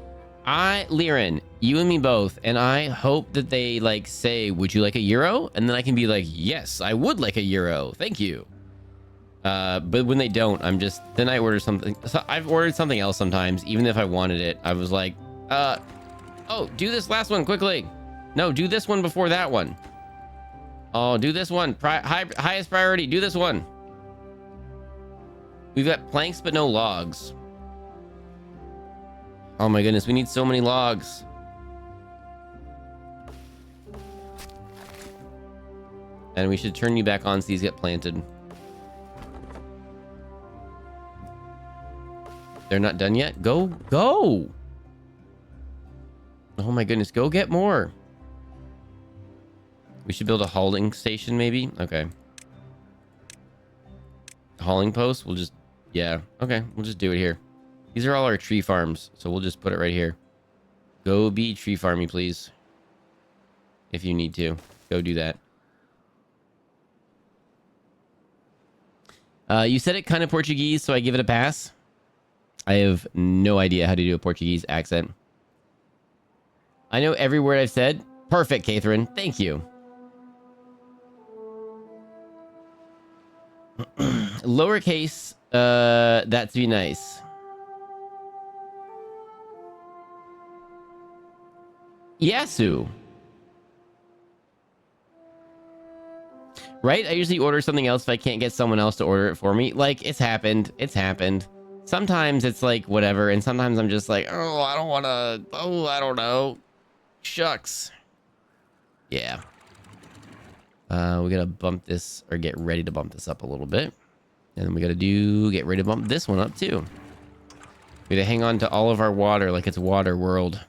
Liren, you and me both, and I hope that they like say, would you like a euro? And then I can be like, yes, I would like a euro. Thank you. But when they don't, then I order something. So I've ordered something else sometimes, even if I wanted it. I was like, oh, do this last one quickly. No, do this one before that one. Oh, do this one. Highest priority. Do this one. We've got planks, but no logs. Oh my goodness, we need so many logs. And we should turn you back on so these get planted. They're not done yet? Go! Oh my goodness, go get more. We should build a hauling station maybe? Okay. Hauling post? We'll just... Yeah, okay, we'll just do it here. These are all our tree farms, so we'll just put it right here. Go be tree farming, please. If you need to. Go do that. You said it kind of Portuguese, so I give it a pass. I have no idea how to do a Portuguese accent. I know every word I've said. Perfect, Catherine. Thank you. Lowercase, that'd be nice. Yasu. Right? I usually order something else if I can't get someone else to order it for me. Like, it's happened. It's happened. Sometimes it's like, whatever. And sometimes I'm just like, oh, I don't want to... Oh, I don't know. Shucks. Yeah. We gotta bump this, or get ready to bump this up a little bit. And then we gotta get ready to bump this one up too. We gotta hang on to all of our water like it's water world.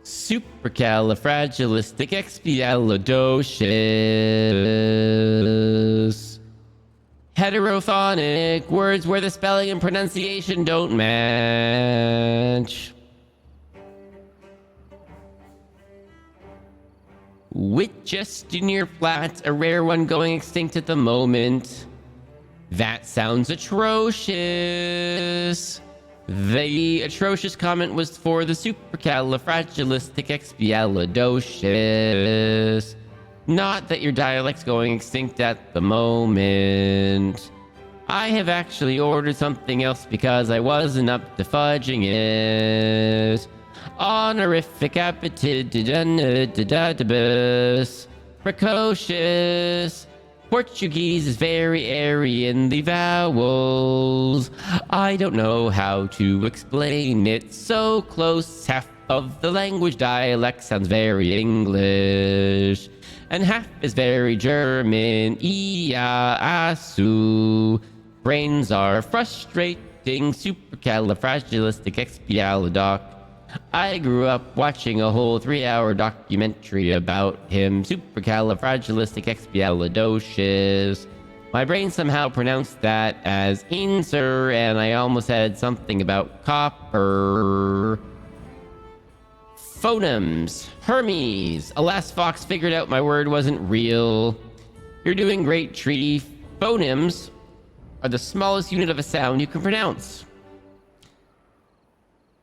Supercalifragilisticexpialidocious. Heterophonic words where the spelling and pronunciation don't match. Winchester flat, a rare one going extinct at the moment. That sounds atrocious. The atrocious comment was for the supercalifragilisticexpialidocious. Not that your dialect's going extinct at the moment. I have actually ordered something else because I wasn't up to fudging it. Honorific appetite, precocious. Portuguese is very airy in the vowels. I don't know how to explain it. So close, half of the language dialect sounds very English, and half is very German. Asu. Brains are frustrating. Supercalifragilisticexpialidoc. I grew up watching a whole 3-hour documentary about him. Supercalifragilisticexpialidocious. My brain somehow pronounced that as insur, and I almost said something about copper. Phonemes. Hermes. Alas, Fox figured out my word wasn't real. You're doing great, Treaty. Phonemes are the smallest unit of a sound you can pronounce.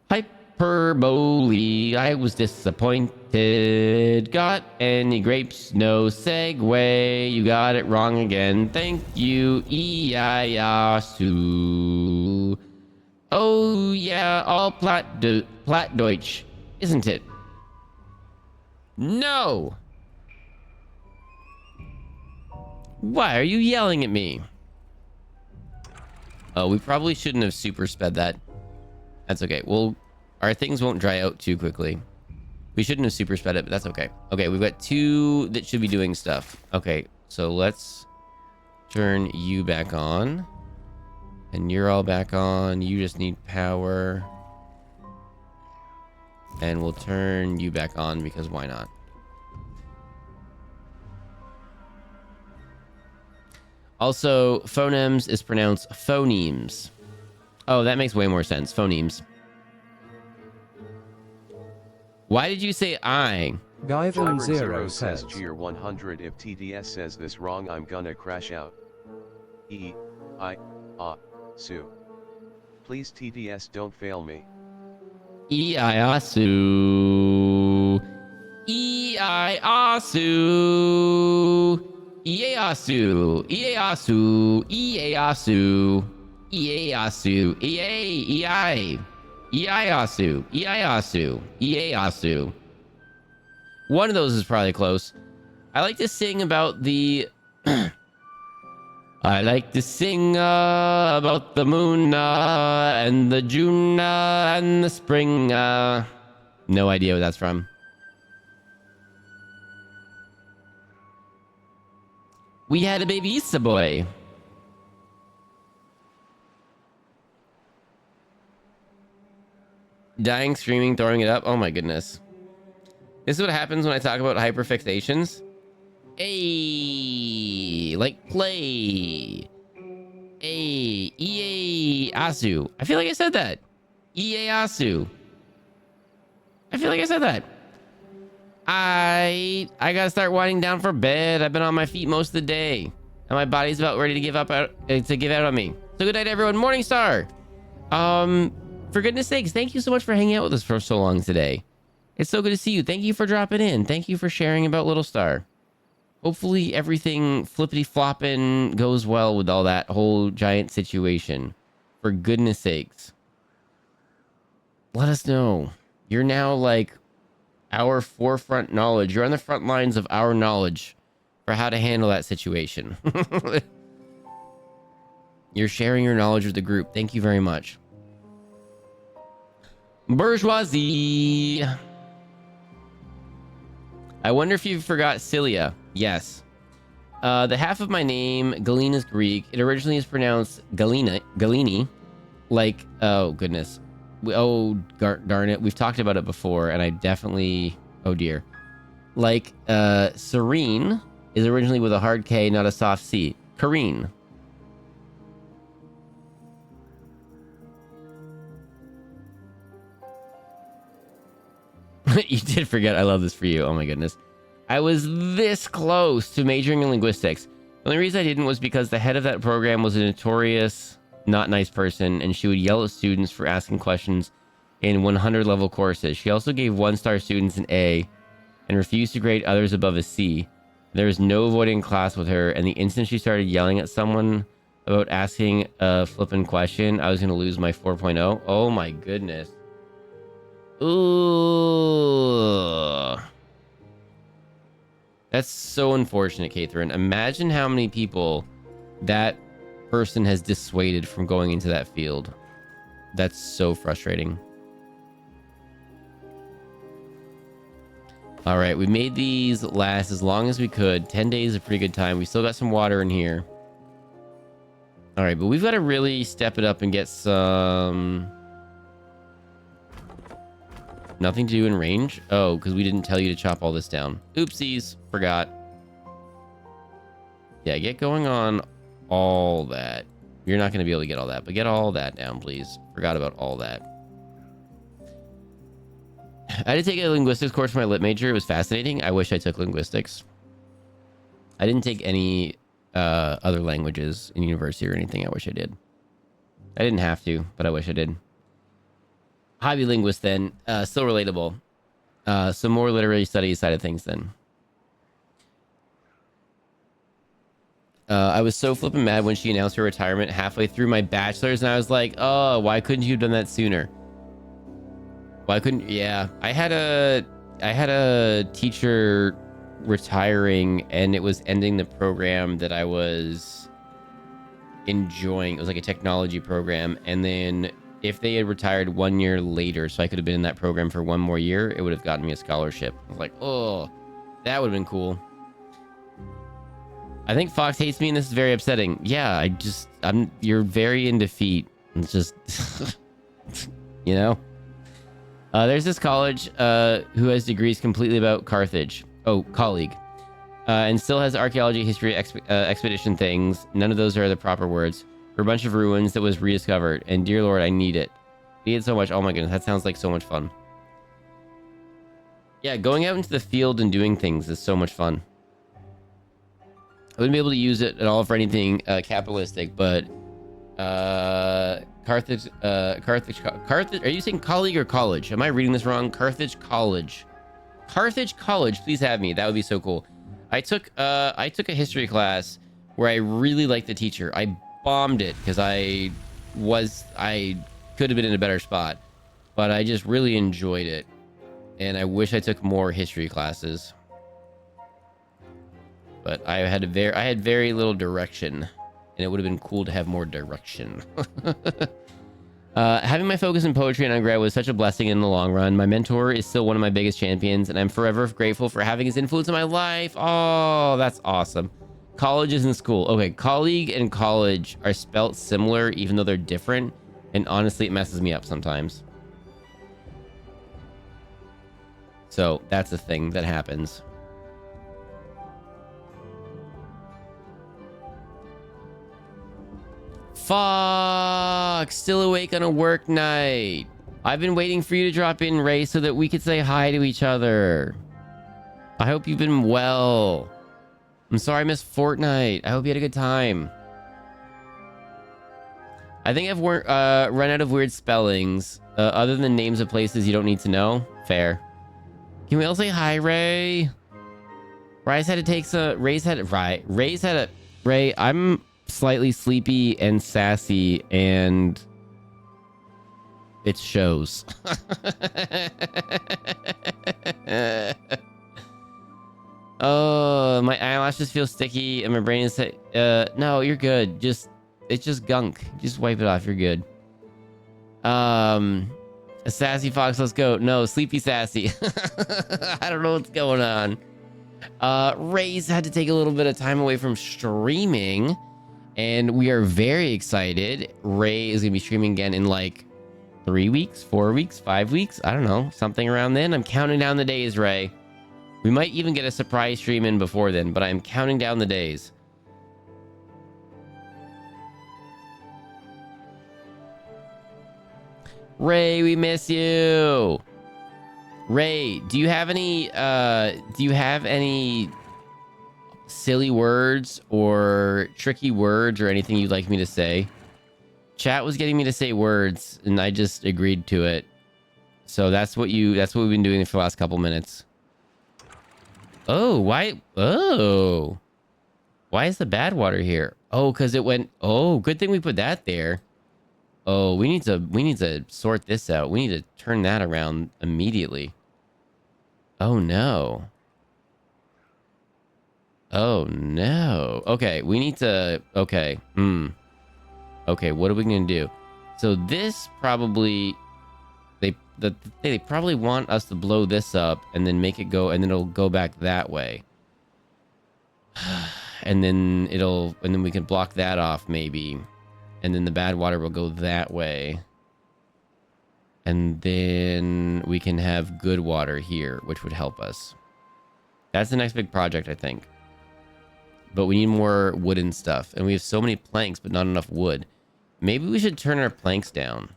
Hyperbole. I was disappointed. Got any grapes? No segue. You got it wrong again. Thank you. Iayasu. Oh yeah, all Plattdeutsch, isn't it? No. Why are you yelling at me? Oh, we probably shouldn't have super sped that. That's okay. Well, our things won't dry out too quickly. We shouldn't have super sped it, but that's okay. Okay, we've got 2 that should be doing stuff. Okay, so let's turn you back on. And you're all back on. You just need power. And we'll turn you back on because why not? Also, phonemes is pronounced phonemes. Oh, that makes way more sense. Phonemes. Why did you say I? Guyvan Zero Zero says says, Cheer 100. If TDS says this wrong, I'm gonna crash out. Sue. Please TDS, don't fail me. Iayasu. Iayasu. Ieyasu. Ieyasu. Ieyasu. Ieyasu. Iei. Iayasu. Iayasu. Ieyasu. One of those is probably close. I like to sing about the... I like to sing about the moon and the June and the spring. No idea what that's from. We had a baby Issa boy. Dying, screaming, throwing it up. Oh my goodness. This is what happens when I talk about hyperfixations. A like play. Asu. I feel like I said that. Asu. I feel like I said that. I gotta start winding down for bed. I've been on my feet most of the day, and my body's about ready to give out on me. So good night, everyone. Morningstar. For goodness sakes, thank you so much for hanging out with us for so long today. It's so good to see you. Thank you for dropping in. Thank you for sharing about Little Star. Hopefully everything flippity-flopping goes well with all that whole giant situation. For goodness sakes. Let us know. You're now like our forefront knowledge. You're on the front lines of our knowledge for how to handle that situation. You're sharing your knowledge with the group. Thank you very much. Bourgeoisie. I wonder if you forgot Cilia. Yes. The half of my name, Galena, is Greek. It originally is pronounced Galini. Like, oh goodness. Darn it. We've talked about it before, and I definitely... Oh dear. Like, Serene is originally with a hard K, not a soft C. Kareen. You did forget. I love this for you. Oh my goodness. I was this close to majoring in linguistics. The only reason I didn't was because the head of that program was a notorious, not nice person, and she would yell at students for asking questions in 100 level courses. She also gave 1-star students an A and refused to grade others above a C. There was no avoiding class with her, and the instant she started yelling at someone about asking a flippin' question, I was going to lose my 4.0. Oh my goodness. Ooh. That's so unfortunate, Catherine. Imagine how many people that person has dissuaded from going into that field. That's so frustrating. All right, we made these last as long as we could. 10 days is a pretty good time. We still got some water in here. All right, but we've got to really step it up and get some... Nothing to do in range? Oh, because we didn't tell you to chop all this down. Oopsies. Forgot. Yeah, get going on all that. You're not going to be able to get all that, but get all that down, please. Forgot about all that. I did take a linguistics course for my lit major. It was fascinating. I wish I took linguistics. I didn't take any other languages in university or anything. I wish I did. I didn't have to, but I wish I did. Hobby linguist then. Still relatable. Some more literary studies side of things then. I was so flippin' mad when she announced her retirement halfway through my bachelor's, and I was like, oh, why couldn't you have done that sooner? Why couldn't... Yeah, I had a teacher retiring, and it was ending the program that I was enjoying. It was like a technology program, and then if they had retired 1 year later, so I could have been in that program for one more year, it would have gotten me a scholarship. I was like, oh, that would have been cool. I think Fox hates me, and this is very upsetting. Yeah, you're very in defeat. It's just, you know? There's this college who has degrees completely about Carthage. Oh, colleague. And still has archaeology, history, expedition things. None of those are the proper words. For a bunch of ruins that was rediscovered. And dear Lord, I need it. Need it so much. Oh my goodness, that sounds like so much fun. Yeah, going out into the field and doing things is so much fun. I wouldn't be able to use it at all for anything capitalistic, but Carthage. Are you saying colleague or college? Am I reading this wrong? Carthage College. Carthage College, please have me. That would be so cool. I took a history class where I really liked the teacher. I bombed it because I could have been in a better spot, but I just really enjoyed it, and I wish I took more history classes. But I had very little direction, and it would have been cool to have more direction. Having my focus in poetry and undergrad was such a blessing in the long run. My mentor is still one of my biggest champions, and I'm forever grateful for having his influence in my life. Oh, that's awesome. College isn't school. Okay, colleague and college are spelt similar, even though they're different, and honestly, it messes me up sometimes. So that's a thing that happens. Fuck! Still awake on a work night. I've been waiting for you to drop in, Ray, so that we could say hi to each other. I hope you've been well. I'm sorry I missed Fortnite. I hope you had a good time. I think I've run out of weird spellings. Other than names of places you don't need to know. Fair. Can we all say hi, Ray? Ray's had to take some... Ray's had a... Ray, I'm slightly sleepy and sassy, and it shows. Oh, my eyelashes feel sticky and my brain is no, you're good. It's just gunk. Just wipe it off. You're good. A sassy fox, let's go. No, sleepy sassy. I don't know what's going on. Ray's had to take a little bit of time away from streaming, and we are very excited. Ray is gonna be streaming again in like 3 weeks, 4 weeks, 5 weeks. I don't know, something around then. I'm counting down the days, Ray. We might even get a surprise stream in before then, but I'm counting down the days. Ray, we miss you. Ray, do you have any silly words or tricky words or anything you'd like me to say? Chat was getting me to say words, and I just agreed to it. So that's what we've been doing for the last couple minutes. Oh, why? Oh, why is the bad water here? Oh, because it went. Oh, good thing we put that there. Oh, we need to sort this out. We need to turn that around immediately. Oh no. Oh no. Okay, we need to. Okay. Okay, what are we gonna do? So this probably. They probably want us to blow this up and then make it go, and then it'll go back that way. And then we can block that off maybe. And then the bad water will go that way. And then we can have good water here, which would help us. That's the next big project, I think. but we need more wooden stuff. And we have so many planks, but not enough wood. Maybe we should turn our planks down.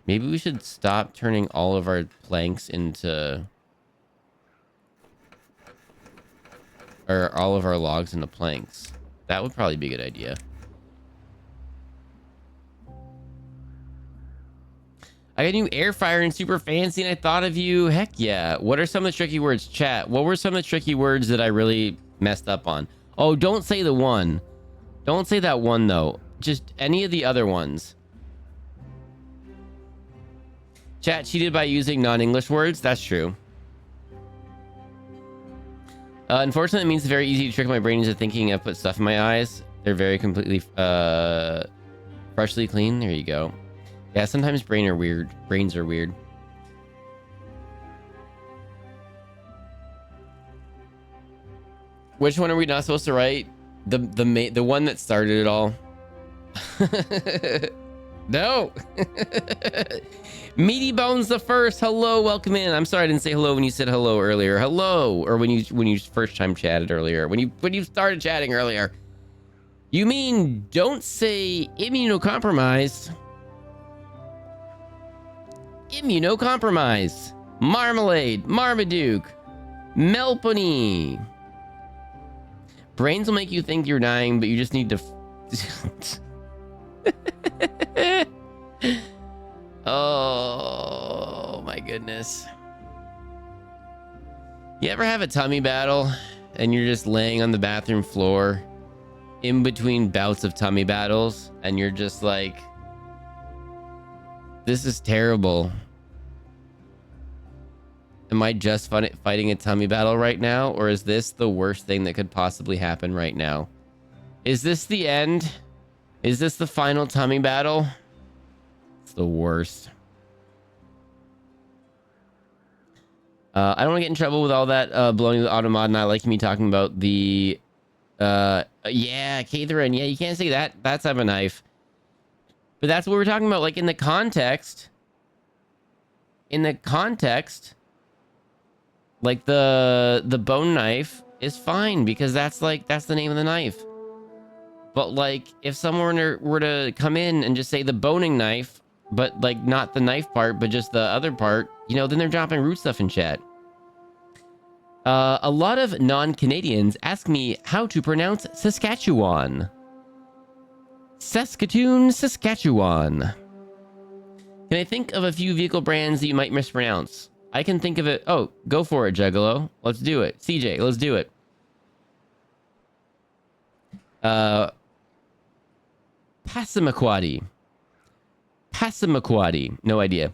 Maybe we should stop turning all of our planks into... or all of our logs into planks. That would probably be a good idea. I got a new air fryer and super fancy and I thought of you. Heck yeah. What are some of the tricky words? Chat, what were some of the tricky words that I really messed up on? Oh, don't say the one. Don't say that one though. Just any of the other ones. Chat cheated by using non-English words. That's true. Unfortunately, it means it's very easy to trick my brain into thinking I've put stuff in my eyes. They're very completely freshly clean. There you go. Yeah, sometimes brains are weird. Which one are we not supposed to write? The one that started it all. No. Meaty Bones the first. Hello, welcome in. I'm sorry I didn't say hello when you said hello earlier. Hello, or when you first time chatted earlier. When you started chatting earlier. You mean don't say immunocompromised. Immunocompromised. Marmalade, Marmaduke, Melpony. Brains will make you think you're dying, but you just need to... Oh my goodness. You ever have a tummy battle and you're just laying on the bathroom floor in between bouts of tummy battles and you're just like, this is terrible. Am I just fighting a tummy battle right now, or is this the worst thing that could possibly happen right now? Is this the end? Is this the final tummy battle? It's the worst. I don't want to get in trouble with all that blowing the automod, not liking me talking about the... yeah, Catherine. Yeah, you can't say that. That's have a knife. But that's what we're talking about. Like, in the context... like, the bone knife is fine, because that's the name of the knife. But, like, if someone were to come in and just say the boning knife, but, like, not the knife part, but just the other part, you know, then they're dropping root stuff in chat. A lot of non-Canadians ask me how to pronounce Saskatchewan. Saskatoon, Saskatchewan. Can I think of a few vehicle brands that you might mispronounce? I can think of it. Oh, go for it, Juggalo. Let's do it. CJ, let's do it. Passamaquoddy. Passamaquoddy. No idea.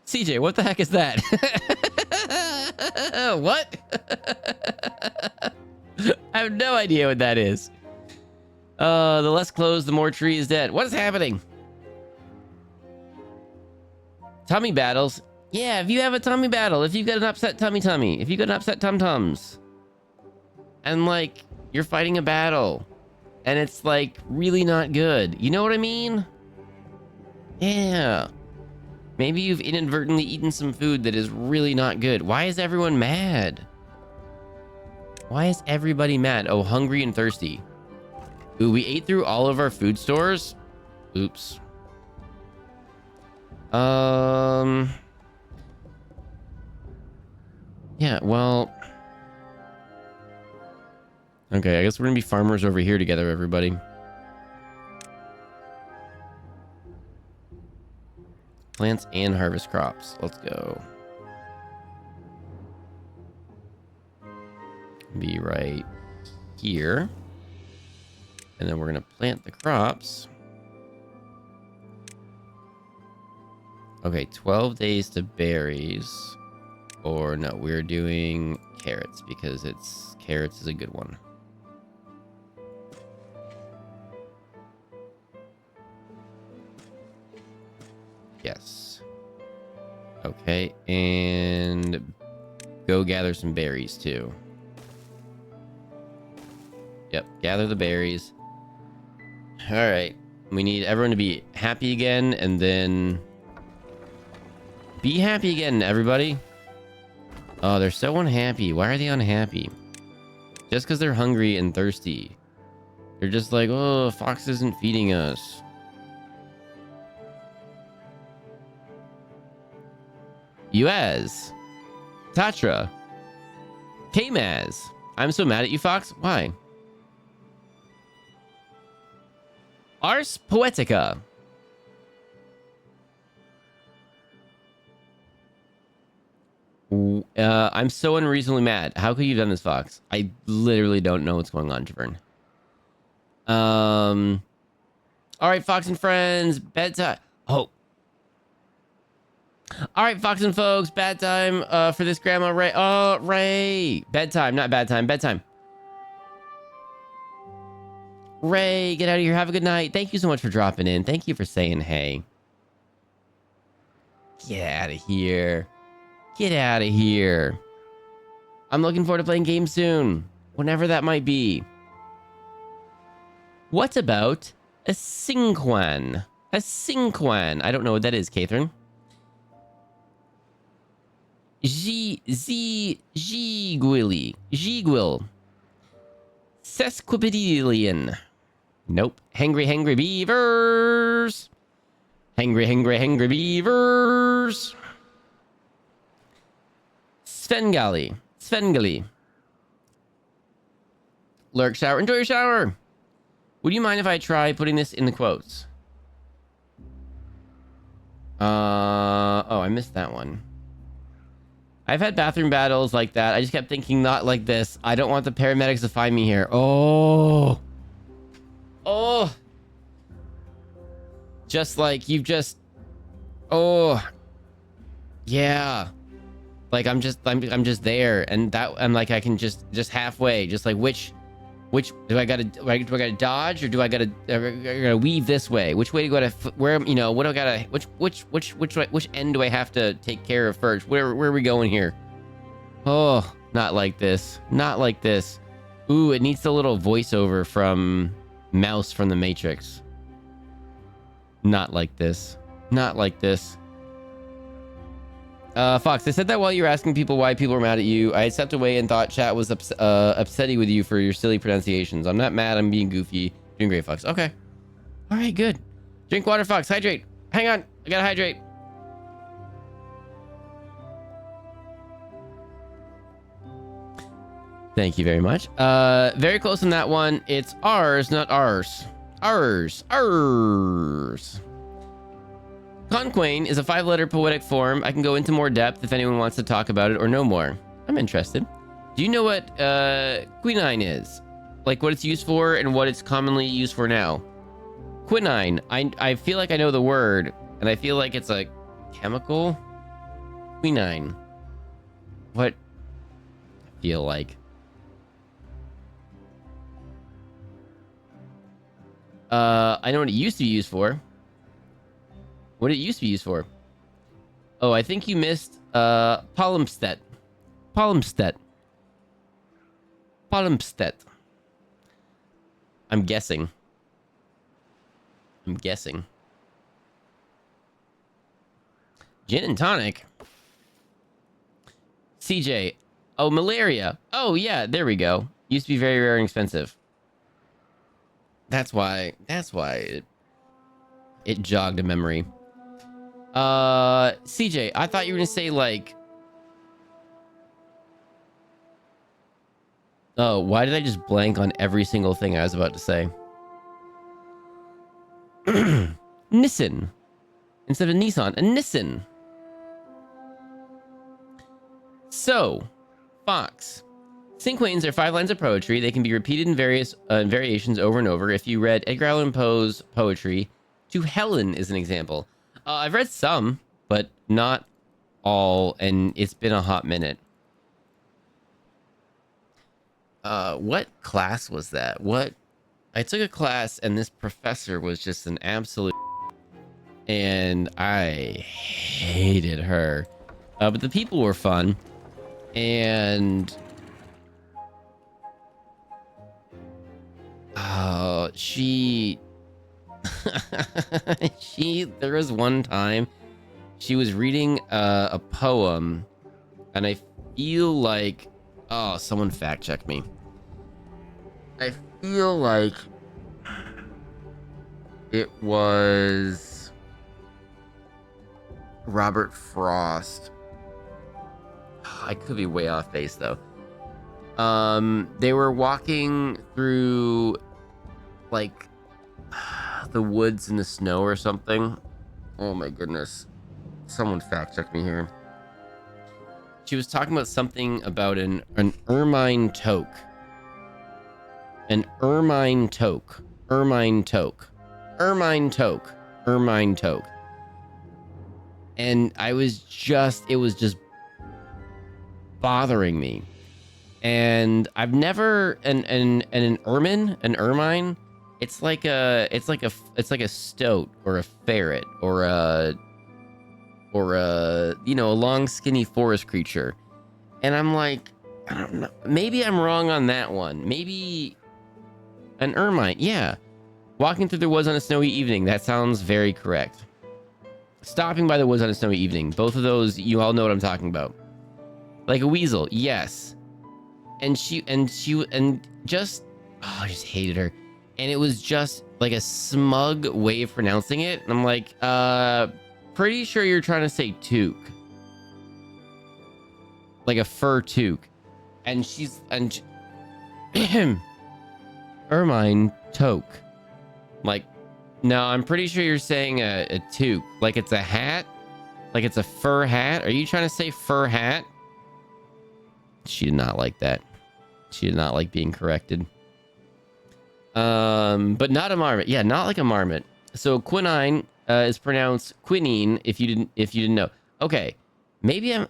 CJ, what the heck is that? What? I have no idea what that is. The less clothes, the more tree is dead. What is happening? Tummy battles. Yeah, if you have a tummy battle, if you've got an upset tummy, if you've got an upset tum-tums, and, like, you're fighting a battle, and it's, like, really not good. You know what I mean? Yeah. Maybe you've inadvertently eaten some food that is really not good. Why is everyone mad? Why is everybody mad? Oh, hungry and thirsty. Ooh, we ate through all of our food stores? Oops. Yeah, well... Okay, I guess we're gonna be farmers over here together, everybody. Plants and harvest crops. Let's go. Be right here. And then we're gonna plant the crops. Okay, 12 days to berries. Or no, we're doing carrots because carrots is a good one. Yes. Okay, and go gather some berries too. Yep, gather the berries. All right, we need everyone to be happy again, and then be happy again, everybody. Oh, they're so unhappy. Why are they unhappy? Just because they're hungry and thirsty. They're just like, oh, Fox isn't feeding us. Uaz. Tatra. K-Maz. I'm so mad at you, Fox. Why? Ars Poetica. I'm so unreasonably mad. How could you have done this, Fox? I literally don't know what's going on, Javern. All right, Fox and friends, bedtime. Oh. All right, Fox and folks, bedtime for this Grandma Ray. Oh, Ray. Bedtime, not bad time. Bedtime. Ray, get out of here. Have a good night. Thank you so much for dropping in. Thank you for saying hey. Get out of here. Get out of here. I'm looking forward to playing games soon. Whenever that might be. What about a Sinquan? A Sinquan. I don't know what that is, Catherine. Giguili. Giguil. Sesquipedalian. Nope. Hangry beavers. Hangry beavers. Svengali. Lurk shower. Enjoy your shower. Would you mind if I try putting this in the quotes? Oh, I missed that one. I've had bathroom battles like that. I just kept thinking, not like this. I don't want the paramedics to find me here. Oh. Just like you've just. Oh. Yeah. Like I'm just there, and that I'm like I can just halfway, just like which do I gotta dodge, or do I gotta weave this way? Which way do I gotta where what do I gotta which end do I have to take care of first? Where are we going here? Oh, not like this. Not like this. Ooh, it needs the little voiceover from Mouse from the Matrix. Not like this. Not like this. Fox, I said that while you were asking people why people were mad at you. I stepped away and thought chat was upsetting with you for your silly pronunciations. I'm not mad. I'm being goofy. Doing great, Fox. Okay. All right, good. Drink water, Fox. Hydrate. Hang on. I gotta hydrate. Thank you very much. Very close on that one. It's ours, not ours. Ours. Conquain is a 5-letter poetic form. I can go into more depth if anyone wants to talk about it or know more. I'm interested. Do you know what quinine is? Like what it's used for and what it's commonly used for now? Quinine. I feel like I know the word, and I feel like it's a chemical. Quinine. What? I feel like. I know what it used to be used for. What it used to be used for? Oh, I think you missed palimpsest. Palimpsest. I'm guessing. Gin and tonic. CJ. Oh, malaria. Oh, yeah, there we go. Used to be very rare and expensive. That's why it jogged a memory. CJ, I thought you were gonna say like, oh, why did I just blank on every single thing I was about to say? Nissan instead of Nissan, a Nissan. So, Fox. Cinquains are 5 lines of poetry. They can be repeated in various variations over and over. If you read Edgar Allan Poe's poetry, To Helen is an example. I've read some, but not all, and it's been a hot minute. What class was that? I took a class, and this professor was just an absolute, and I hated her. But the people were fun, and there was one time she was reading a poem, and I feel like, oh, someone fact check me. I feel like it was Robert Frost. I could be way off base though. They were walking through like the woods in the snow or something. Oh my goodness. Someone fact check me here. She was talking about something about an ermine toque. An ermine toque. Ermine toque. Ermine toque. Ermine toque. And it was just bothering me. And I've never an ermine, it's like a stoat or a ferret or a you know, a long skinny forest creature. And I'm like, I don't know, maybe I'm wrong on that one. Maybe an ermine. Yeah, walking through the woods on a snowy evening, that sounds very correct. Stopping by the woods on a snowy evening, both of those, you all know what I'm talking about. Like a weasel, yes. And just, oh, I just hated her. And it was just like a smug way of pronouncing it. And I'm like, pretty sure you're trying to say toque. Like a fur toque. And ermine toque. Like, no, I'm pretty sure you're saying a toque. Like it's a hat. Like it's a fur hat. Are you trying to say fur hat? She did not like that. She did not like being corrected. But not a marmot. Yeah, not like a marmot. So quinine is pronounced quinine if you didn't know. Okay. Maybe I'm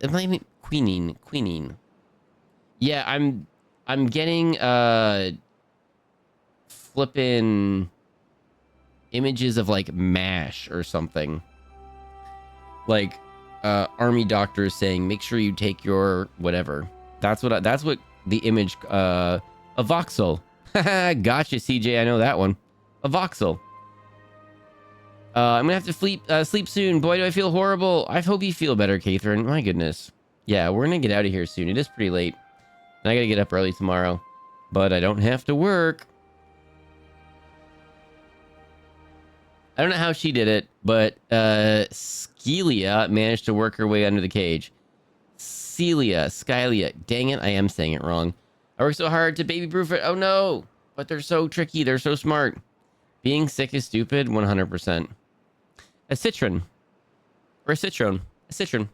quinine. Yeah, I'm getting flippin' images of like MASH or something. Like army doctors saying, make sure you take your whatever. That's what the image, a voxel. Gotcha, CJ. I know that one. A voxel. I'm gonna have to sleep soon. Boy, do I feel horrible. I hope you feel better, Catherine. My goodness. Yeah, we're gonna get out of here soon. It is pretty late. And I gotta get up early tomorrow. But I don't have to work. I don't know how she did it, but Skelia managed to work her way under the cage. Skylia. Dang it, I am saying it wrong. I work so hard to baby-proof it. Oh no! But they're so tricky. They're so smart. Being sick is stupid. 100%. A citron. Or a citron. A citron.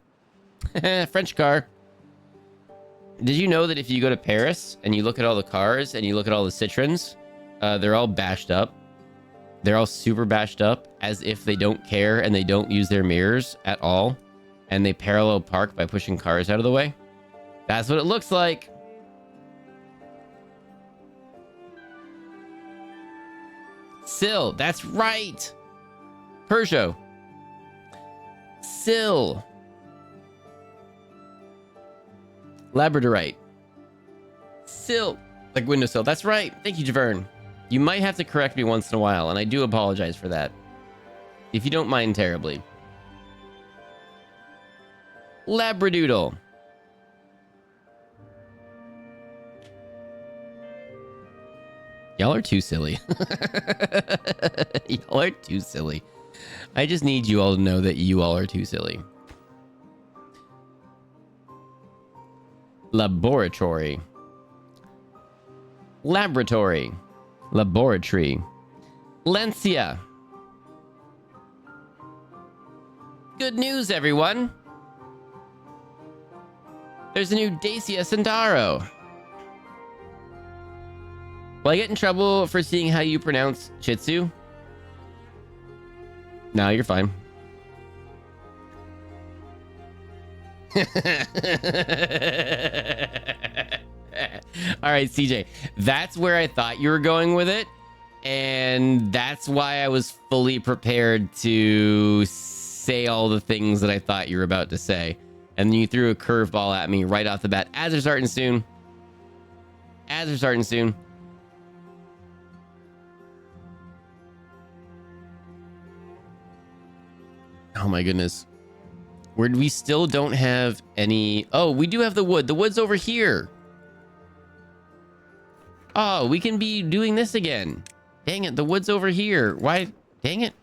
French car. Did you know that if you go to Paris and you look at all the cars and you look at all the citrons, they're all bashed up. They're all super bashed up as if they don't care and they don't use their mirrors at all. And they parallel park by pushing cars out of the way. That's what it looks like. Sill, that's right. Peugeot. Sill. Labradorite. Sill. Like windowsill. That's right. Thank you, Javern. You might have to correct me once in a while, and I do apologize for that. If you don't mind terribly. Labradoodle. Y'all are too silly. Y'all are too silly. I just need you all to know that you all are too silly. Laboratory. Laboratory. Laboratory. Lancia. Good news, everyone. There's a new Dacia Centauro. Will I get in trouble for seeing how you pronounce Shih Tzu? No, you're fine. All right, CJ. That's where I thought you were going with it. And that's why I was fully prepared to say all the things that I thought you were about to say. And then you threw a curveball at me right off the bat. Ads are starting soon. Ads are starting soon. Oh my goodness. We still don't have any... Oh, we do have the wood. The wood's over here. Oh, we can be doing this again. Dang it, the wood's over here. Why? Dang it.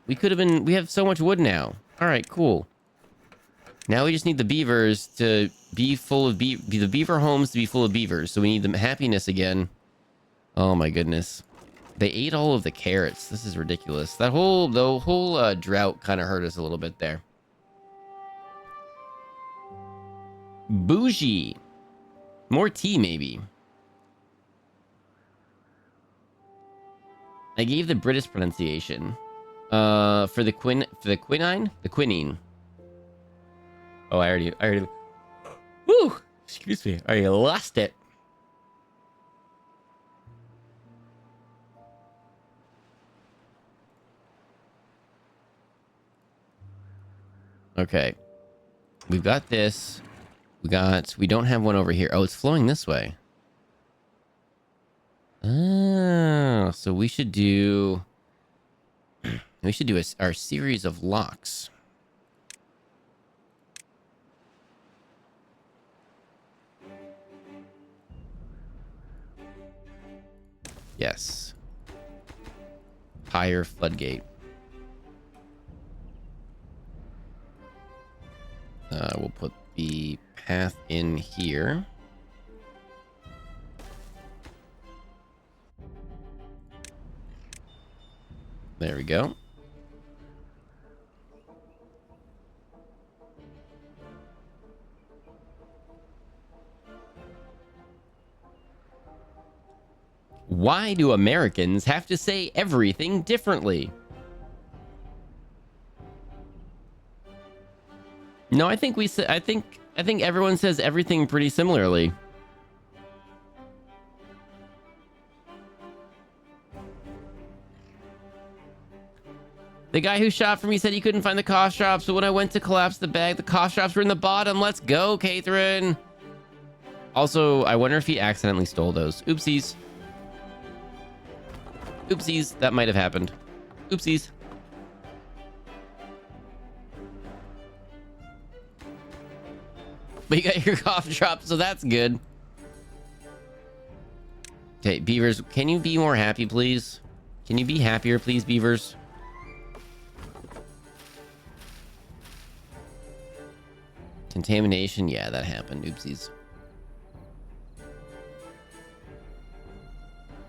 We could have been... We have so much wood now. All right, cool. Now we just need the beavers to be full of... the beaver homes to be full of beavers. So we need them happiness again. Oh my goodness. They ate all of the carrots. This is ridiculous. The whole drought kind of hurt us a little bit there. Bougie. More tea, maybe. I gave the British pronunciation. For the quinine. Oh, I already. Woo! Excuse me. I lost it. Okay. We've got this. We don't have one over here. Oh, it's flowing this way. Oh, so we should do our series of locks. Yes. Higher floodgate. We'll put the path in here. There we go. Why do Americans have to say everything differently? No, I think I think everyone says everything pretty similarly. The guy who shot for me said he couldn't find the cough drops, but when I went to collapse the bag, the cough drops were in the bottom. Let's go, Catherine. Also, I wonder if he accidentally stole those. Oopsies. Oopsies, that might have happened. Oopsies. But you got your cough drop, so that's good. Okay, beavers, can you be more happy, please? Can you be happier, please, beavers? Contamination, yeah, that happened. Oopsies.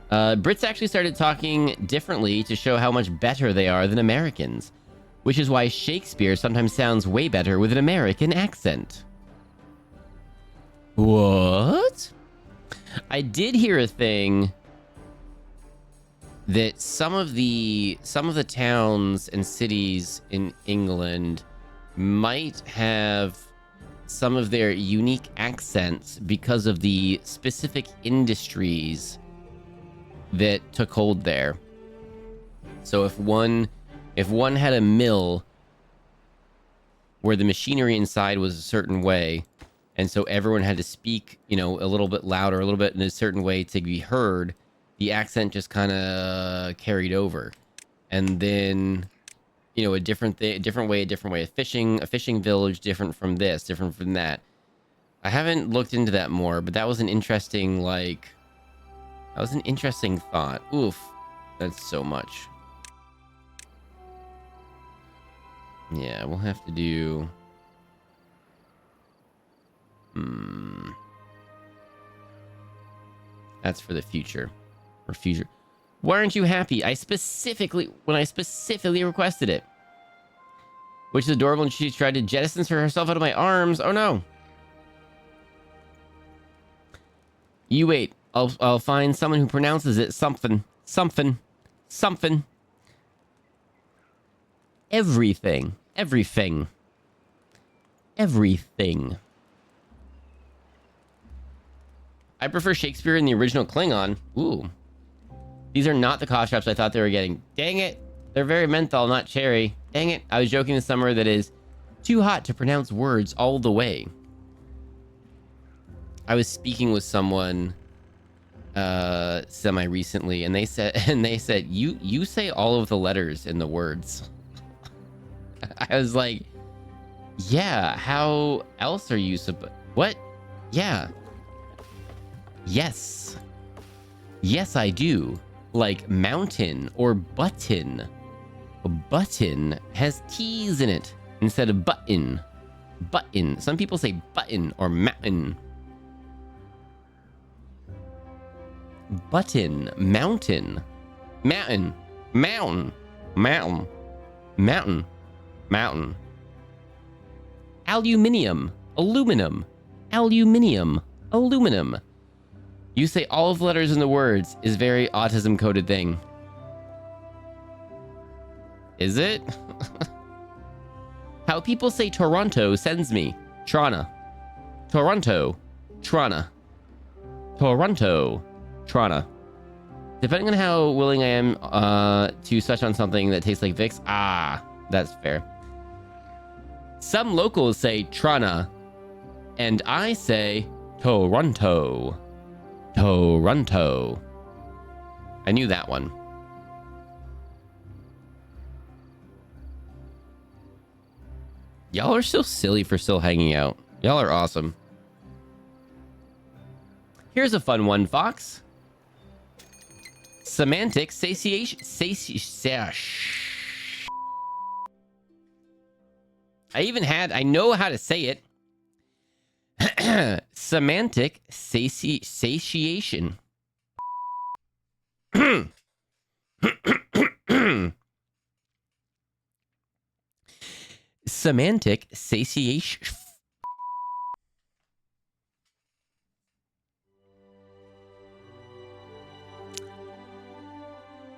Brits actually started talking differently to show how much better they are than Americans, which is why Shakespeare sometimes sounds way better with an American accent. What? I did hear a thing that some of the towns and cities in England might have some of their unique accents because of the specific industries that took hold there. So if one had a mill where the machinery inside was a certain way, and so everyone had to speak, you know, a little bit louder, a little bit in a certain way to be heard, the accent just kind of carried over. And then, you know, a different way of fishing, a fishing village, different from this, different from that. I haven't looked into that more, but that was an interesting, thought. Oof, that's so much. Yeah, we'll have to do... That's for the future. Or future. Why aren't you happy? When I specifically requested it. Which is adorable, and she tried to jettison herself out of my arms. Oh no. You wait. I'll find someone who pronounces it something. Everything. I prefer Shakespeare in the original Klingon. Ooh. These are not the cough drops I thought they were getting. Dang it. They're very menthol, not cherry. Dang it. I was joking this summer that is too hot to pronounce words all the way. I was speaking with someone semi recently, and they said you say all of the letters in the words. I was like, Yeah, how else are you supposed... What? Yeah. Yes. Yes, I do. Like mountain or button. A button has T's in it instead of button. Button. Some people say button or mountain. Button. Mountain. Mountain. Mountain. Mountain. Mountain. Mountain. Aluminium. Aluminum. Aluminium. Aluminum. You say all of the letters in the words is very autism coded thing. Is it? How people say Toronto sends me. Trana. Toronto. Trana. Toronto. Trana. Depending on how willing I am to touch on something that tastes like Vicks. Ah, that's fair. Some locals say Trana. And I say Toronto. Toronto. I knew that one. Y'all are so silly for still hanging out. Y'all are awesome. Here's a fun one, Fox. Semantic satiation. I know how to say it. Semantic satiation. Semantic satiation.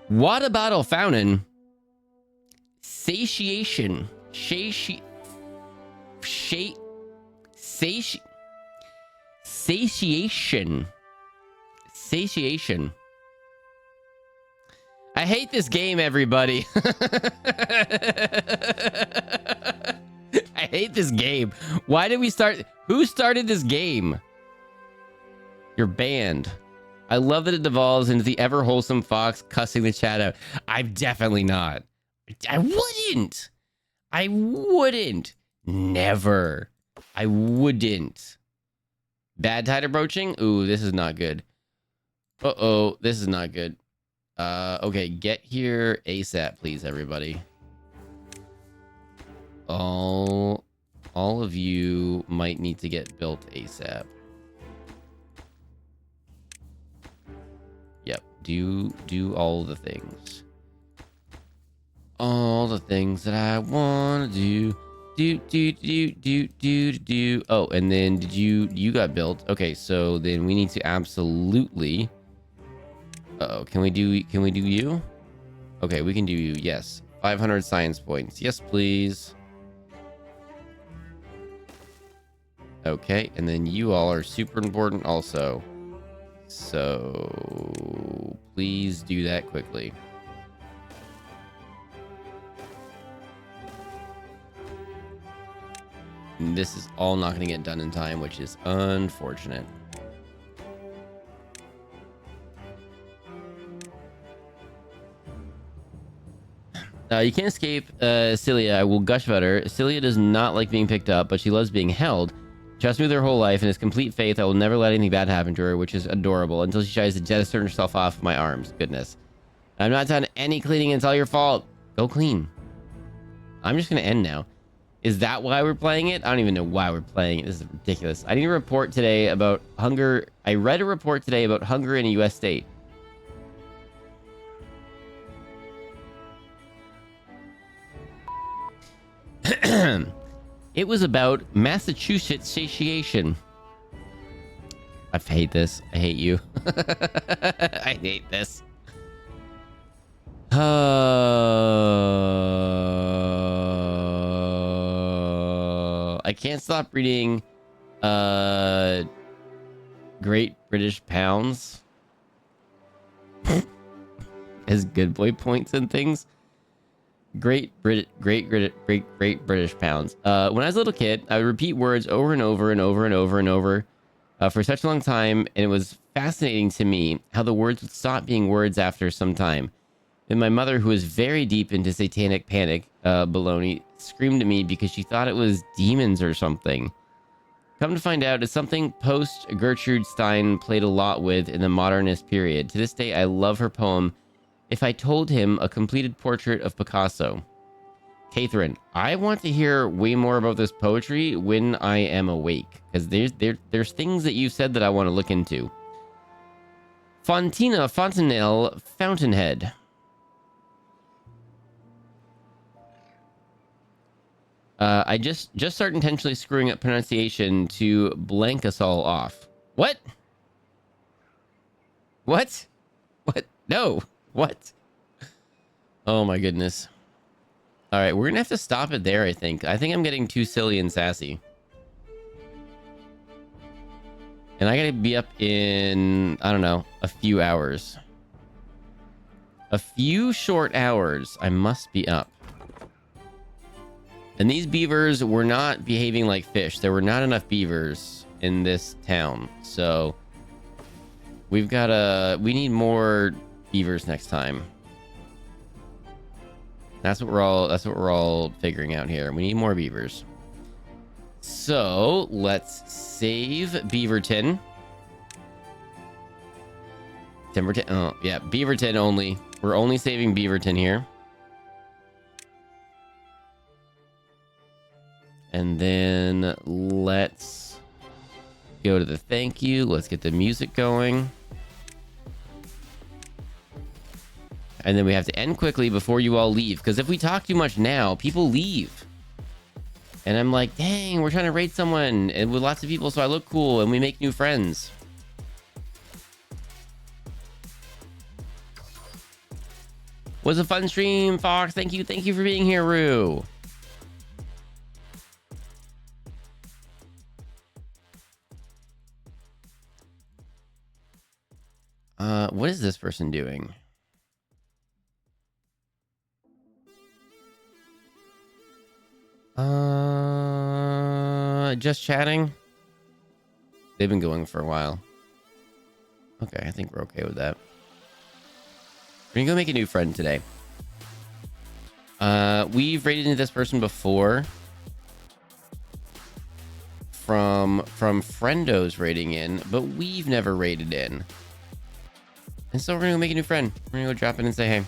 Water bottle fountain. Satiation. Satiation. Satiation. I hate this game, everybody. I hate this game. Why did we start? Who started this game? You're banned. I love that it devolves into the ever wholesome Fox cussing the chat out. I'm definitely not. I wouldn't. I wouldn't. Never. I wouldn't. Bad tide approaching? Ooh, this is not good. Uh-oh, this is not good. Okay, get here ASAP, please, everybody. All of you might need to get built ASAP. Yep, do all the things. All the things that I want to do. Do. Oh, and then you got built. Okay, so then we need to absolutely... Uh-oh, can we do you? Okay, we can do you, yes. 500 science points. Yes, please. Okay, and then you all are super important also. So please do that quickly. And this is all not going to get done in time, which is unfortunate. You can't escape Celia. I will gush about her. Celia does not like being picked up, but she loves being held. Trusts me with her whole life and has complete faith I will never let anything bad happen to her, which is adorable, until she tries to jettison herself off my arms. Goodness. I've not done any cleaning. It's all your fault. Go clean. I'm just going to end now. Is that why we're playing it? I don't even know why we're playing it. This is ridiculous. I need a report today about hunger. I read a report today about hunger in a U.S. state. It was about Massachusetts satiation. I hate this. I hate you. I hate this. I can't stop reading Great British Pounds as good boy points and things. Great British Pounds. When I was a little kid, I would repeat words over and over and over and over and over for such a long time, and it was fascinating to me how the words would stop being words after some time. Then my mother, who was very deep into satanic panic, baloney, screamed at me because she thought it was demons or something. Come to find out, it's something post Gertrude Stein played a lot with in the modernist period. To this day, I love her poem, If I Told Him, a Completed Portrait of Picasso. Catherine, I want to hear way more about this poetry when I am awake, because there's things that you said that I want to look into. Fontina Fontanelle Fountainhead. I just start intentionally screwing up pronunciation to blank us all off. What? What? What? No. What? Oh my goodness. All right, we're gonna have to stop it there, I think. I think I'm getting too silly and sassy. And I gotta be up in, I don't know, a few hours. A few short hours, I must be up. And these beavers were not behaving like fish. There were not enough beavers in this town. So we need more beavers next time. That's what we're all figuring out here. We need more beavers. So let's save Beaverton. Timberton. Oh, yeah, Beaverton only. We're only saving Beaverton here. And then let's go to the thank you. Let's get the music going. And then we have to end quickly before you all leave. Because if we talk too much now, people leave. And I'm like, dang, we're trying to raid someone and with lots of people so I look cool and we make new friends. Was a fun stream, Fox. Thank you for being here, Rue. What is this person doing? Just chatting. They've been going for a while. Okay, I think we're okay with that. We're gonna go make a new friend today. We've raided into this person before. From friendos raiding in, but we've never raided in. And so we're gonna go make a new friend. We're gonna go drop in and say hey.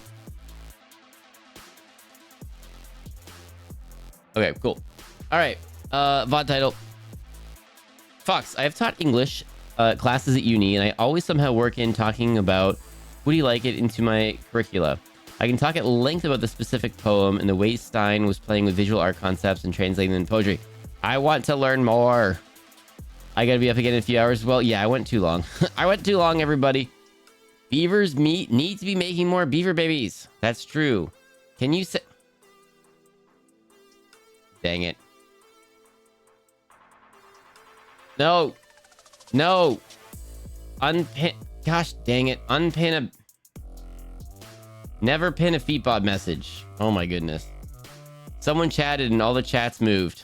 Okay, cool. All right, VOD title. Fox, I have taught English classes at uni, and I always somehow work in talking about would you like it into my curricula. I can talk at length about the specific poem and the way Stein was playing with visual art concepts and translating them into poetry. I want to learn more. I gotta be up again in a few hours as well. Yeah, I went too long. I went too long, everybody. Beavers need to be making more beaver babies. That's true. Can you say... Dang it. No. No. Unpin... Gosh dang it. Unpin a... Never pin a feetbot message. Oh my goodness. Someone chatted and all the chats moved.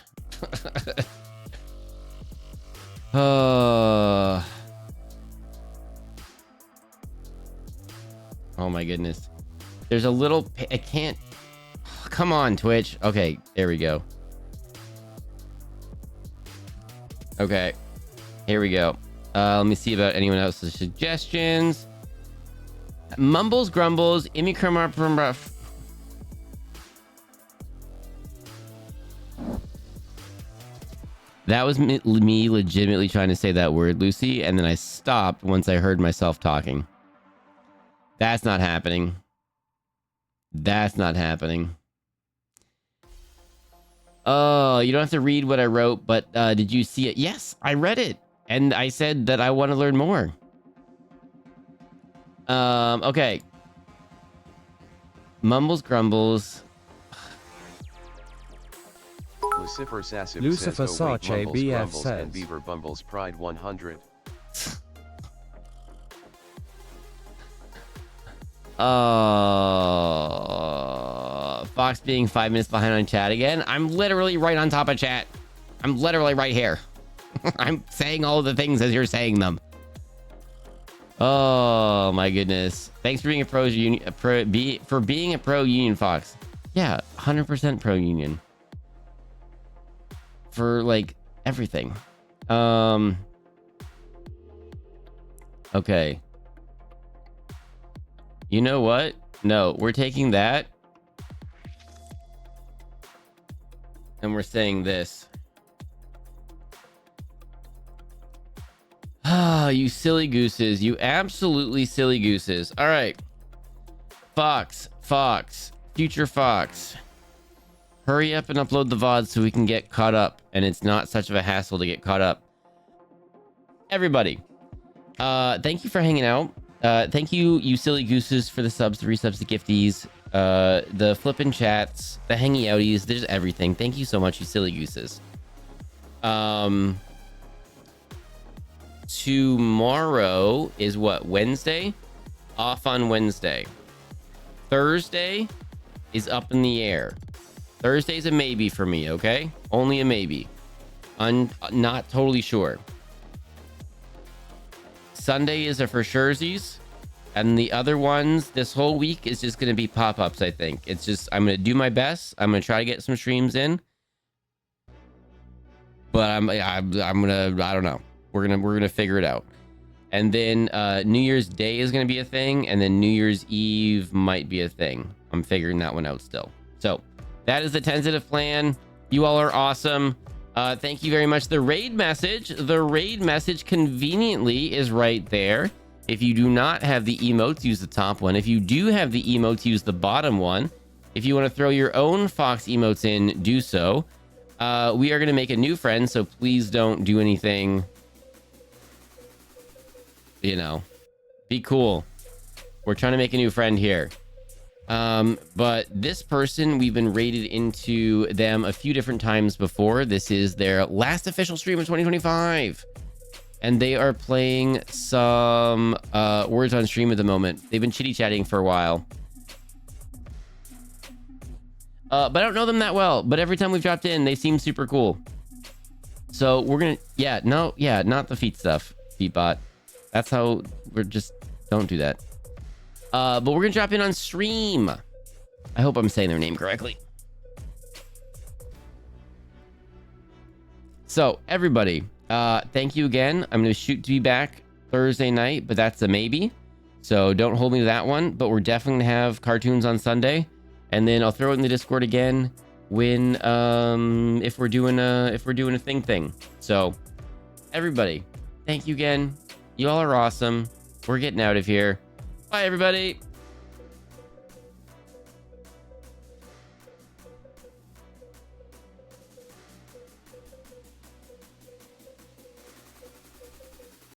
Oh my goodness. There's a little... I can't... Come on, Twitch. Okay, there we go. Okay. Here we go. Let me see about anyone else's suggestions. Mumbles, grumbles, Immunocompromised. That was me legitimately trying to say that word, Lucy, and then I stopped once I heard myself talking. That's not happening. That's not happening. Oh, you don't have to read what I wrote, but did you see it? Yes, I read it, and I said that I want to learn more. Okay. Mumbles, grumbles. Lucifer Sassib Lucifer says, oh, wait, Sache Mumbles, BF Grumbles, says. and Beaver Bumbles Pride 100. Fox being 5 minutes behind on chat again. I'm literally right on top of chat. I'm literally right here. I'm saying all the things as you're saying them. Oh my goodness. Thanks for being a pro union, Fox. Yeah, 100% pro union. For like everything. Okay. You know what? No, we're taking that. And we're saying this. Ah, you silly gooses. You absolutely silly gooses. All right. Fox, future Fox. Hurry up and upload the VOD so we can get caught up. And it's not such of a hassle to get caught up. Everybody. Thank you for hanging out. Thank you, you silly gooses, for the subs, the resubs, the gifties, the flippin' chats, the hangy outies. There's everything. Thank you so much, you silly gooses. Tomorrow is what? Wednesday? Off on Wednesday. Thursday is up in the air. Thursday's a maybe for me, okay? Only a maybe. Not totally sure. Sunday is a for surezies. And the other ones this whole week is just going to be pop-ups, I think. It's just, I'm going to do my best. I'm going to try to get some streams in. But I'm going to, I don't know. We're going to figure it out. And then New Year's Day is going to be a thing. And then New Year's Eve might be a thing. I'm figuring that one out still. So that is the tentative plan. You all are awesome. Thank you very much. The raid message conveniently is right there. If you do not have the emotes, use the top one. If you do have the emotes, use the bottom one. If you want to throw your own Fox emotes in, do so. We are going to make a new friend, so please don't do anything, you know, be cool. We're trying to make a new friend here. But this person, we've been raided into them a few different times before. This is their last official stream of 2025. And they are playing some words on stream at the moment. They've been chitty-chatting for a while. But I don't know them that well. But every time we've dropped in, they seem super cool. So we're going to... not the feet stuff, Feetbot. That's how we're just... Don't do that. But we're going to drop in on stream. I hope I'm saying their name correctly. So, everybody... thank you again. I'm going to shoot to be back Thursday night, but that's a maybe. So don't hold me to that one. But we're definitely going to have cartoons on Sunday. And then I'll throw it in the Discord again when if we're doing a thing. So everybody, thank you again. You all are awesome. We're getting out of here. Bye, everybody.